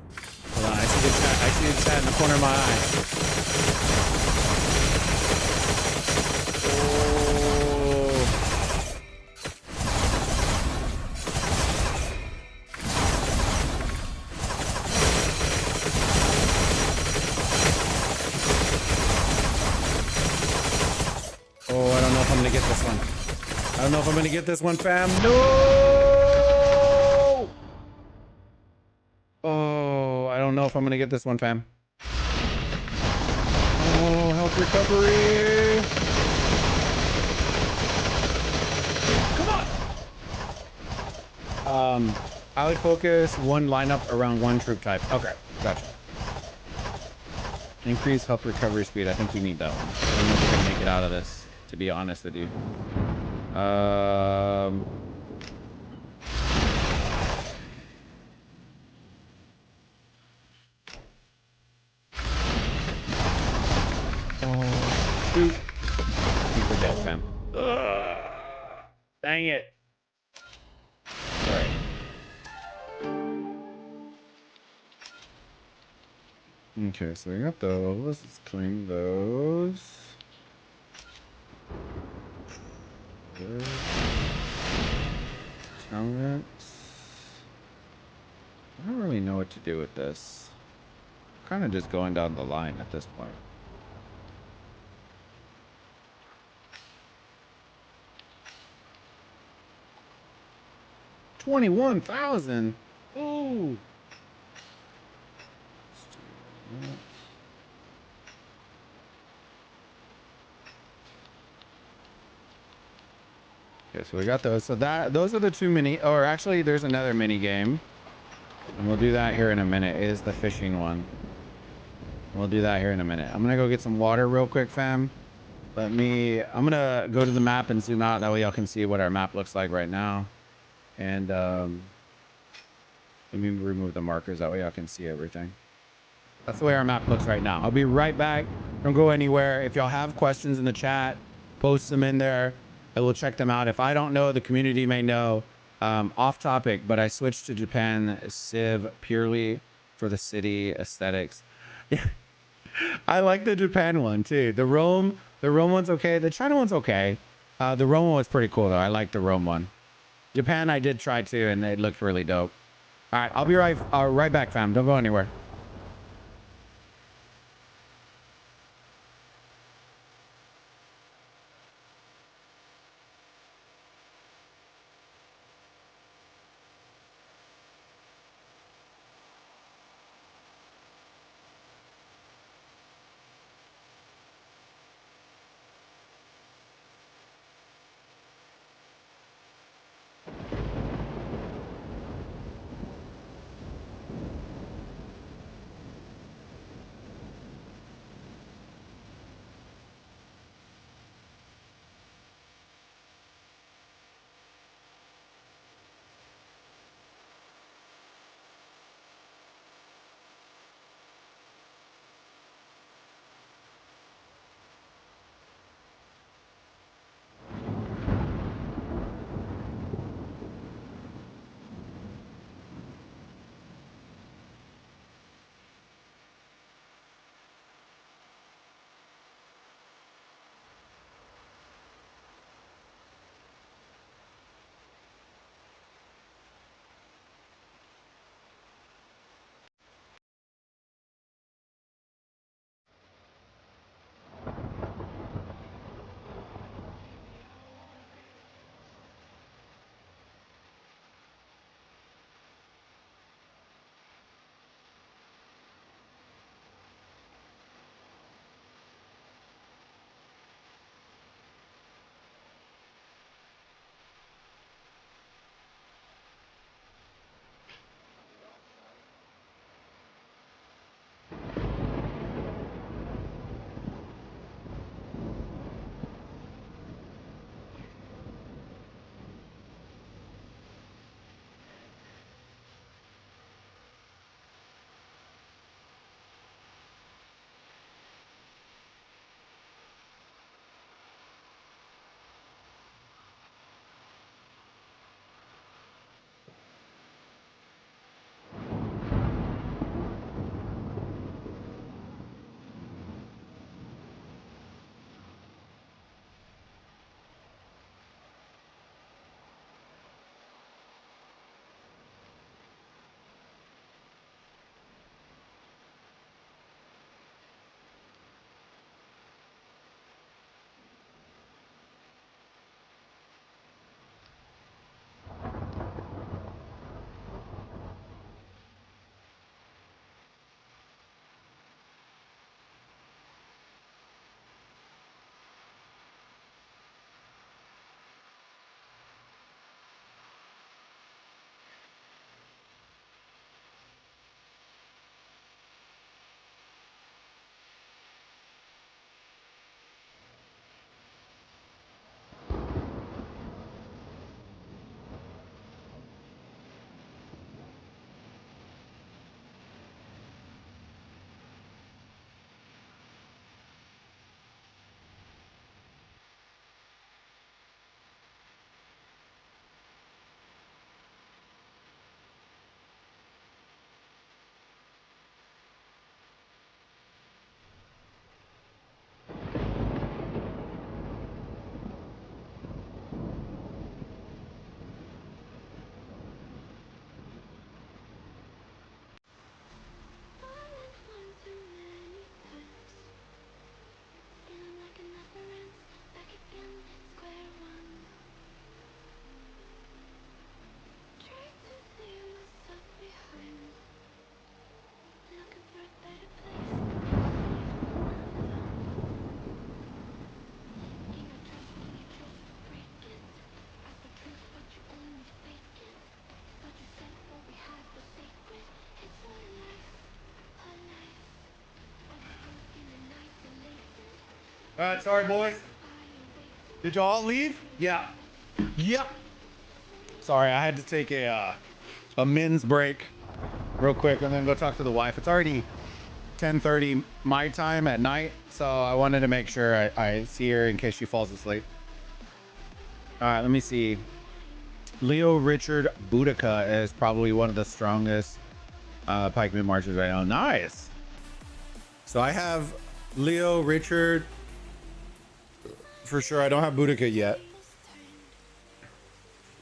Hold on, I see the chat. I see the chat in the corner of my eye. Oh, I don't know if I'm gonna get this one. I don't know if I'm gonna get this one, fam. No! Oh, I don't know if I'm gonna get this one, fam. Oh, health recovery. Come on. I would focus one lineup around one troop type. Okay, gotcha. Increase health recovery speed. I think we need that one. I don't know if we're gonna make it out of this, to be honest with you. Oh, shoot. I think we're dead, fam. Dang it. All right. Okay, so we got those. Let's clean those. Good. Talents. I don't really know what to do with this. Kind of just going down the line at this point. $21,000. Ooh. Okay, so we got those. So those are the two mini, or actually there's another mini game. And we'll do that here in a minute. It is the fishing one. We'll do that here in a minute. I'm gonna go get some water real quick, fam. I'm gonna go to the map and zoom out. That way y'all can see what our map looks like right now. And let me remove the markers. That way y'all can see everything. That's the way our map looks right now. I'll be right back. Don't go anywhere. If y'all have questions in the chat, post them in there. I will check them out. If I don't know, the community may know. Off topic, but I switched to Japan Civ purely for the city aesthetics. I like the Japan one too. The Rome one's okay. The China one's okay. The Rome one was pretty cool though. I like the Rome one. Japan I did try too, and it looked really dope. All right, I'll be right back, fam. Don't go anywhere. All right, sorry, boys. Did y'all leave? Yeah. Yep. Sorry, I had to take a men's break real quick and then go talk to the wife. It's already 10:30 my time at night, so I wanted to make sure I see her in case she falls asleep. All right, let me see. Leo Richard Boudica is probably one of the strongest pikeman marchers right now. Nice. So I have Leo Richard for sure. I don't have Boudica yet.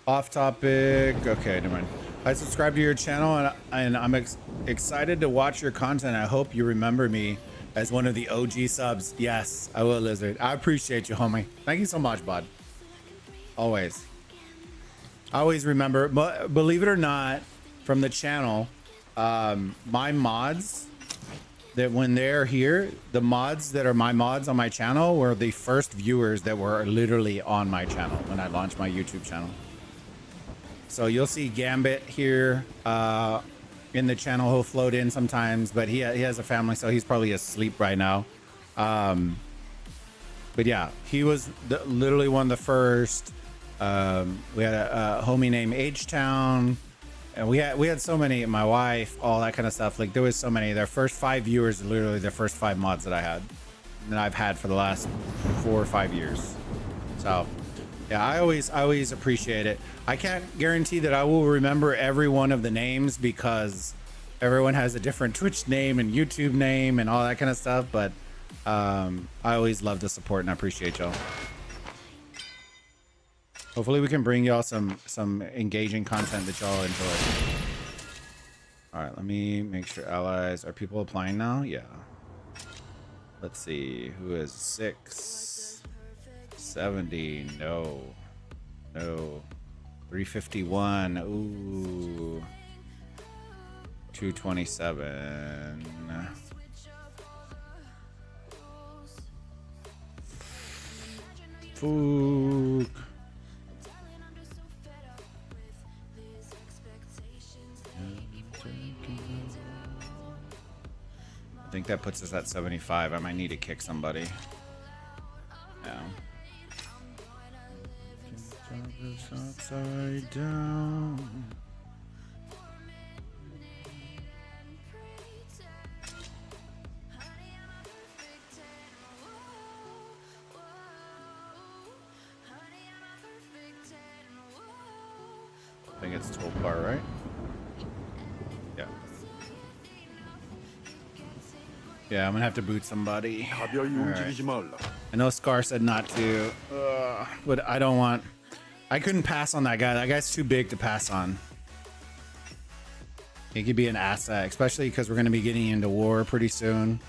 Off topic. Okay, never mind. I subscribe to your channel and I'm excited to watch your content. I hope you remember me as one of the OG subs. Yes, I will, Lizard. I appreciate you, homie. Thank you so much, bud. Always. I always remember, but believe it or not, from the channel, my mods that when they're here, the mods that are my mods on my channel were the first viewers that were literally on my channel when I launched my YouTube channel. So you'll see Gambit here in the channel. He'll float in sometimes, but he has a family, so he's probably asleep right now. But yeah, he was literally one of the first. We had a homie named H-Town, and we had so many. My wife, all that kind of stuff. Like there was so many. Their first 5 viewers, literally the first 5 mods that I had, that I've had for the last 4 or 5 years. So. Yeah, I always appreciate it. I can't guarantee that I will remember every one of the names because everyone has a different Twitch name and YouTube name and all that kind of stuff. But I always love the support and I appreciate y'all. Hopefully we can bring y'all some engaging content that y'all enjoy. All right, let me make sure allies. Are people applying now? Yeah. Let's see. Who is 670? No. 351. Ooh. 227. Fook. I think that puts us at 75. I might need to kick somebody. Yeah. Upside down. I think it's Tolpar, right? Yeah. Yeah, I'm gonna have to boot somebody. 가벼이 움직이지 말라. I know Scar said not to, but I don't want. I couldn't pass on that guy. That guy's too big to pass on. He could be an asset, especially because we're going to be getting into war pretty soon.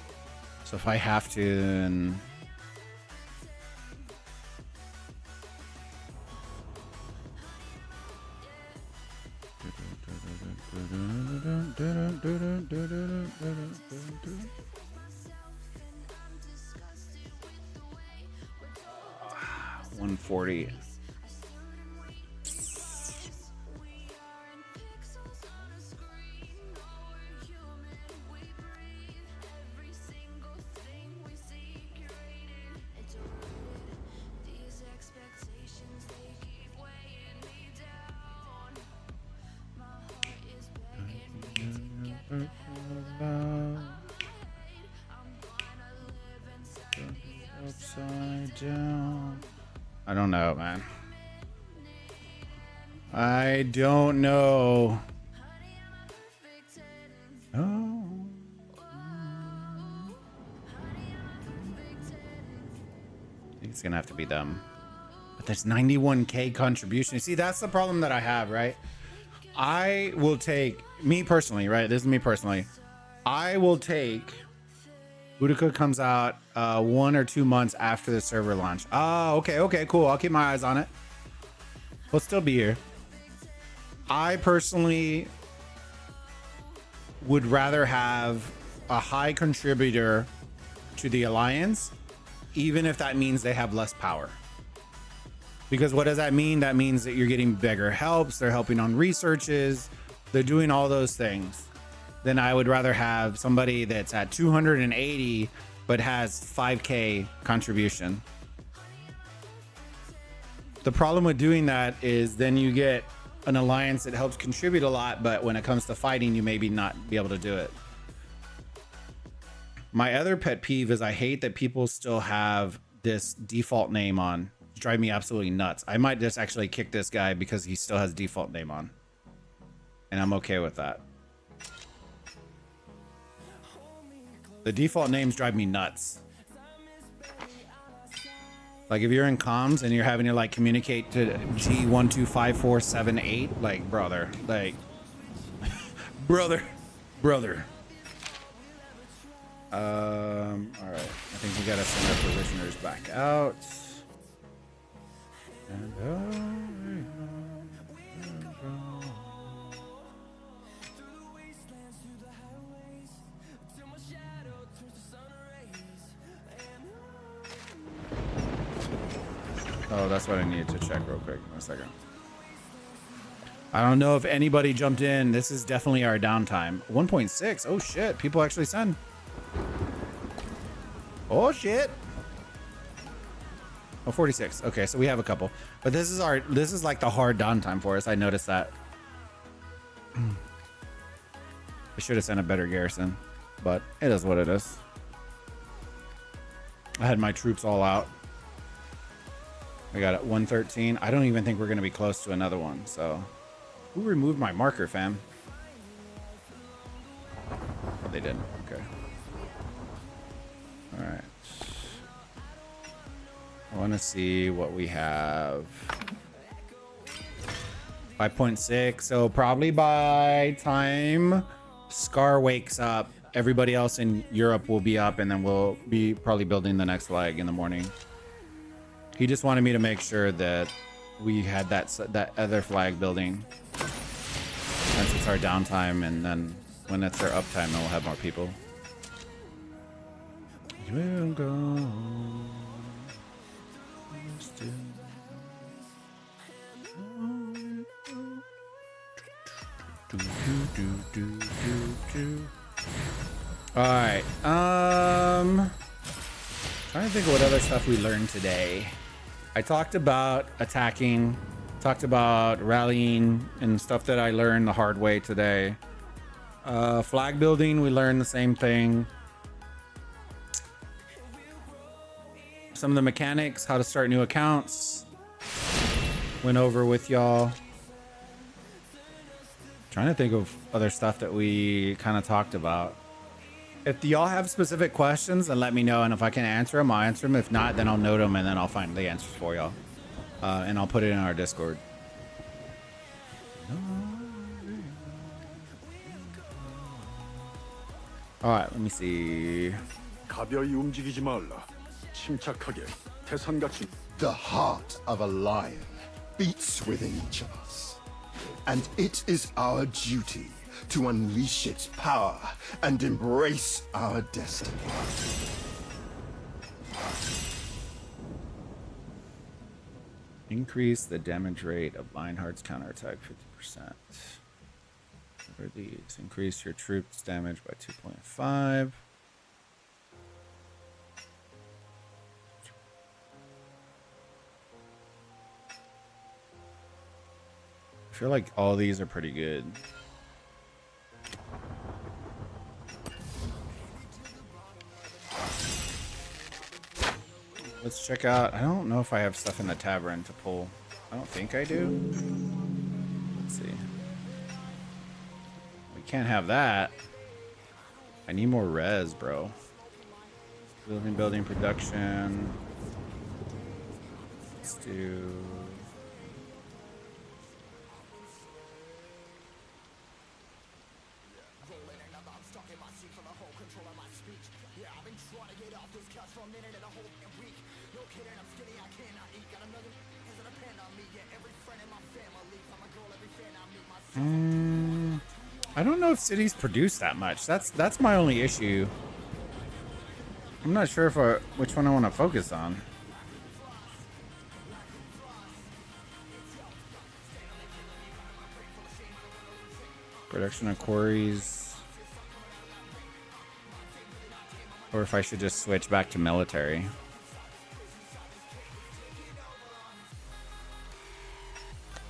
So if I have to, then... $140. Upside down. I don't know, man. I don't know. Oh. I think it's gonna have to be them. But there's 91K contribution. You see, that's the problem that I have, right? I will take, me personally, right? This is me personally. I will take, Boudica comes out 1 or 2 months after the server launch. Oh, okay, cool. I'll keep my eyes on it. We'll still be here. I personally would rather have a high contributor to the Alliance, even if that means they have less power. Because what does that mean? That means that you're getting bigger helps. They're helping on researches. They're doing all those things. Then I would rather have somebody that's at 280 but has 5K contribution. The problem with doing that is then you get an alliance that helps contribute a lot, but when it comes to fighting, you maybe not be able to do it. My other pet peeve is I hate that people still have this default name on. It's driving me absolutely nuts. I might just actually kick this guy because he still has default name on. And I'm okay with that. The default names drive me nuts. Like if you're in comms and you're having to like communicate to G125478, like brother, like brother. All right, I think we gotta send our positioners back out. Oh, that's what I needed to check real quick. One second. I don't know if anybody jumped in. This is definitely our downtime. 1.6. Oh shit! People actually send. Oh shit. Oh, 46. Okay, so we have a couple. But this is like the hard downtime for us. I noticed that. I should have sent a better garrison, but it is what it is. I had my troops all out. I got it 113. I don't even think we're going to be close to another one. So who removed my marker, fam? Oh, they didn't. Okay. All right. I want to see what we have. 5.6. So probably by time Scar wakes up, everybody else in Europe will be up, and then we'll be probably building the next flag in the morning. He just wanted me to make sure that we had that other flag building since it's our downtime, and then when it's our uptime, then we'll have more people. We'll go. All right. Trying to think of what other stuff we learned today. I talked about attacking, talked about rallying, and stuff that I learned the hard way today. Flag building, we learned the same thing. Some of the mechanics, how to start new accounts, went over with y'all. Trying to think of other stuff that we kind of talked about. If y'all have specific questions, then let me know, and if I can answer them, I'll answer them. If not, then I'll note them, and then I'll find the answers for y'all, and I'll put it in our Discord. All right, let me see. 가벼이 움직이지 말라. 침착하게 태산같이. The heart of a lion beats within each of us, and it is our duty to unleash its power and embrace our destiny. Increase the damage rate of Lionheart's counterattack 50%. What are these? Increase your troops' damage by 2.5. I feel like all these are pretty good. Let's check out. I don't know if I have stuff in the tavern to pull. I don't think I do. Let's see. We can't have that. I need more res, bro. Building production. Let's do. I don't know if cities produce that much. That's my only issue. I'm not sure if which one I want to focus on. Production of quarries. Or if I should just switch back to military.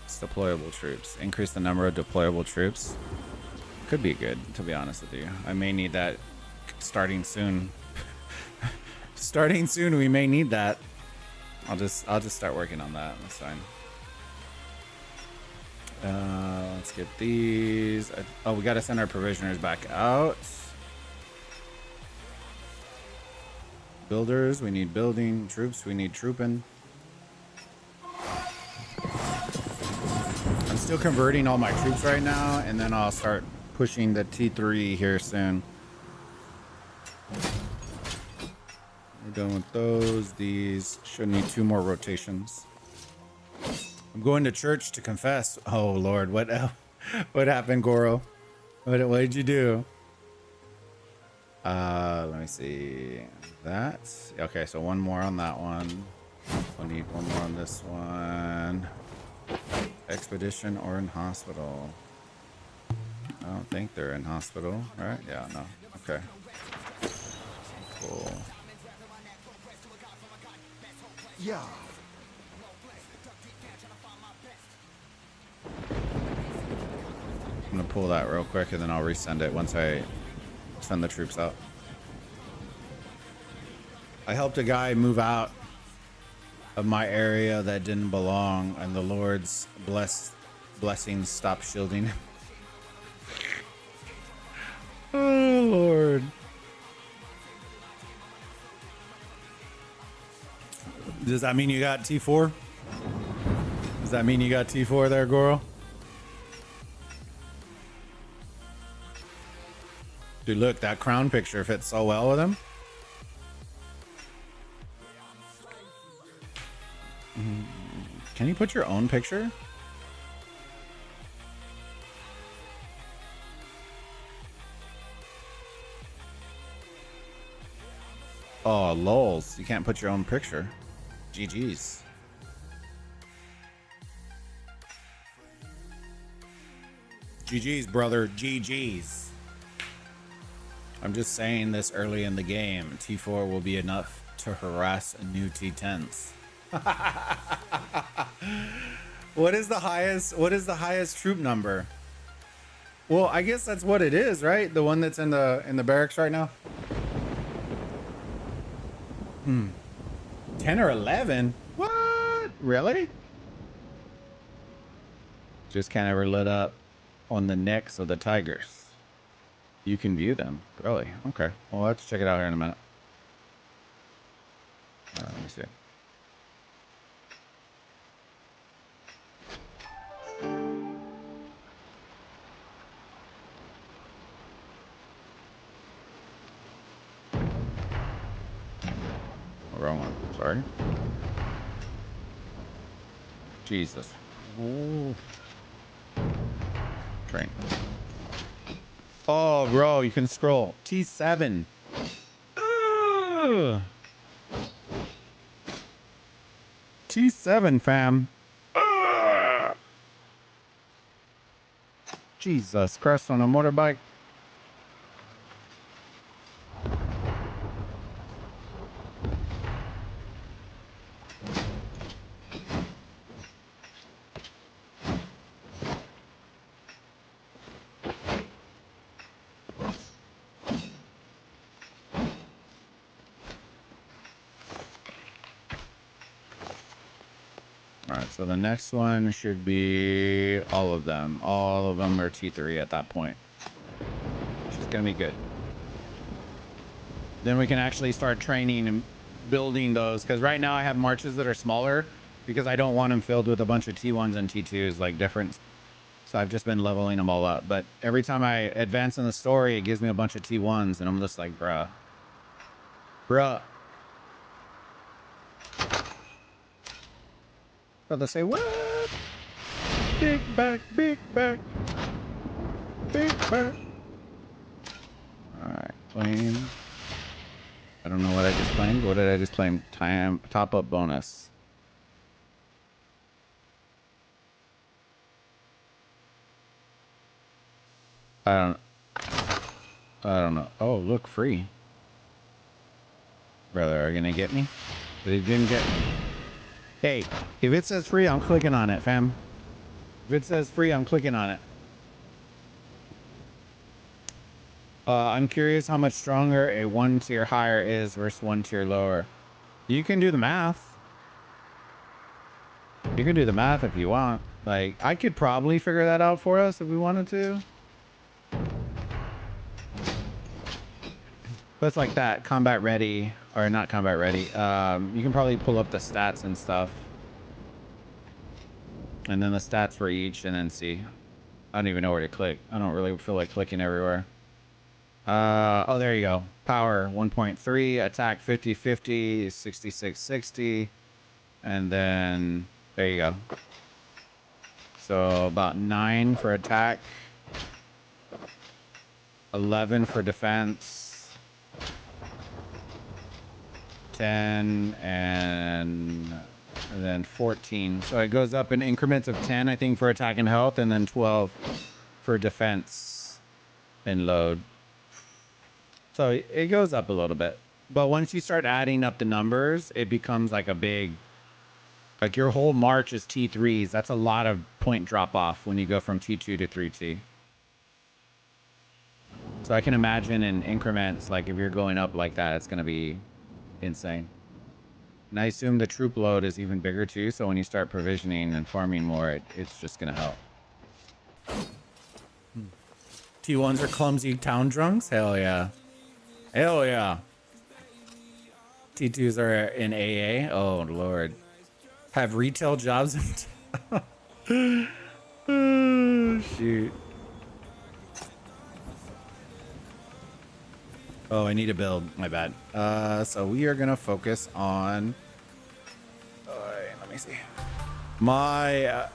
It's deployable troops. Increase the number of deployable troops. Could be good, to be honest with you. I may need that starting soon. Starting soon, we may need that. I'll just start working on that. That's fine. Let's get these. Oh, we got to send our provisioners back out. Builders, we need building. Troops, we need trooping. I'm still converting all my troops right now, and then I'll start pushing the T3 here soon. We're done with those. These should need 2 more rotations. I'm going to church to confess. Oh Lord, what happened, Goro? What did you do? Let me see. That. Okay, so 1 more on that one. We'll need 1 more on this one. Expedition or in hospital? I don't think they're in hospital, right? Yeah, no. Okay. Cool. Yeah. I'm gonna pull that real quick and then I'll resend it once I send the troops out. I helped a guy move out of my area that didn't belong, and the Lord's blessings stopped shielding him. Oh Lord. Does that mean you got T4? Does that mean you got T4 there, Goro? Dude, look, that crown picture fits so well with him. Can you put your own picture? Oh, lols. You can't put your own picture. GG's. GG's, brother. GG's. I'm just saying this early in the game. T4 will be enough to harass new T10s. What is the highest troop number? Well, I guess that's what it is, right? The one that's in the barracks right now. 10 or 11? What? Really? Just can't ever lit up on the necks of the tigers. You can view them. Really? Okay. Well, let's check it out here in a minute. Let me see. Wrong one. Sorry. Jesus. Ooh. Train. Oh, bro, you can scroll. T7. Ugh. T7, fam. Ugh. Jesus Christ, on a motorbike. Alright, so the next one should be all of them. All of them are T3 at that point. Which is going to be good. Then we can actually start training and building those. Because right now I have marches that are smaller. Because I don't want them filled with a bunch of T1s and T2s, like different. So I've just been leveling them all up. But every time I advance in the story, it gives me a bunch of T1s. And I'm just like, bruh. Bruh. So they say, what? Big back, big back. Big back. Alright, claim. I don't know what I just claimed. What did I just claim? Time top up bonus. I don't know. Oh, look, free. Brother, are you gonna get me? But he didn't get me. Hey, if it says free, I'm clicking on it, fam. If it says free, I'm clicking on it. I'm curious how much stronger a 1 tier higher is versus 1 tier lower. You can do the math. You can do the math if you want. Like, I could probably figure that out for us if we wanted to. But it's like that, combat ready, or not combat ready. You can probably pull up the stats and stuff. And then the stats for each, and then see. I don't even know where to click. I don't really feel like clicking everywhere. Oh, there you go. Power 1.3, attack 50-50, 66-60. And then, there you go. So about 9 for attack. 11 for defense. 10 and then 14. So it goes up in increments of 10, I think, for attack and health, and then 12 for defense and load. So it goes up a little bit. But once you start adding up the numbers, it becomes like a big, like your whole march is T3s. That's a lot of point drop off when you go from T2 to 3T. So I can imagine in increments, like if you're going up like that, it's going to be insane. And I assume the troop load is even bigger too. So when you start provisioning and farming more, it's just going to help. T1s are clumsy town drunks? Hell yeah. Hell yeah. T2s are in AA? Oh, Lord. Have retail jobs in oh, shoot. Oh, I need to build. My bad. So we are going to focus on... let me see. My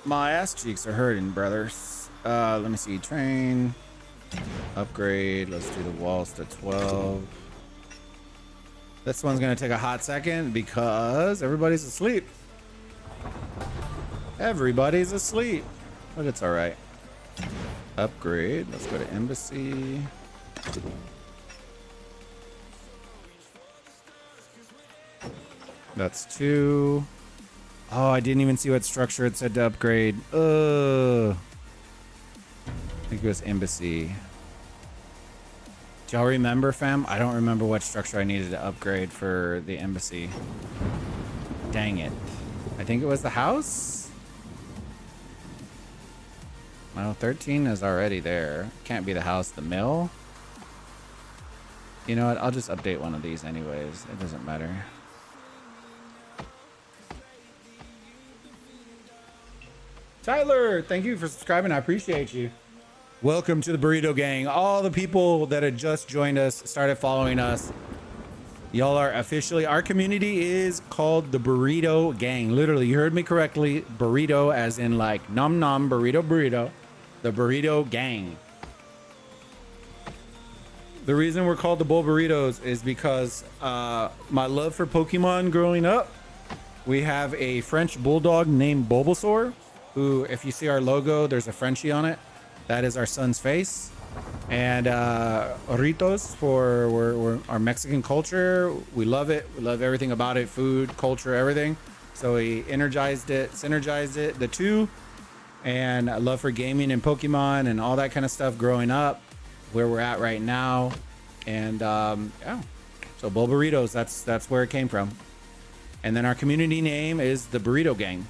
ass cheeks are hurting, brothers. Let me see. Train. Upgrade. Let's do the walls to 12. This one's going to take a hot second because everybody's asleep. Everybody's asleep. But it's all right. Upgrade. Let's go to embassy. That's 2. Oh, I didn't even see what structure it said to upgrade. I think it was embassy. Do y'all remember, fam? I don't remember what structure I needed to upgrade for the embassy. Dang it. I think it was the house? Well, 13 is already there. Can't be the house, the mill. You know what? I'll just update one of these anyways. It doesn't matter. Tyler, thank you for subscribing. I appreciate you. Welcome to the Burrito Gang. All the people that had just joined us, started following us. Y'all are officially, our community is called the Burrito Gang. Literally, you heard me correctly. Burrito as in like nom nom, burrito, burrito. The Burrito Gang. The reason we're called the Bulbaritos is because my love for Pokemon growing up. We have a French bulldog named Bulbasaur, who, if you see our logo, there's a Frenchie on it. That is our son's face. And Ritos for we're our Mexican culture. We love it. We love everything about it. Food, culture, everything. So we synergized it, the two. And a love for gaming and Pokemon and all that kind of stuff growing up. Where we're at right now. And yeah. So Bulbaritos, that's where it came from. And then our community name is the Burrito Gang.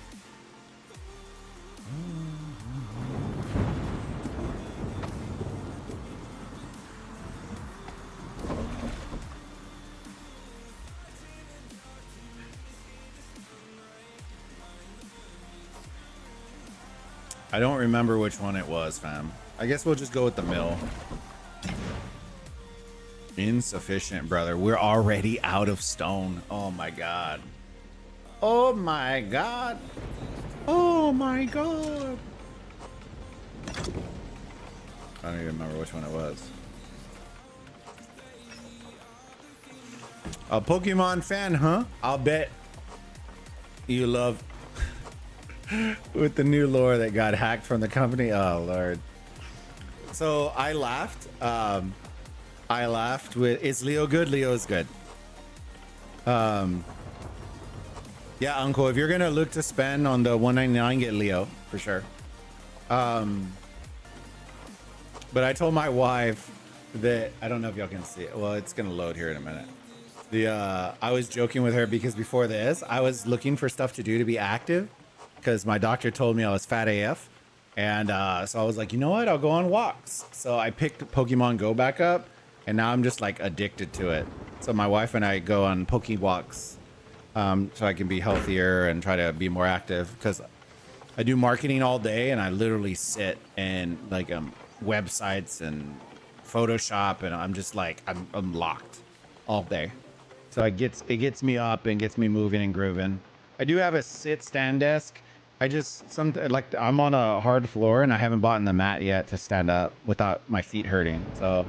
I don't remember which one it was, fam. I guess we'll just go with the mill. Insufficient, brother. We're already out of stone. Oh my god. Oh my god. Oh my god. I don't even remember which one it was. A Pokemon fan, huh? I'll bet you love with the new lore that got hacked from the company. Oh Lord. So I laughed with, is Leo good? Leo is good. Yeah, Uncle, if you're gonna look to spend on the 199, get Leo for sure. But I told my wife that I don't know if y'all can see it. Well, it's gonna load here in a minute. I was joking with her because before this, I was looking for stuff to do to be active because my doctor told me I was fat AF. And so I was like, you know what? I'll go on walks. So I picked Pokemon Go back up, and now I'm just like addicted to it. So my wife and I go on Poke Walks, so I can be healthier and try to be more active because I do marketing all day and I literally sit in like websites and Photoshop, and I'm just like I'm locked all day. So it gets me up and gets me moving and grooving. I do have a sit stand desk. I just like I'm on a hard floor and I haven't bought the mat yet to stand up without my feet hurting. So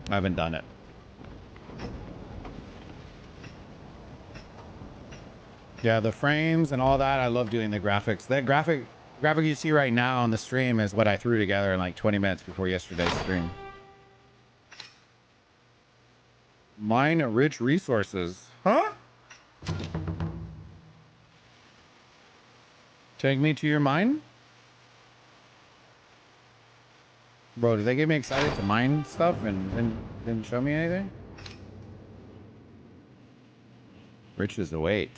I haven't done it. Yeah, the frames and all that. I love doing the graphics. That graphic you see right now on the stream is what I threw together in like 20 minutes before yesterday's stream. Mine rich resources. Huh? Take me to your mine? Bro, did they get me excited to mine stuff and didn't show me anything? Riches await.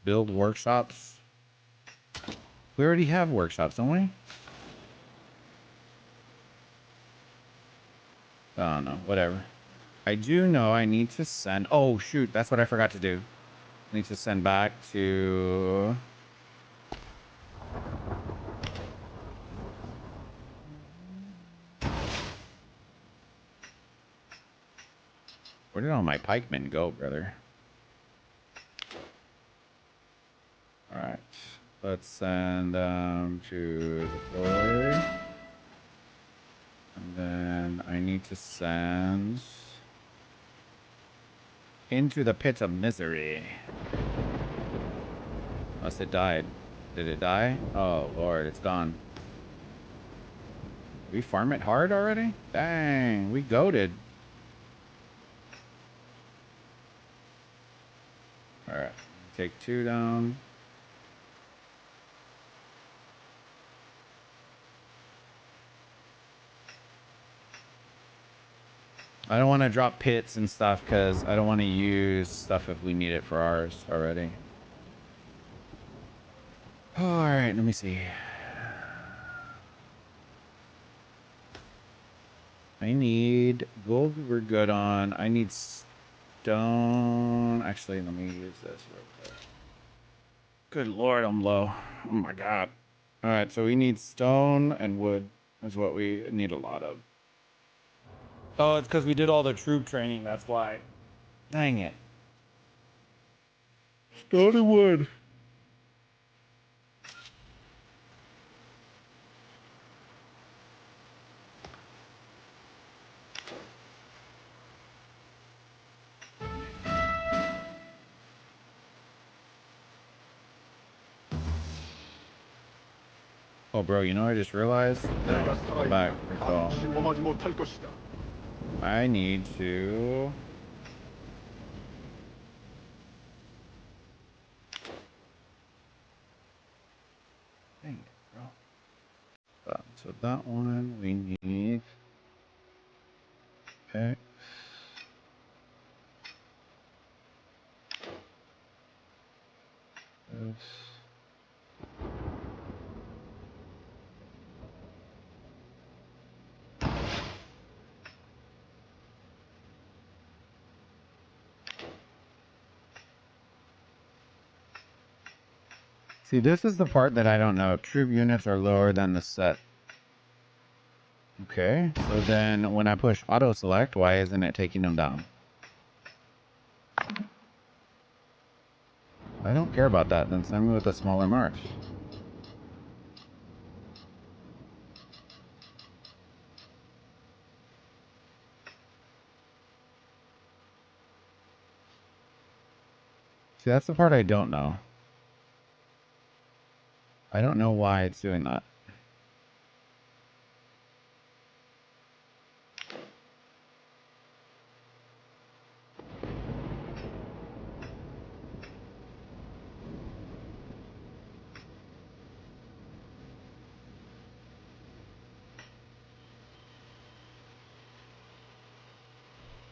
Build workshops. We already have workshops, don't we? I don't know. Whatever. I do know I need to send... Oh, shoot. That's what I forgot to do. I need to send back to... Where did all my pikemen go, brother? Alright. Let's send them to the quarry. And then I need to send... into the pit of misery. Unless it died. Did it die? Oh, Lord, it's gone. We farm it hard already? Dang, we goated. Alright, take 2 down. I don't want to drop pits and stuff because I don't want to use stuff if we need it for ours already. Alright, let me see. I need gold we're good on. I need stone. Actually, let me use this real quick. Good Lord, I'm low. Oh my God. Alright, so we need stone and wood is what we need a lot of. Oh, it's because we did all the troop training, that's why. Dang it. Stone and wood. Oh, bro, you know what I just realized? No, go back. Recall. I need to... Dang it, bro. So that one we need... Okay. This. See, this is the part that I don't know. Troop units are lower than the set. Okay, so then when I push auto select, why isn't it taking them down? I don't care about that, then send me with a smaller march. See, that's the part I don't know. I don't know why it's doing that.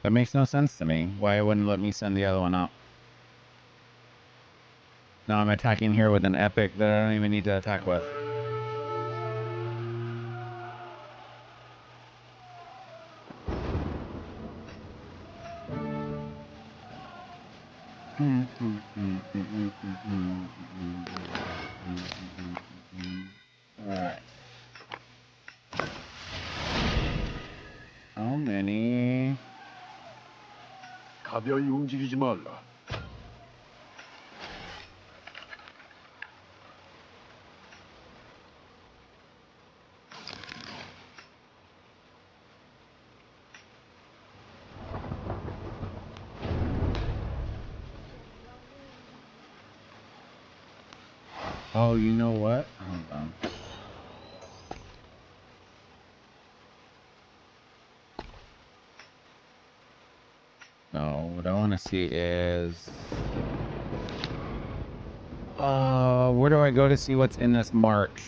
That makes no sense to me. Why it wouldn't let me send the other one out? Now I'm attacking here with an epic that I don't even need to attack with. Alright. How many? 가벼이 움직이지 말라. Oh, you know what? Hold on. No, what I want to see is... where do I go to see what's in this march?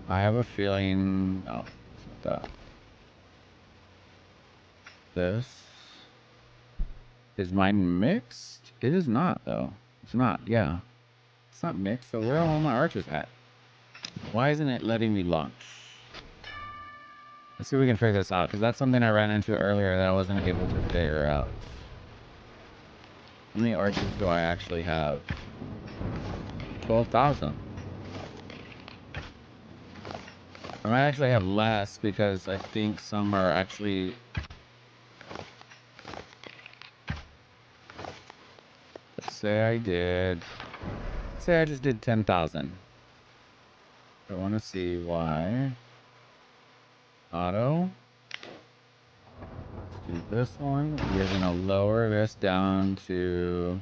I have a feeling... No, it's not that. This... Is mine mixed? It is not, though. It's not, yeah. It's not mixed, so where are all my archers at? Why isn't it letting me launch? Let's see if we can figure this out, because that's something I ran into earlier that I wasn't able to figure out. How many archers do I actually have? 12,000. I might actually have less, because I think some are actually... Let's say I did... Say I just did 10,000. I want to see why. Auto. Do this one. We're going to lower this down to...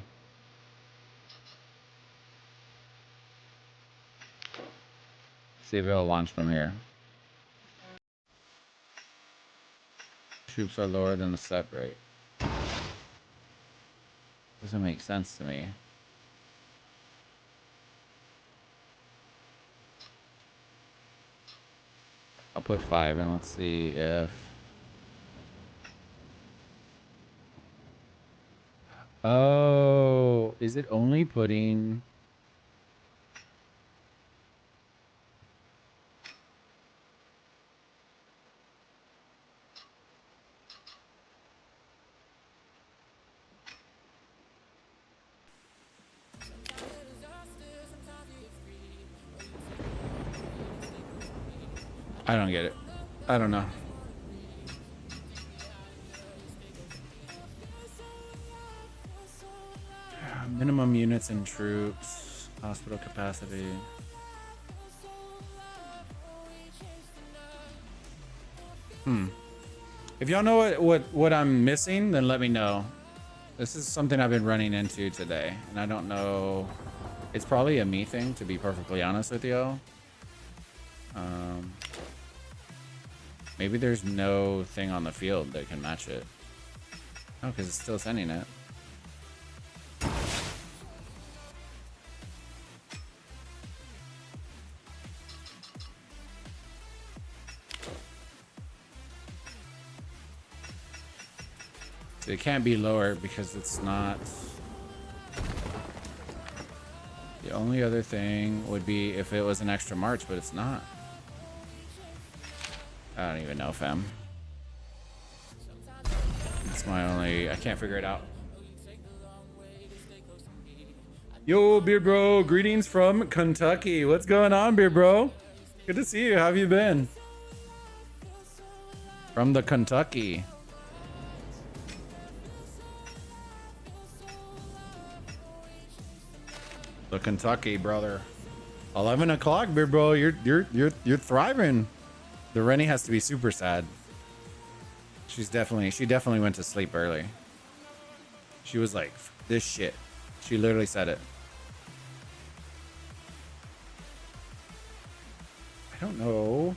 See if it'll launch from here. Troops are lower than the set rate. Doesn't make sense to me. I'll put 5 and let's see if... Oh, is it only putting... I don't get it. I don't know. Minimum units and troops, hospital capacity. If y'all know what I'm missing, then let me know. This is something I've been running into today, and I don't know. It's probably a me thing, to be perfectly honest with you. Maybe there's no thing on the field that can match it. Oh, because it's still sending it. So it can't be lower because it's not. The only other thing would be if it was an extra march, but it's not. I don't even know, fam. That's my only... I can't figure it out. Yo, Beard Bro. Greetings from Kentucky. What's going on, Beard Bro? Good to see you. How have you been? From the Kentucky. The Kentucky, brother. 11 o'clock, Beard Bro. You're thriving. The Rennie has to be super sad. She definitely went to sleep early. She was like, this shit. She literally said it. I don't know.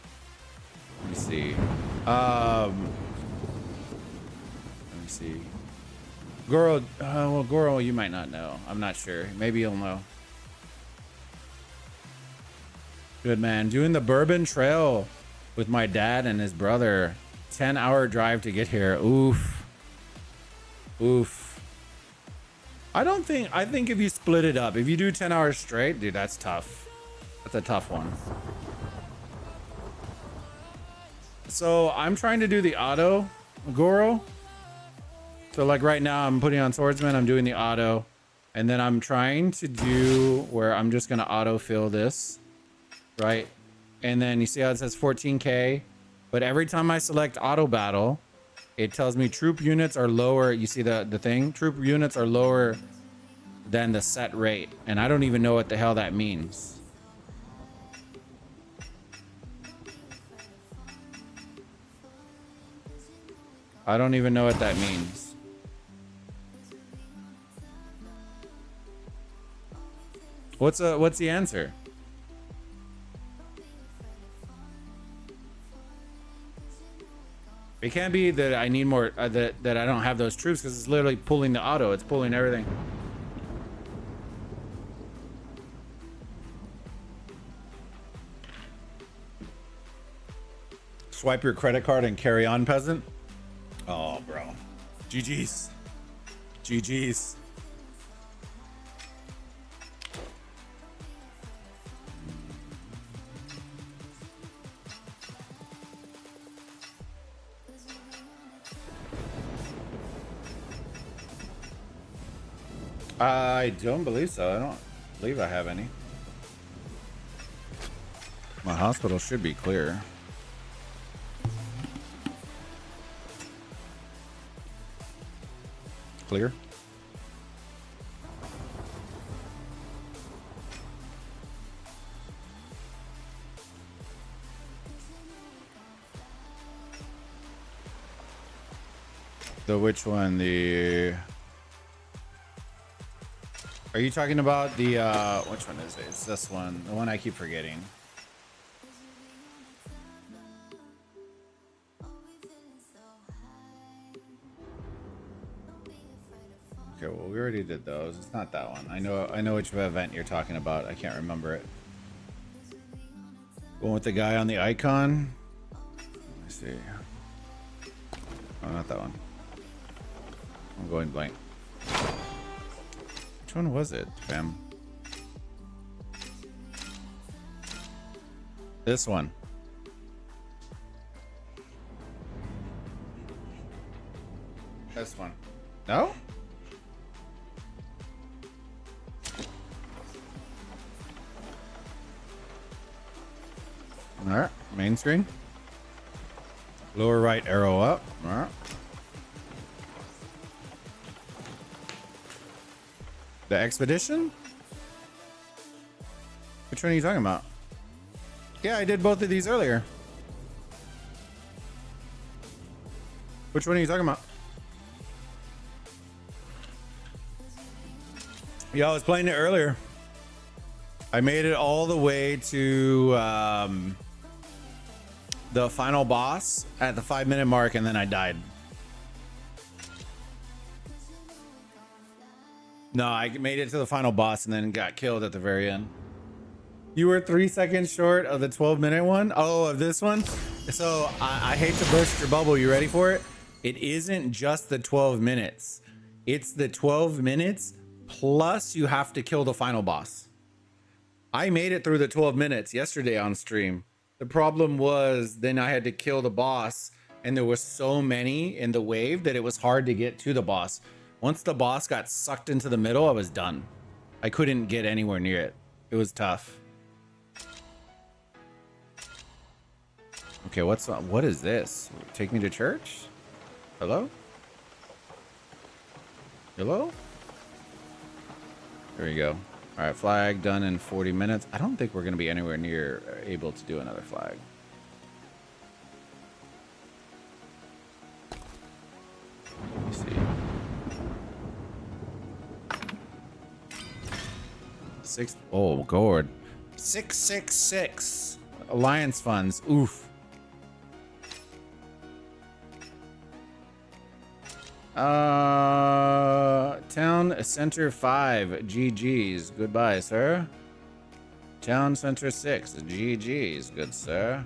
Let me see. Let me see. Goro, well, Goro, you might not know. I'm not sure. Maybe you'll know. Good, man. Doing the Bourbon Trail with my dad and his brother. 10-hour drive to get here. Oof. Oof. I think if you split it up, if you do 10 hours straight, dude, that's tough. That's a tough one. So I'm trying to do the auto Goro. So like right now I'm putting on swordsman, I'm doing the auto, and then I'm trying to do where I'm just gonna auto fill this, right? And then you see how it says 14K, but every time I select auto battle, it tells me troop units are lower. You see the thing? Troop units are lower than the set rate. And I don't even know what the hell that means. I don't even know what that means. What's the answer? It can't be that I need more, that I don't have those troops, because it's literally pulling the auto. It's pulling everything. Swipe your credit card and carry on, peasant. Oh, bro. GG's. GG's. I don't believe so. I don't believe I have any. My hospital should be clear. Clear. The which one? The... Are you talking about the, which one is it? It's this one. The one I keep forgetting. Okay, well, we already did those. It's not that one. I know which event you're talking about. I can't remember it. One with the guy on the icon. Let me see. Oh, not that one. I'm going blank. Which one was it, fam? This one. This one. No? Alright, main screen. Lower right arrow up. Alright. The expedition? Which one are you talking about? Yeah, I did both of these earlier. Which one are you talking about? Yeah, I was playing it earlier. I made it all the way to the final boss at the 5-minute mark, and then I died. No, I made it to the final boss and then got killed at the very end. You were 3 seconds short of the 12-minute one? Oh, of this one? So I hate to burst your bubble. You ready for it? It isn't just the 12 minutes. It's the 12 minutes plus you have to kill the final boss. I made it through the 12 minutes yesterday on stream. The problem was then I had to kill the boss, and there was so many in the wave that it was hard to get to the boss. Once the boss got sucked into the middle, I was done. I couldn't get anywhere near it. It was tough. Okay, what is this? Take me to church? Hello? Hello? There you go. All right, flag done in 40 minutes. I don't think we're going to be anywhere near able to do another flag. Let me see. 6. Oh, God. 666. Alliance funds. Oof. Town Center 5. GG's. Goodbye, sir. Town Center 6. GG's. Good, sir.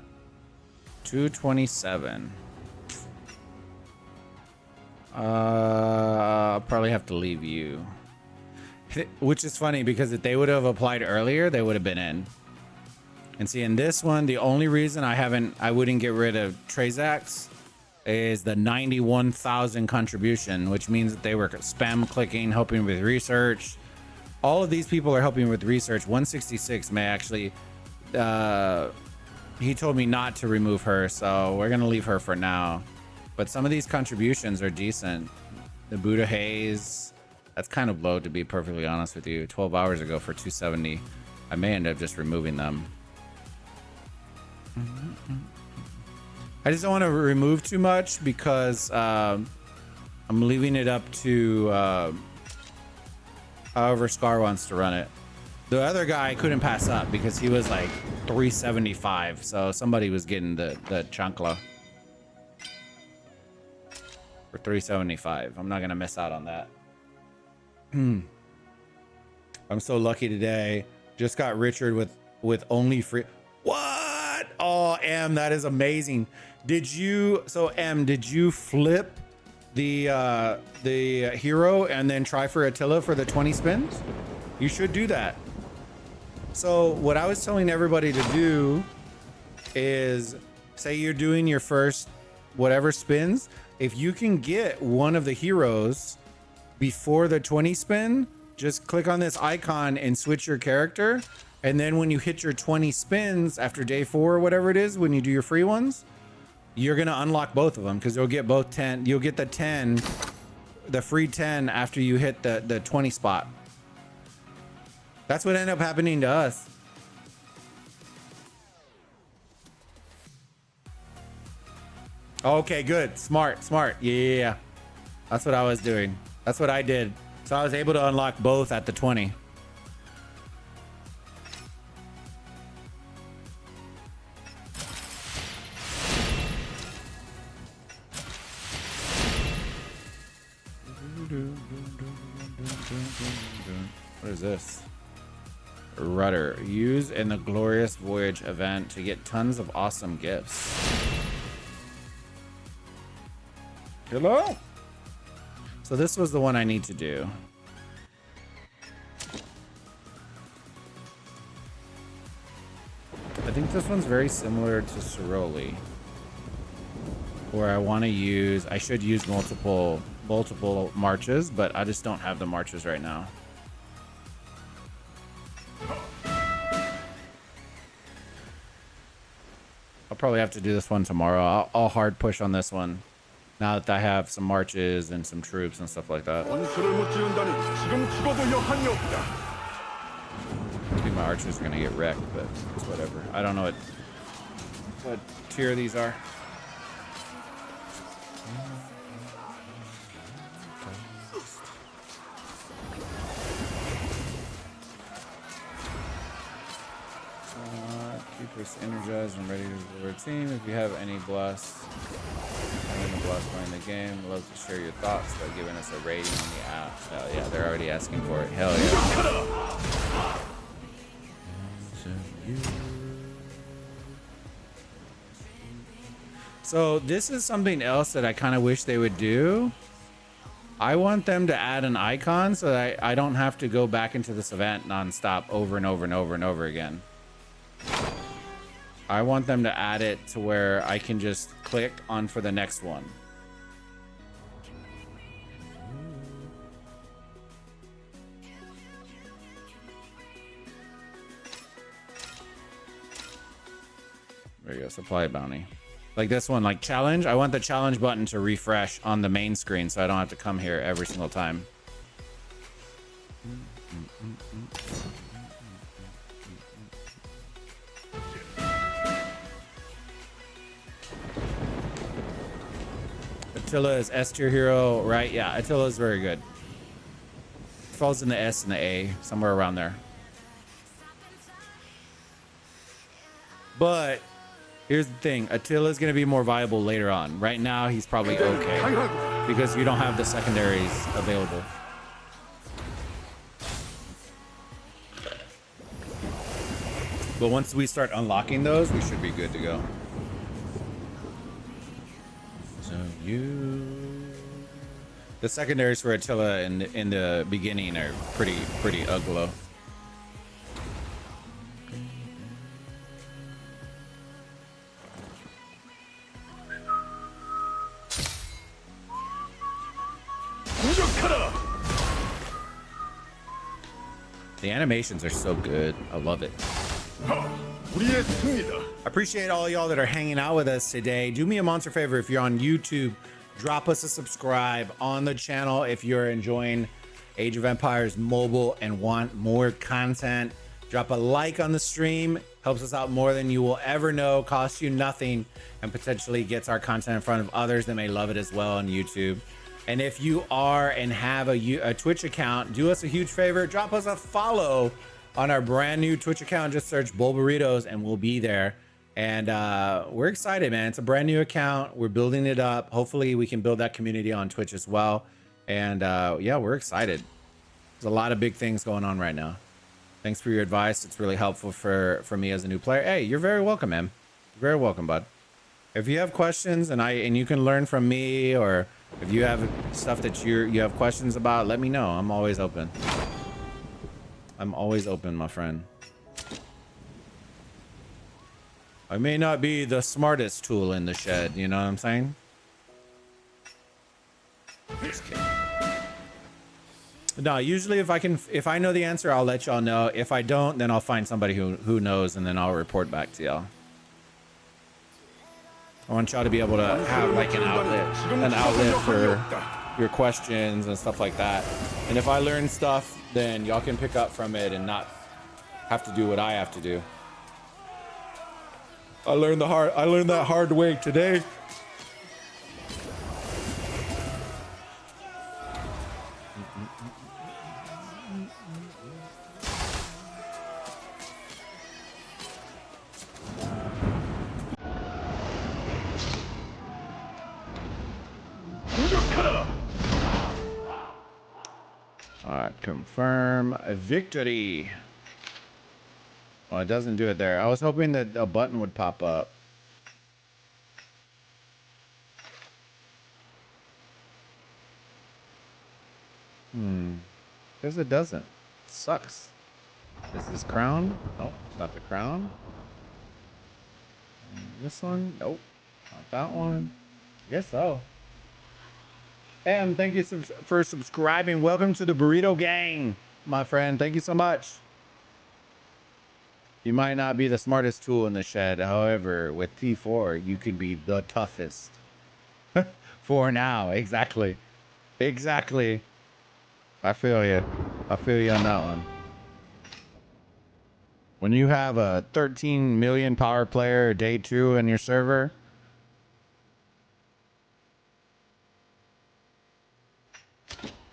227. probably have to leave you. Which is funny because if they would have applied earlier, they would have been in. And see, in this one, the only reason I wouldn't get rid of Trazax is the 91,000 contribution, which means that they were spam clicking, helping with research. All of these people are helping with research. 166 may actually, he told me not to remove her, so we're gonna leave her for now. But some of these contributions are decent. The Buddha Haze, that's kind of low to be perfectly honest with you. 12 hours ago for 270. I may end up just removing them. I just don't want to remove too much because I'm leaving it up to however Scar wants to run it. The other guy couldn't pass up because he was like 375, so somebody was getting the chancla for 375. I'm not gonna miss out on that. I'm so lucky today. Just got Richard with only free. What? Oh, M, that is amazing. Did you flip the hero and then try for Attila for the 20 spins? You should do that. So what I was telling everybody to do is say you're doing your first whatever spins. If you can get one of the heroes before the 20 spin, just click on this icon and switch your character. And then when you hit your 20 spins after day 4 or whatever it is, when you do your free ones, you're going to unlock both of them because you'll get both 10. You'll get the 10, the free 10 after you hit the 20 spot. That's what ended up happening to us. Okay, good. Smart. Yeah. That's what I was doing. That's what I did. So I was able to unlock both at the 20. What is this? Rudder. Use in the Glorious Voyage event to get tons of awesome gifts. Hello? So this was the one I need to do. I think this one's very similar to Ceroli, where I should use multiple marches, but I just don't have the marches right now. I'll probably have to do this one tomorrow. I'll hard push on this one now that I have some marches and some troops and stuff like that. I think my archers are gonna get wrecked, but it's whatever. I don't know what tier these are. Keep us energized and ready to deliver a team. If you have any blast playing the game, love to share your thoughts by giving us a rating on the app. Hell yeah, they're already asking for it. Hell yeah. So this is something else that I kind of wish they would do. I want them to add an icon so that I don't have to go back into this event nonstop over and over and over and over again. I want them to add it to where I can just click on for the next one. There you go, supply bounty. Like this one, like challenge. I want the challenge button to refresh on the main screen so I don't have to come here every single time. Attila is S tier hero, right? Yeah, Attila is very good. Falls in the S and the A, somewhere around there. But here's the thing, Attila is going to be more viable later on. Right now, he's probably okay because you don't have the secondaries available. But once we start unlocking those, we should be good to go. So The secondaries for Attila in the beginning are pretty ugly. The animations are so good. I love it. 우리의 승리다. I appreciate all y'all that are hanging out with us today. Do me a monster favor if you're on YouTube, drop us a subscribe on the channel if you're enjoying Age of Empires mobile and want more content. Drop a like on the stream, helps us out more than you will ever know, costs you nothing, and potentially gets our content in front of others that may love it as well on YouTube. And if you are and have a Twitch account, do us a huge favor, drop us a follow on our brand new Twitch account. Just search Bulbaritos and we'll be there. And we're excited, man. It's a brand new account. We're building it up. Hopefully we can build that community on Twitch as well. And yeah, we're excited. There's a lot of big things going on right now. Thanks for your advice. It's really helpful for me as a new player. Hey, you're very welcome, man. You're very welcome, bud. If you have questions and you can learn from me, or if you have stuff that you have questions about, let me know. I'm always open. I'm always open, my friend. I may not be the smartest tool in the shed, you know what I'm saying? Just kidding. No, usually if I know the answer, I'll let y'all know. If I don't, then I'll find somebody who knows, and then I'll report back to y'all. I want y'all to be able to have like an outlet for your questions and stuff like that. And if I learn stuff, then y'all can pick up from it and not have to do what I have to do. I learned that hard way today. All right, confirm a victory. Well, it doesn't do it there. I was hoping that a button would pop up. Because it doesn't. It sucks. Is this crown? Nope, it's not the crown. This one? Nope, not that one. I guess so. And thank you for subscribing. Welcome to the Burrito Gang, my friend. Thank you so much. You might not be the smartest tool in the shed. However, with T4, you could be the toughest. For now, exactly. Exactly. I feel you. I feel you on that one. When you have a 13 million power player day 2 in your server,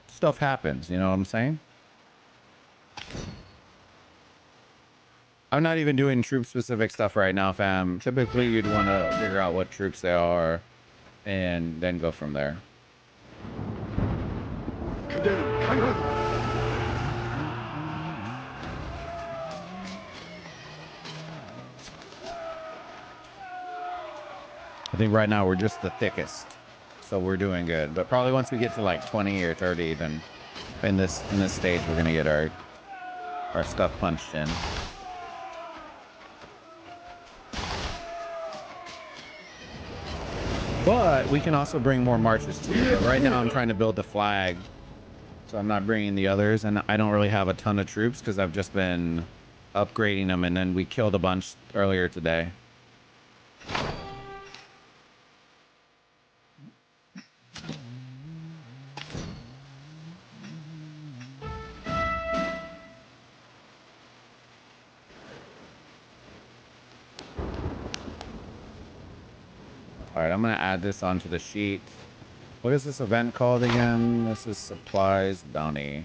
stuff happens, you know what I'm saying? I'm not even doing troop specific stuff right now, fam. Typically you'd want to figure out what troops they are and then go from there. I think right now we're just the thickest, so we're doing good. But probably once we get to like 20 or 30, then in this stage we're gonna get our stuff punched in. But we can also bring more marches too. But right now I'm trying to build the flag, so I'm not bringing the others, and I don't really have a ton of troops because I've just been upgrading them, and then we killed a bunch earlier today. All right, I'm gonna add this onto the sheet. What is this event called again? This is supplies bounty.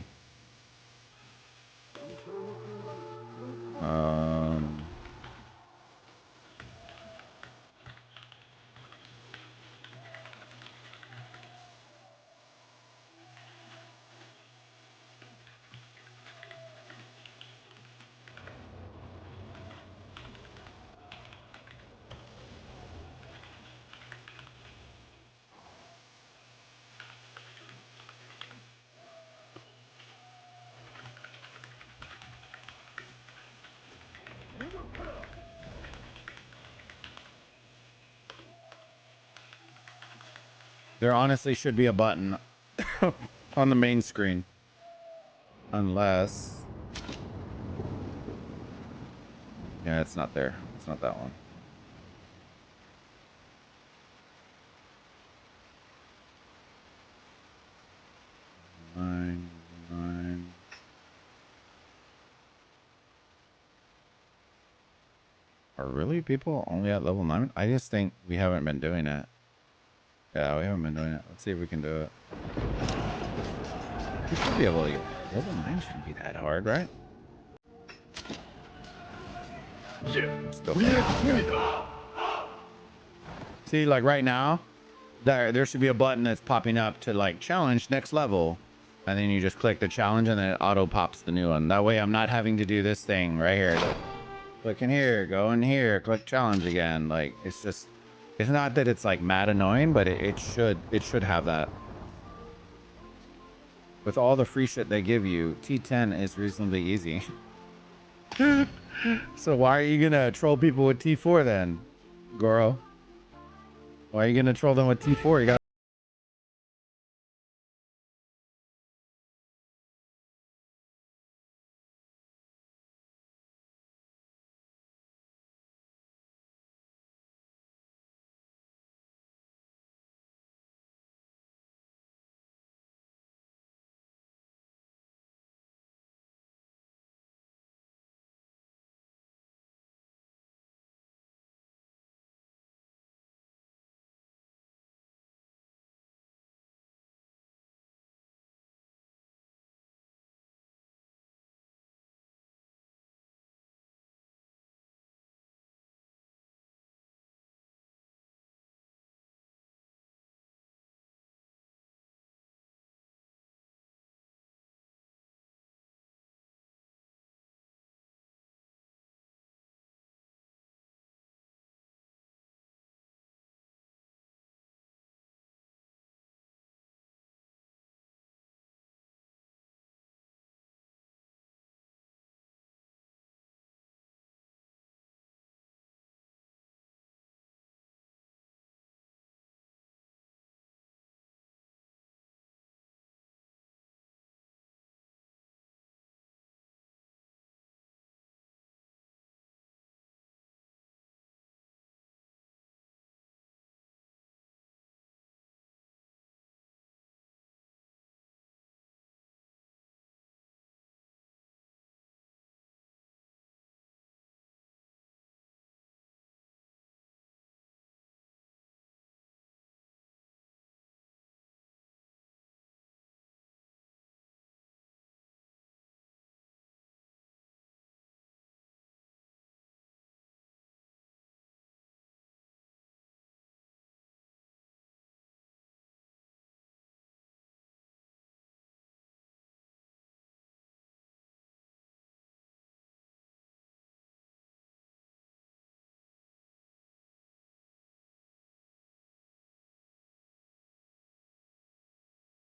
There honestly should be a button on the main screen. Unless... Yeah, it's not there. It's not that one. Nine. Are really people only at level 9? I just think we haven't been doing it. Yeah, we haven't been doing it. Let's see if we can do it. We should be able to get... Level 9 shouldn't be that hard, right? See, like right now, there should be a button that's popping up to like challenge next level. And then you just click the challenge and then it auto pops the new one. That way I'm not having to do this thing right here. Click in here, go in here, click challenge again. Like, it's just, it's not that it's like mad annoying, but it should have that. With all the free shit they give you, T10 is reasonably easy. So why are you gonna troll people with T4 then, Goro? Why are you gonna troll them with T4? You got...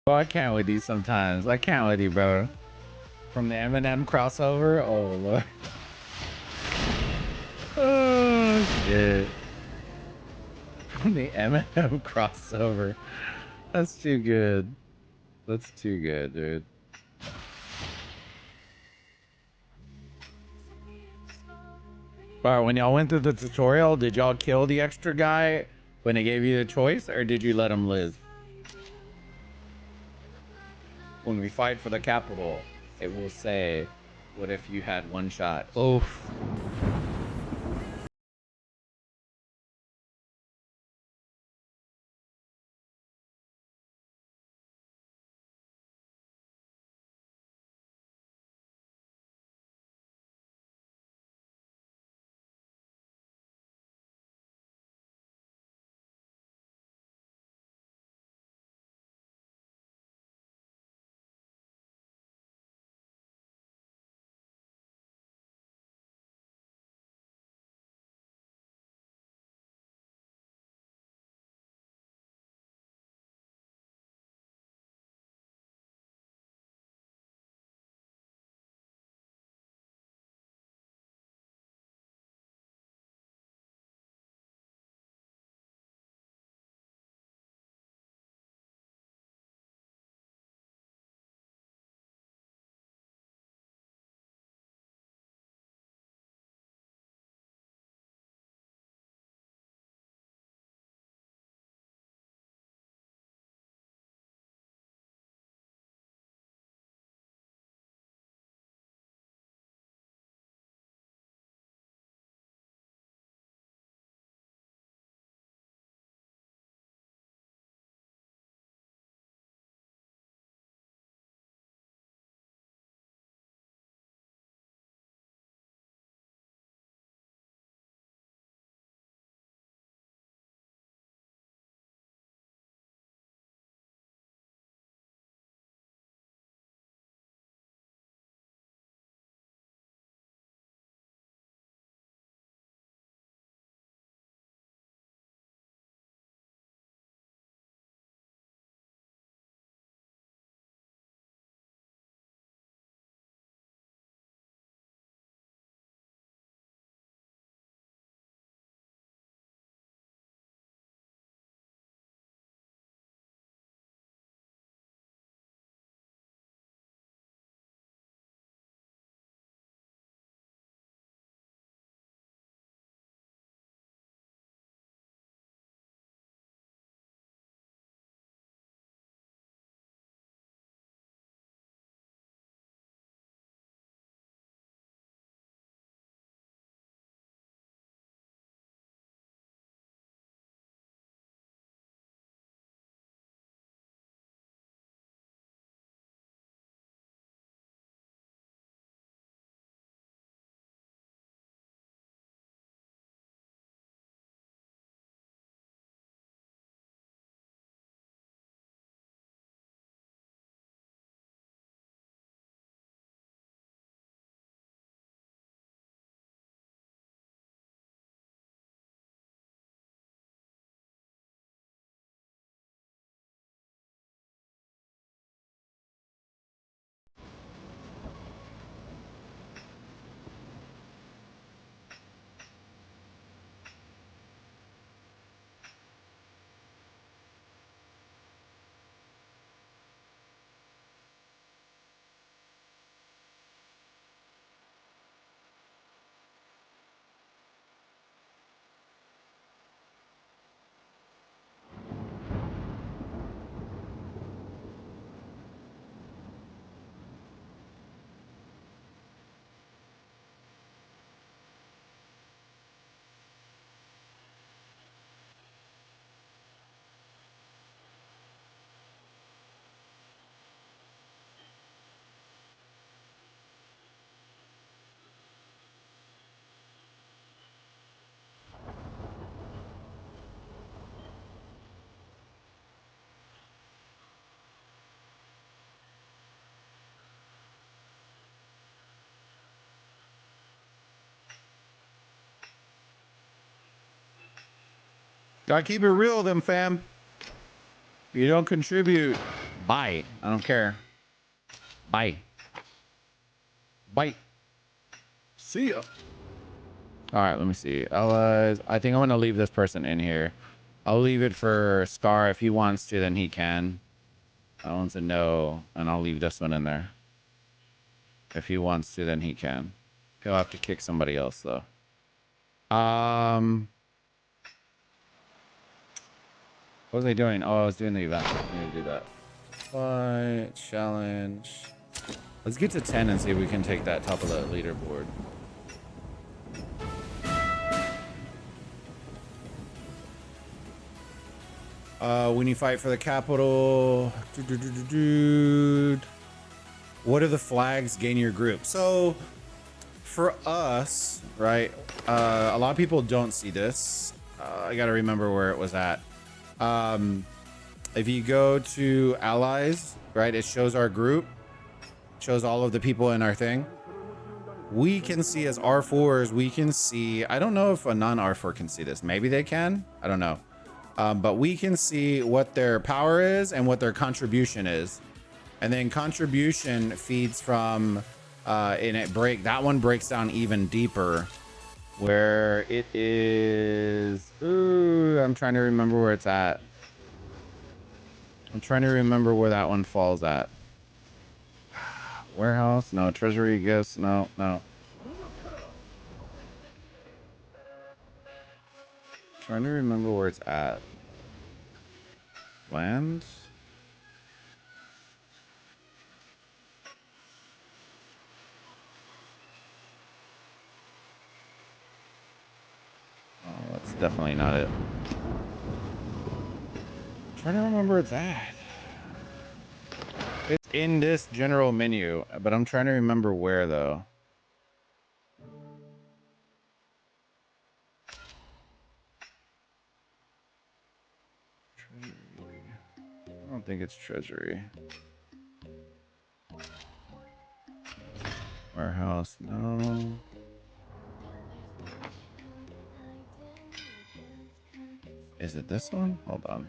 Oh, I can't with you sometimes. I can't with you, bro. From the Eminem crossover? Oh, Lord. Oh, shit. From the Eminem crossover. That's too good. That's too good, dude. Alright, when y'all went through the tutorial, did y'all kill the extra guy when they gave you the choice, or did you let him live? When we fight for the capital, it will say, what if you had one shot? Oof. Gotta keep it real, them fam. If you don't contribute, bye. I don't care. Bye. Bye. See ya. All right, let me see. I think I'm gonna leave this person in here. I'll leave it for Scar. If he wants to, then he can. That one's a no, and I'll leave this one in there. If he wants to, then he can. He'll have to kick somebody else though. What was I doing? Oh, I was doing the event. I'm gonna do that. Fight, challenge. Let's get to 10 and see if we can take that top of the leaderboard. When you fight for the capital, what are the flags gain your group? So for us, right, a lot of people don't see this. I gotta remember where it was at. If you go to allies, right, it shows our group, shows all of the people in our thing. We can see as R4s, we can see, I don't know if a non-R4 can see this. Maybe they can, I don't know. But we can see what their power is and what their contribution is. And then contribution feeds from, that one breaks down even deeper, where it is, ooh, I'm trying to remember where it's at. I'm trying to remember where that one falls at. Warehouse, no. Treasury gifts, no. Trying to remember where it's at. Land? Oh, that's definitely not it. Trying to remember where it's at. It's in this general menu, but I'm trying to remember where though. Treasury. I don't think it's treasury. Warehouse, no. Is it this one? Hold on.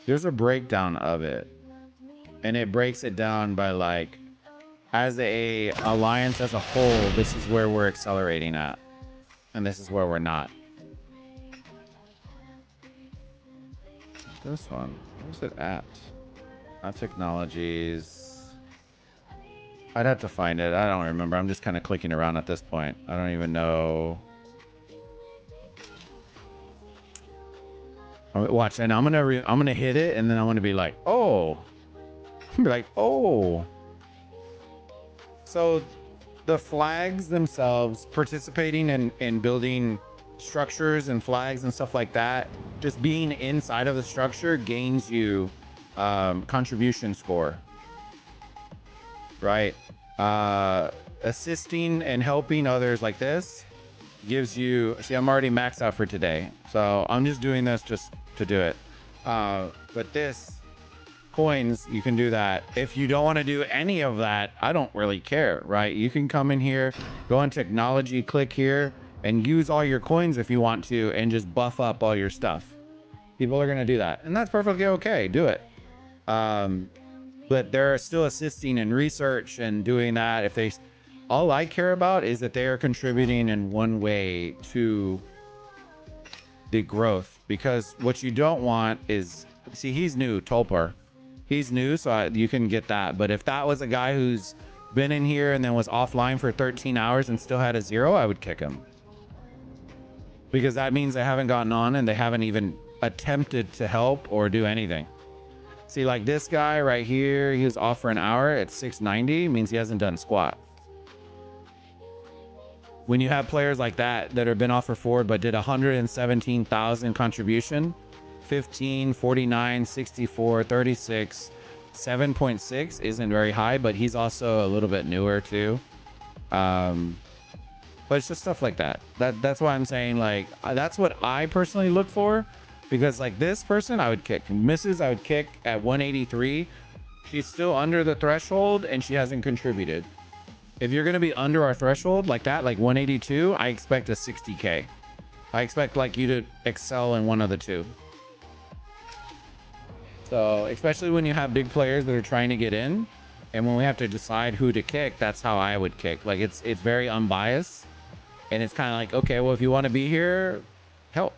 There's a breakdown of it, and it breaks it down by like, as a alliance as a whole, this is where we're accelerating at, and this is where we're not. This one, where's it at? Not technologies. I'd have to find it. I don't remember. I'm just kind of clicking around at this point. I don't even know. Watch, and I'm gonna hit it, and then I'm gonna be like, oh, I'm be like, oh. So, the flags themselves, participating in building structures and flags and stuff like that, just being inside of the structure gains you contribution score, right? Assisting and helping others like this gives you, see, I'm already maxed out for today, so I'm just doing this just to do it. But this coins, you can do that. If you don't want to do any of that, I don't really care, right? You can come in here, go on technology, click here, and use all your coins if you want to, and just buff up all your stuff. People are going to do that, and that's perfectly okay. Do it. But they're still assisting in research and doing that. If they, all I care about is that they are contributing in one way to the growth, because what you don't want is, see, he's new, Tolpar. He's new, so you can get that. But if that was a guy who's been in here and then was offline for 13 hours and still had a 0, I would kick him. Because that means they haven't gotten on and they haven't even attempted to help or do anything. See, like this guy right here, he was off for an hour at 690, means he hasn't done squat. When you have players like that that have been off for forward but did 117,000 contribution, 15, 49, 64, 36, 7.6 isn't very high, but he's also a little bit newer too. But it's just stuff like that. That's why I'm saying, like, that's what I personally look for, because like this person I would kick. Mrs. I would kick at 183. She's still under the threshold and she hasn't contributed. If you're gonna be under our threshold like that, like 182, I expect a 60k. I expect like you to excel in one of the two. So especially when you have big players that are trying to get in, and when we have to decide who to kick, that's how I would kick. Like it's very unbiased, and it's kind of like, okay, well, if you want to be here, help.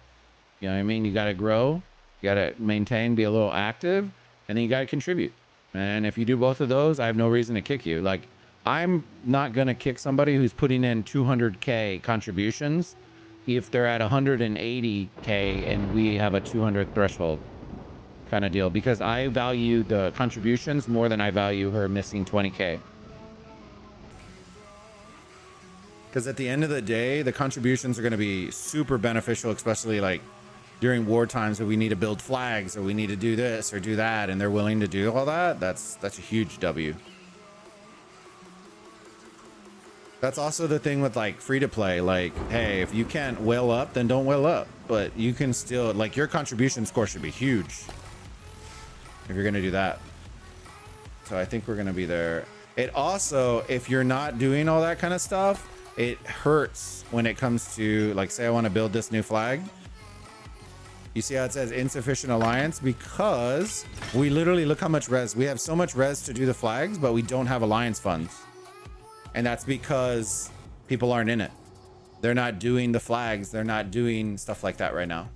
You know what I mean? You got to grow, you got to maintain, be a little active, and then you got to contribute. And if you do both of those, I have no reason to kick you. Like, I'm not gonna kick somebody who's putting in 200k contributions if they're at 180k and we have a 200 threshold kind of deal, because I value the contributions more than I value her missing 20k. Because at the end of the day, the contributions are going to be super beneficial, especially like during war times where we need to build flags or we need to do this or do that, and they're willing to do all that. That's a huge W. That's also the thing with like free to play. Like, hey, if you can't whale up, then don't whale up. But you can still, like, your contribution score should be huge if you're going to do that. So I think we're going to be there. It also, if you're not doing all that kind of stuff, it hurts when it comes to, like, say I want to build this new flag. You see how it says insufficient alliance? Because we literally, look how much res. We have so much res to do the flags, but we don't have alliance funds. And that's because people aren't in it. They're not doing the flags. They're not doing stuff like that right now.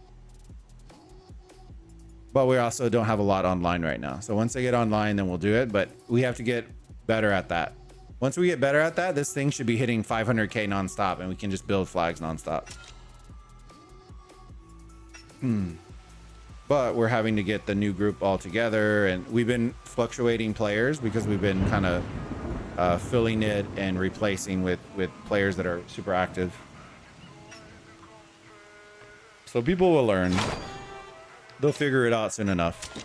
But we also don't have a lot online right now. So once they get online, then we'll do it. But we have to get better at that. Once we get better at that, this thing should be hitting 500k nonstop, and we can just build flags nonstop. But we're having to get the new group all together, and we've been fluctuating players because we've been kind of filling it and replacing with players that are super active. So people will learn. They'll figure it out soon enough.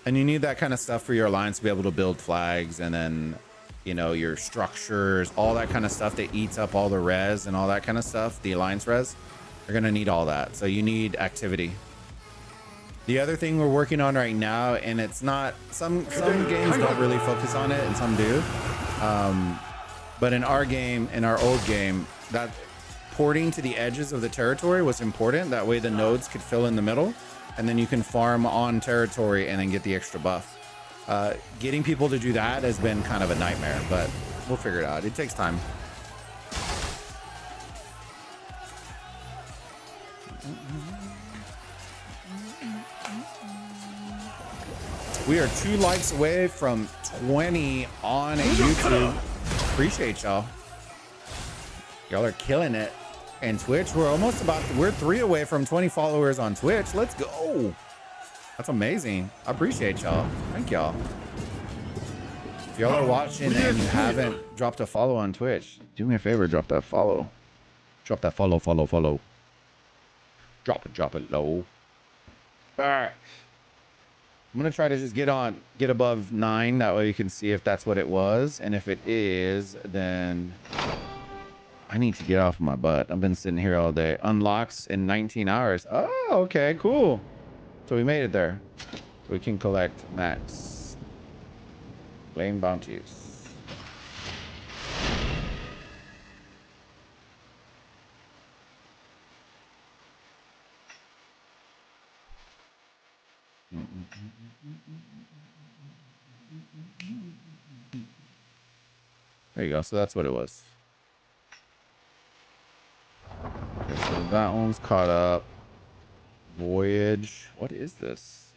And you need that kind of stuff for your alliance to be able to build flags, and then, you know, your structures, all that kind of stuff that eats up all the res and all that kind of stuff, the alliance res. You're gonna need all that. So you need activity. The other thing we're working on right now, and it's not, some games don't really focus on it and some do. But in our game, in our old game, that porting to the edges of the territory was important. That way the nodes could fill in the middle, and then you can farm on territory and then get the extra buff. Getting people to do that has been kind of a nightmare, but we'll figure it out. It takes time. We are 2 likes away from 20 on YouTube. Appreciate y'all. Y'all are killing it. And Twitch, we're 3 away from 20 followers on Twitch. Let's go. That's amazing. I appreciate y'all. Thank y'all. If y'all are watching and you haven't dropped a follow on Twitch, do me a favor, drop that follow. Drop that follow. Drop it low. All right. I'm gonna try to just get above 9. That way you can see if that's what it was. And if it is, then I need to get off my butt. I've been sitting here all day. Unlocks in 19 hours. Oh, okay, cool. So we made it there. So we can collect max. Lane bounties. There you go. So that's what it was. Okay, so that one's caught up. Voyage. What is this?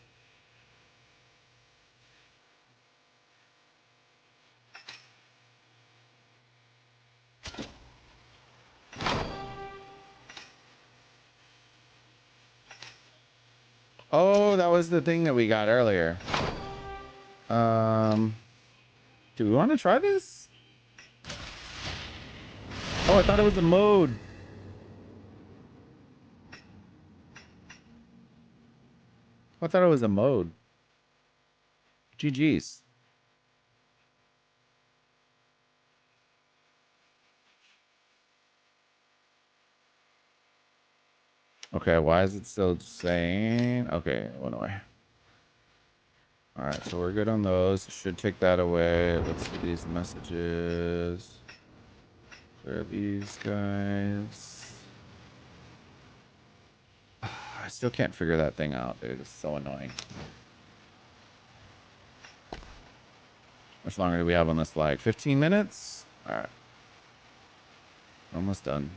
Oh, that was the thing that we got earlier. Do we want to try this? Oh, I thought it was a mode. I thought it was a mode. GG's. Okay, why is it still saying? Okay, it went away. All right, so we're good on those. Should take that away. Let's see these messages. There are these guys. I still can't figure that thing out, dude. It's so annoying. How much longer do we have on this flag? 15 minutes? All right. Almost done.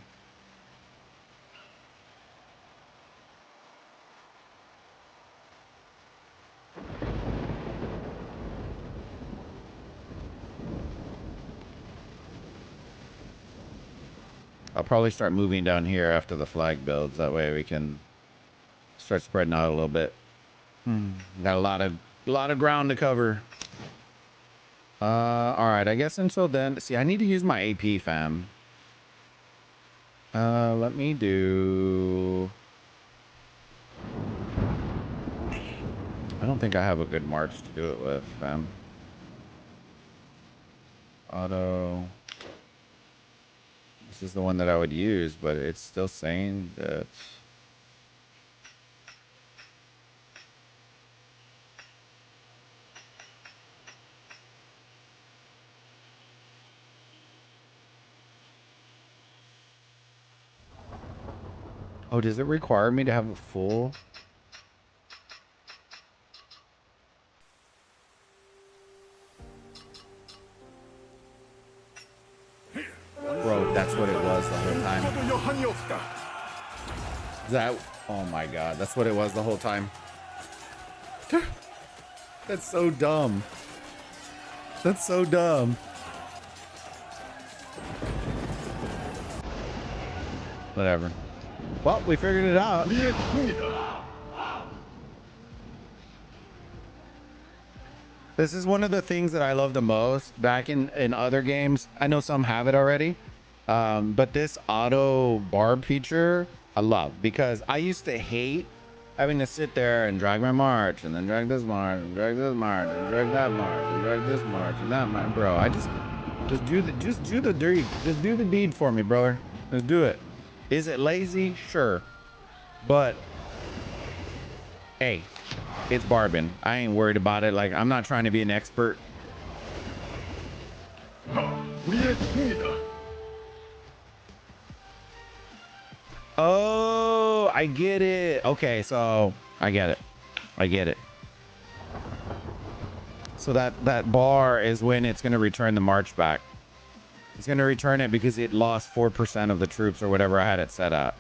I'll probably start moving down here after the flag builds. That way we can start spreading out a little bit. Got a lot of ground to cover. All right. I guess until then, see, I need to use my AP, fam. Let me do. I don't think I have a good march to do it with, fam. Auto. This is the one that I would use, but it's still saying that. Oh, does it require me to have a full? Bro, that's what it was the whole time. That, oh my god, that's what it was the whole time. That's so dumb. That's so dumb. Whatever. Well, we figured it out. This is one of the things that I love the most back in other games. I know some have it already. But this auto barb feature, I love, because I used to hate having to sit there and drag my march and then drag this march and drag this march and drag that march and drag this march and that march. Bro, I just do the deed. Just do the deed for me, brother. Let's do it. Is it lazy? Sure. But hey, it's barbing. I ain't worried about it. Like, I'm not trying to be an expert. Oh, I get it. Okay, so I get it. I get it. So that bar is when it's going to return the march back. It's going to return it because it lost 4% of the troops or whatever I had it set at.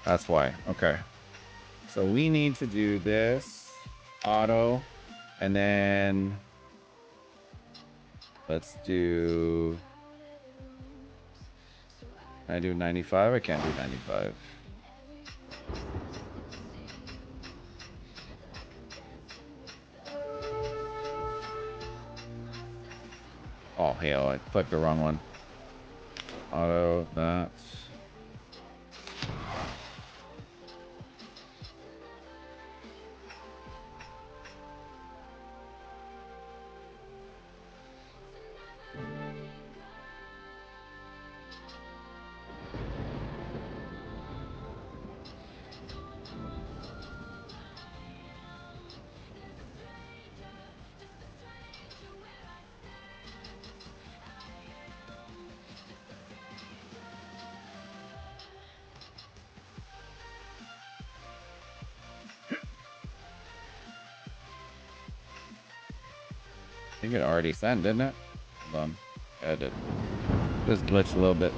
That's why. Okay. So we need to do this auto, and then let's do. Can I do 95? I can't do 95. Oh hell, I clicked the wrong one. Auto that. I think it already sent, didn't it? Hold on. Yeah, it did. Just glitched a little bit.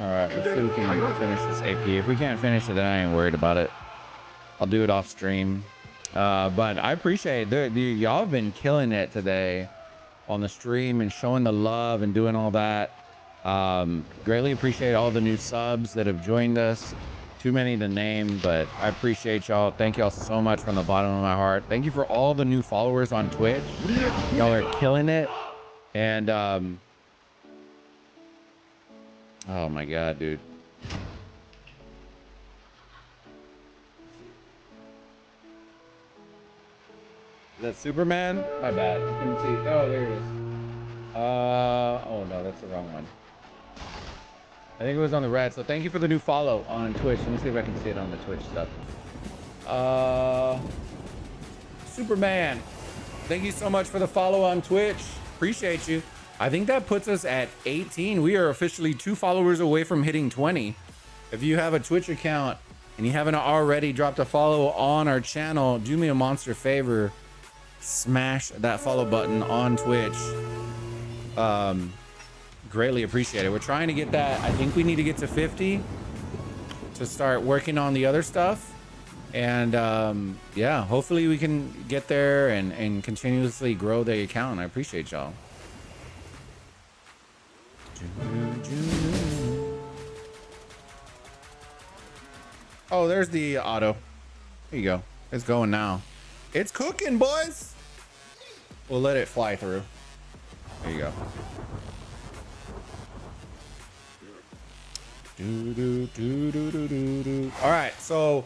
Alright, let's see if we can finish this AP. If we can't finish it, then I ain't worried about it. I'll do it off stream. But I appreciate it. Y'all have been killing it today on the stream and showing the love and doing all that. Greatly appreciate all the new subs that have joined us. Too many to name, but I appreciate y'all. Thank y'all so much from the bottom of my heart. Thank you for all the new followers on Twitch. Y'all are killing it. And oh my god, dude. Is that Superman? My bad. I couldn't see. Oh, there it is. Oh no, that's the wrong one. I think it was on the red. So thank you for the new follow on Twitch. Let me see if I can see it on the Twitch stuff. Superman, thank you so much for the follow on Twitch. Appreciate you. I think that puts us at 18. We are officially 2 followers away from hitting 20. If you have a Twitch account and you haven't already dropped a follow on our channel, do me a monster favor. Smash that follow button on Twitch. Greatly appreciate it. We're trying to get that. I think we need to get to 50 to start working on the other stuff. And yeah, hopefully we can get there and continuously grow the account. I appreciate y'all. Oh, there's the auto. There you go. It's going now. It's cooking, boys. We'll let it fly through. There you go. All right, so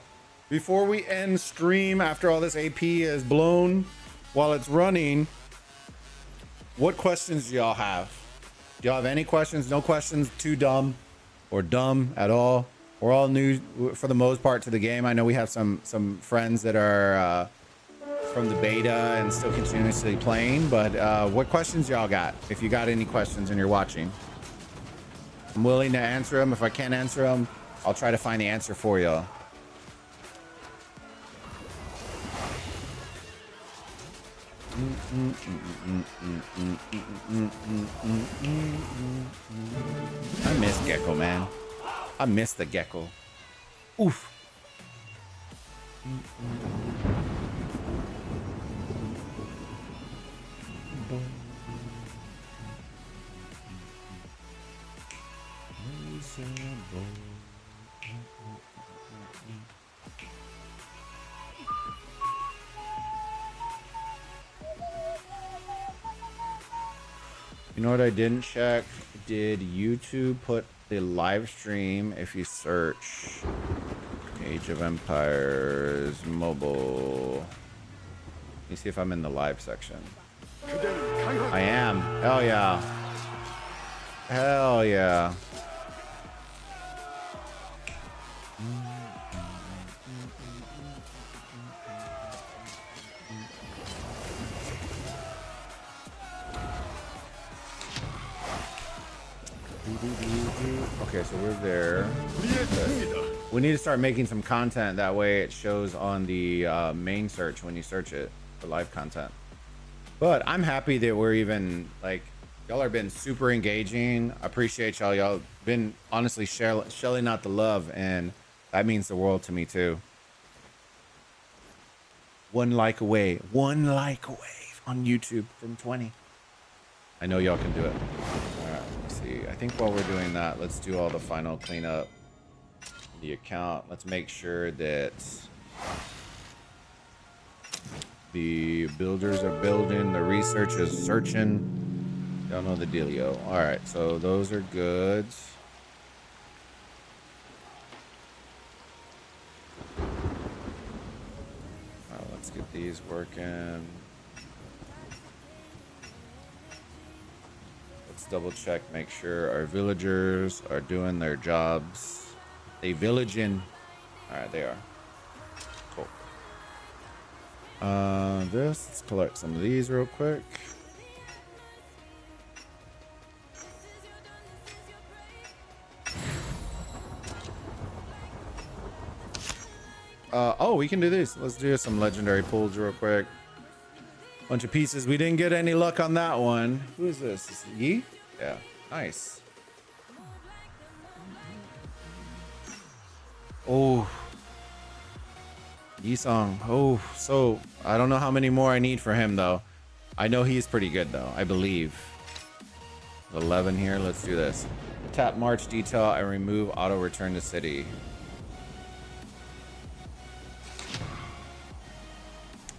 before we end stream, after all this AP is blown while it's running, what questions do y'all have? Do y'all have any questions? No questions too dumb or dumb at all? We're all new for the most part to the game. I know we have some friends that are from the beta and still continuously playing, but what questions y'all got? If you got any questions and you're watching, I'm willing to answer them. If I can't answer them, I'll try to find the answer for y'all. I miss Gecko, man. I miss the Gecko. Oof. You know what I didn't check? Did YouTube put the live stream if you search Age of Empires mobile? Let me see if I'm in the live section. I am. Hell yeah. Hell yeah. Okay, so we're there. We need to start making some content. That way it shows on the main search when you search it for live content. But I'm happy that we're even, like, y'all have been super engaging. I appreciate y'all. Y'all been honestly shelling out the love, and that means the world to me too. 1 like away. 1 like away on YouTube from 20. I know y'all can do it. All right, let's see. I think while we're doing that, let's do all the final cleanup. The account. Let's make sure that the builders are building, the research is searching. Y'all know the dealio. All right, so those are good. All right, let's get these working. Let's double check, make sure our villagers are doing their jobs. They villaging. All right, they are. Cool. Let's collect some of these real quick. Oh, we can do this. Let's do some legendary pulls real quick. Bunch of pieces. We didn't get any luck on that one. Who is this? Is it Yi? Yeah. Nice. Oh. Yi-song. Oh, so I don't know how many more I need for him though. I know he's pretty good though, I believe. 11 here. Let's do this. Tap march detail and remove auto return to city.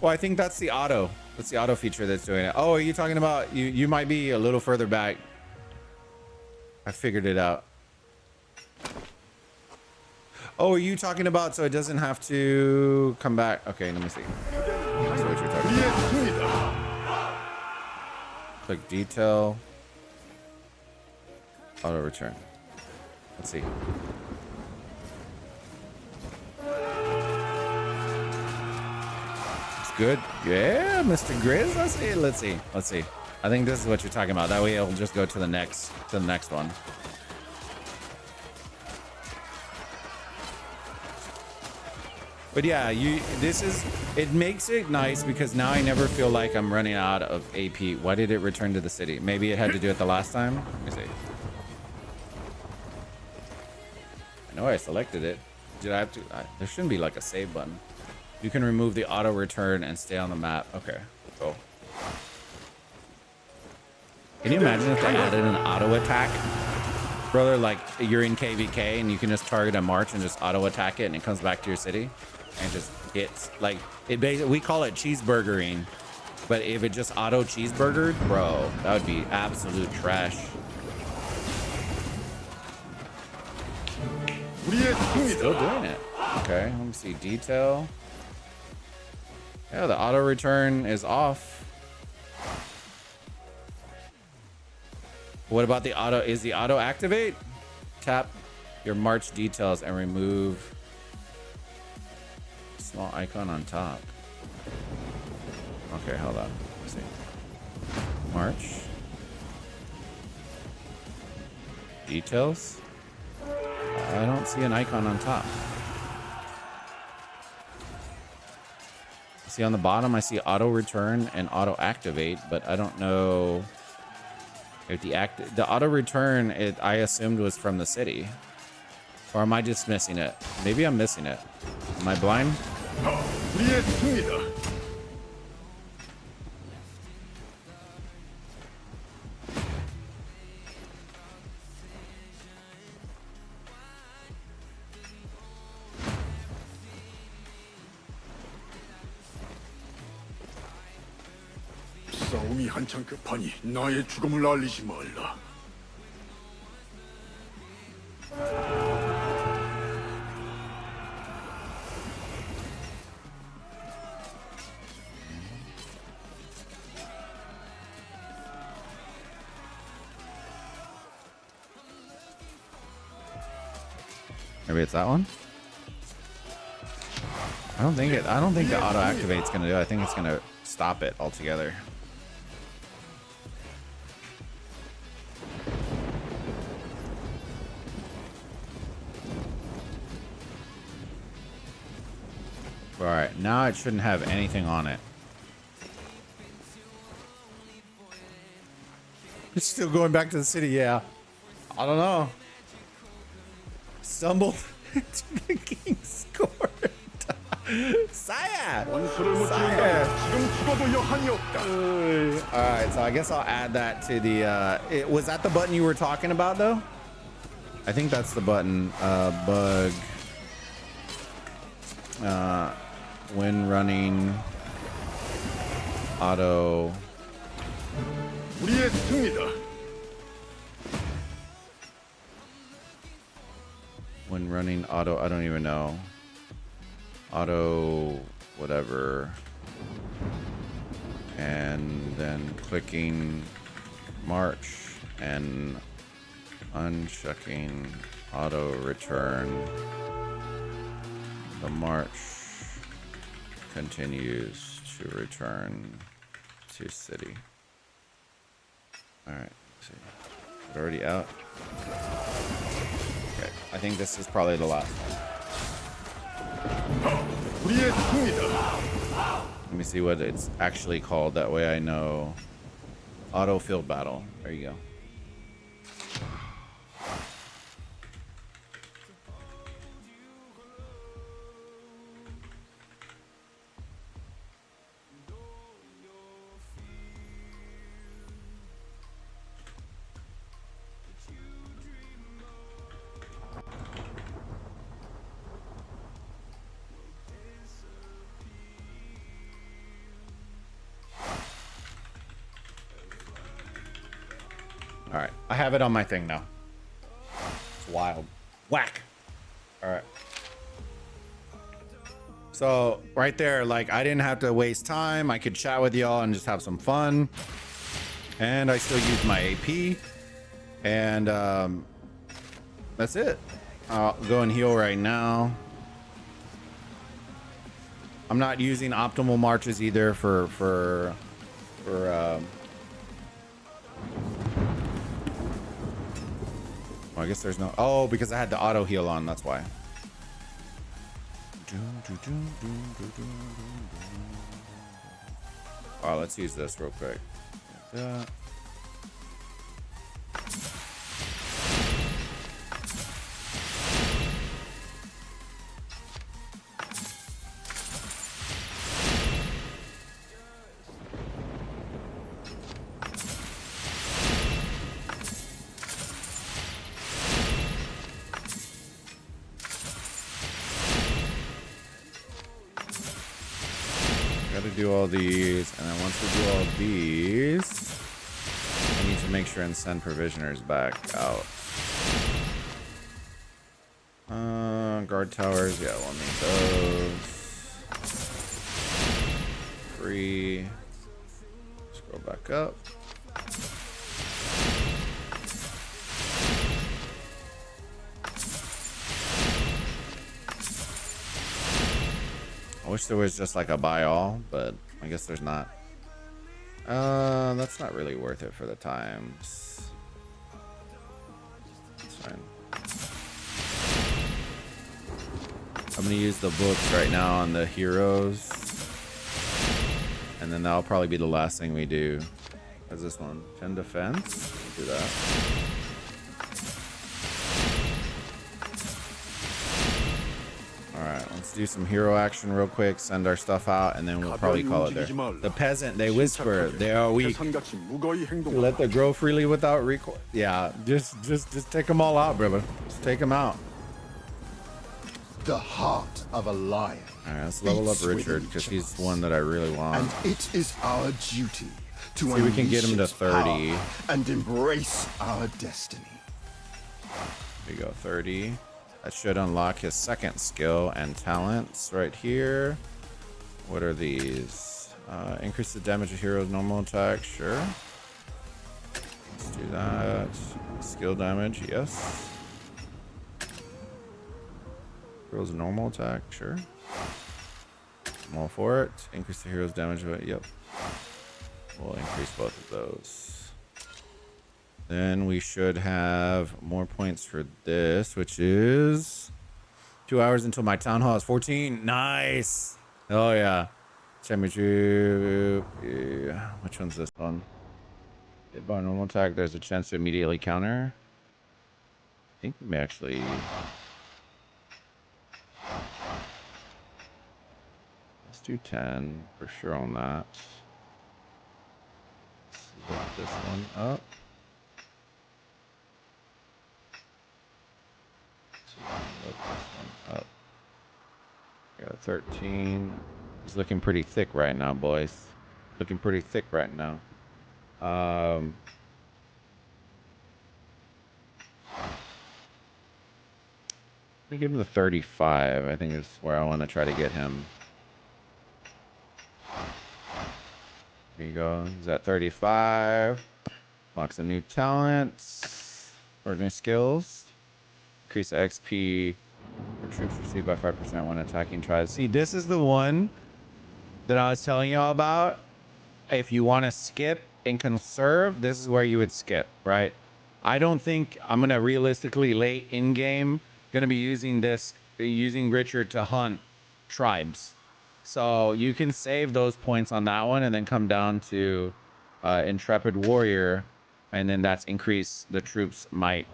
Well, I think that's the auto. That's the auto feature that's doing it. Oh, are you talking about you might be a little further back. I figured it out. Oh, are you talking about so it doesn't have to come back? Okay, let me see. That's what you're talking about. Click detail. Auto return. Let's see. It's good. Yeah, Mr. Grizz. Let's see. Let's see. Let's see. I think this is what you're talking about. That way it'll just go to the next one. But yeah, it makes it nice because now I never feel like I'm running out of AP. Why did it return to the city? Maybe it had to do it the last time. Let me see. I know I selected it. Did I have to? There shouldn't be like a save button. You can remove the auto return and stay on the map. Okay, cool. Can you imagine if they added an auto attack? Brother, like you're in KVK and you can just target a march and just auto attack it and it comes back to your city and just hits. Like it basically, we call it cheeseburgering, but if it just auto cheeseburgered, bro, that would be absolute trash. Still doing it. Okay, let me see detail. Yeah, the auto return is off. What about the auto? Is the auto activate? Tap your march details and remove small icon on top. Okay, hold on. Let's see. March. Details. I don't see an icon on top. See on the bottom, I see auto return and auto activate, but I don't know. If the auto return, I assumed was from the city, or am I just missing it? Maybe I'm missing it. Am I blind? 싸움이 한창 급하니 나의 죽음을 알리지 말라. Maybe it's that one. I don't think the auto activate's gonna do it. I think it's gonna stop it altogether. All right, now it shouldn't have anything on it. It's still going back to the city, yeah. I don't know. Stumbled to the king's court. Sire! Sire! Alright, so I guess I'll add that to the... was that the button you were talking about, though? I think that's the button. Bug. When running auto. When running auto, I don't even know. Auto, whatever. And then clicking march and unchecking auto return. The march continues to return to city. All right, let's see. Is it already out? Okay, I think this is probably the last one. Let me see what it's actually called. That way I know. Auto field battle. There you go. All right, I have it on my thing now. It's wild. Whack. All right. So right there, like I didn't have to waste time. I could chat with y'all and just have some fun. And I still use my AP. And that's it. I'll go and heal right now. I'm not using optimal marches either for well, I guess there's no, oh, because I had the auto heal on, that's why. Oh, let's use this real quick. Like that. Gotta do all these, and then once we do all these, I need to make sure and send provisioners back out. Guard towers, yeah, we'll need those. Free. Scroll back up. I wish there was just like a buy all, but I guess there's not. That's not really worth it for the times. That's fine. I'm gonna use the books right now on the heroes, and then that'll probably be the last thing we do. What's this one? 10 defense. We'll do that. Alright, let's do some hero action real quick, send our stuff out, and then we'll probably call it there. The peasant, they whisper, they are weak. Let them grow freely without recoil. Yeah, just take them all out, brother. Just take them out. The heart of a lion. Alright, let's level up Richard, because he's one that I really want. And it is our duty to see if we can get him to 30. And embrace our destiny. There you go, 30. That should unlock his second skill and talents right here. What are these? Increase the damage of hero's normal attack, sure. Let's do that. Skill damage, yes. Hero's normal attack, sure. I'm all for it. Increase the hero's damage, but yep. We'll increase both of those. Then we should have more points for this, which is 2 hours until my town hall is 14. Nice. Oh yeah. Championship. Yeah. Which one's this one? Hit by normal attack, there's a chance to immediately counter. I think we may actually. Let's do 10 for sure on that. Let's lift this one up. Look this one up. Got a 13. It's looking pretty thick right now, boys. Looking pretty thick right now. Let me give him the 35. I think is where I want to try to get him. There you go. He's at 35. Unlocks a new talent or new skills. Increase the XP for troops received by 5% when attacking tries. See, this is the one that I was telling y'all about. If you want to skip and conserve, this is where you would skip, right? I don't think I'm going to realistically late in game going to be using Richard to hunt tribes. So you can save those points on that one and then come down to Intrepid Warrior, and then that's increase the troops' might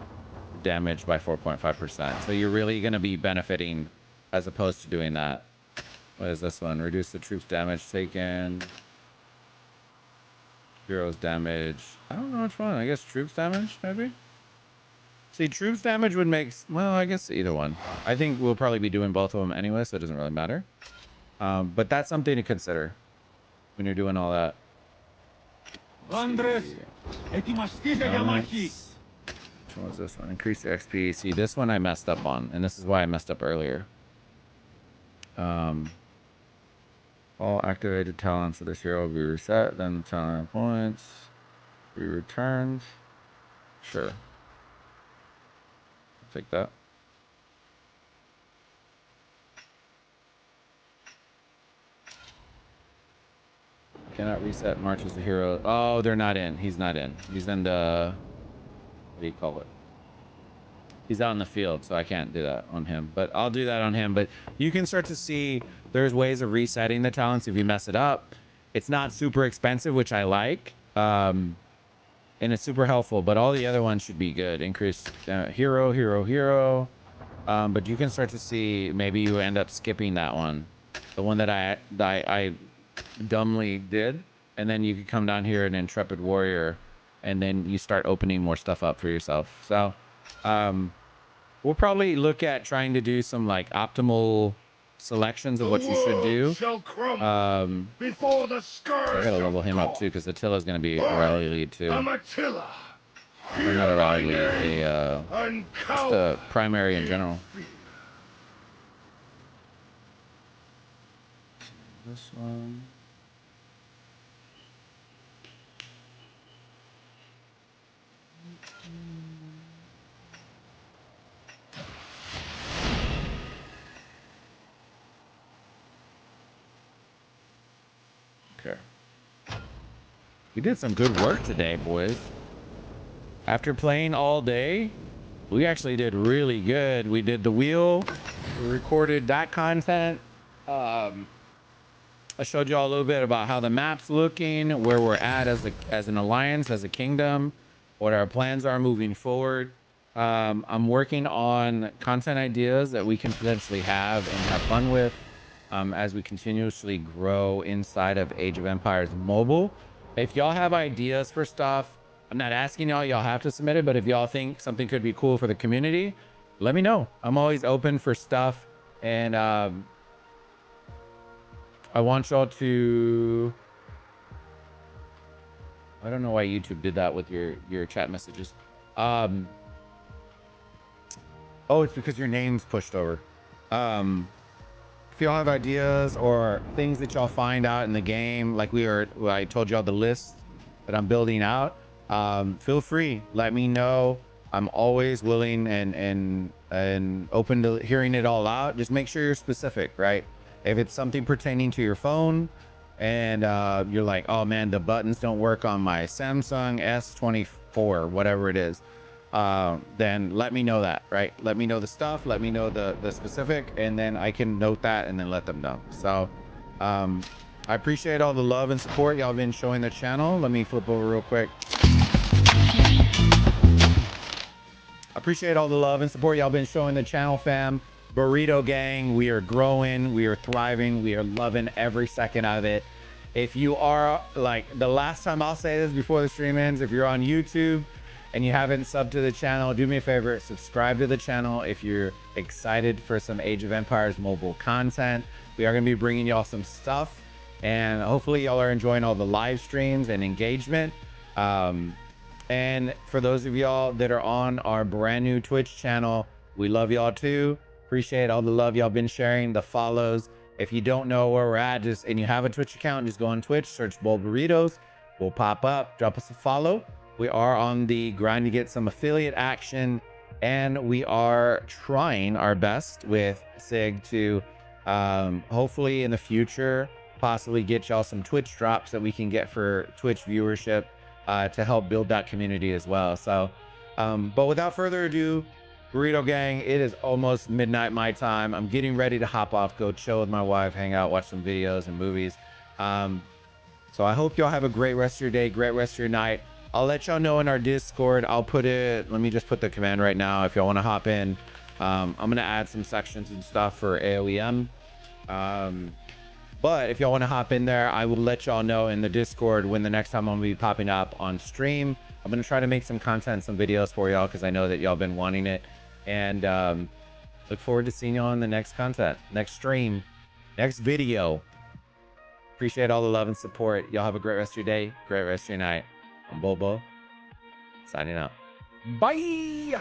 damage by 4.5%. So you're really going to be benefiting as opposed to doing that. What is this one? Reduce the troops' damage taken. Heroes damage. I don't know which one. I guess troops damage, maybe? See, troops damage would make... Well, I guess either one. I think we'll probably be doing both of them anyway, so it doesn't really matter. But that's something to consider when you're doing all that. Andres, etимαστείτε για μάχη. Which one was this one? Increase the XP. See, this one I messed up on, and this is why I messed up earlier. All activated talents of this hero will be reset, then the talent points be returned. Sure. Take that. Cannot reset March as a hero. Oh, they're not in. He's not in. He's in the... What do you call it? He's out in the field, so I can't do that on him. But I'll do that on him. But you can start to see there's ways of resetting the talents if you mess it up. It's not super expensive, which I like. And it's super helpful. But all the other ones should be good. Increase hero. But you can start to see maybe you end up skipping that one. The one that I dumbly did. And then you can come down here and Intrepid Warrior. And then you start opening more stuff up for yourself. So... we'll probably look at trying to do some like optimal selections of what you should do. Before the scourge I gotta level him up too because Attila's gonna be a rally lead too. I'm Attila. Or not a rally lead, just a primary in general. This one. Okay. We did some good work today, boys. After playing all day, we actually did really good. We did the wheel, we recorded that content. I showed you all a little bit about how the map's looking, where we're at as an alliance, as a kingdom, what our plans are moving forward. I'm working on content ideas that we can potentially have and have fun with as we continuously grow inside of Age of Empires Mobile. If y'all have ideas for stuff, I'm not asking y'all have to submit it, but if y'all think something could be cool for the community, let me know. I'm always open for stuff. And I want y'all to... I don't know why YouTube did that with your chat messages. Oh, it's because your name's pushed over. If y'all have ideas or things that y'all find out in the game, like I told y'all the list that I'm building out, feel free, let me know. I'm always willing and open to hearing it all out. Just make sure you're specific, right? If it's something pertaining to your phone and you're like, oh man, the buttons don't work on my Samsung S24, whatever it is, then let me know that, right? Let me know the stuff, let me know the specific, and then I can note that and then let them know. So I appreciate all the love and support y'all been showing the channel. Let me flip over real quick. I appreciate all the love and support y'all been showing the channel, fam. Burrito gang, we are growing, we are thriving, we are loving every second of it. If you are, like, the last time I'll say this before the stream ends, if you're on YouTube and you haven't subbed to the channel, do me a favor, subscribe to the channel if you're excited for some Age of Empires mobile content. We are going to be bringing y'all some stuff, and hopefully y'all are enjoying all the live streams and engagement. And for those of y'all that are on our brand new Twitch channel, we love y'all too. Appreciate all the love y'all been sharing, the follows. If you don't know where we're at, and you have a Twitch account, just go on Twitch, search Bulbaritos. We'll pop up, drop us a follow. We are on the grind to get some affiliate action, and we are trying our best with SIG to hopefully in the future possibly get y'all some Twitch drops that we can get for Twitch viewership to help build that community as well. So but without further ado, Burrito gang, it is almost midnight my time. I'm getting ready to hop off, go chill with my wife, hang out, watch some videos and movies. So I hope y'all have a great rest of your day, great rest of your night. I'll let y'all know in our Discord. I'll put it, let me just put the command right now if y'all want to hop in. I'm going to add some sections and stuff for AOEM. But if y'all want to hop in there, I will let y'all know in the Discord when the next time I'm going to be popping up on stream. I'm going to try to make some content, some videos for y'all because I know that y'all been wanting it. And look forward to seeing y'all in the next content, next stream, next video. Appreciate all the love and support. Y'all have a great rest of your day, great rest of your night. I'm Bobo, signing out. Bye!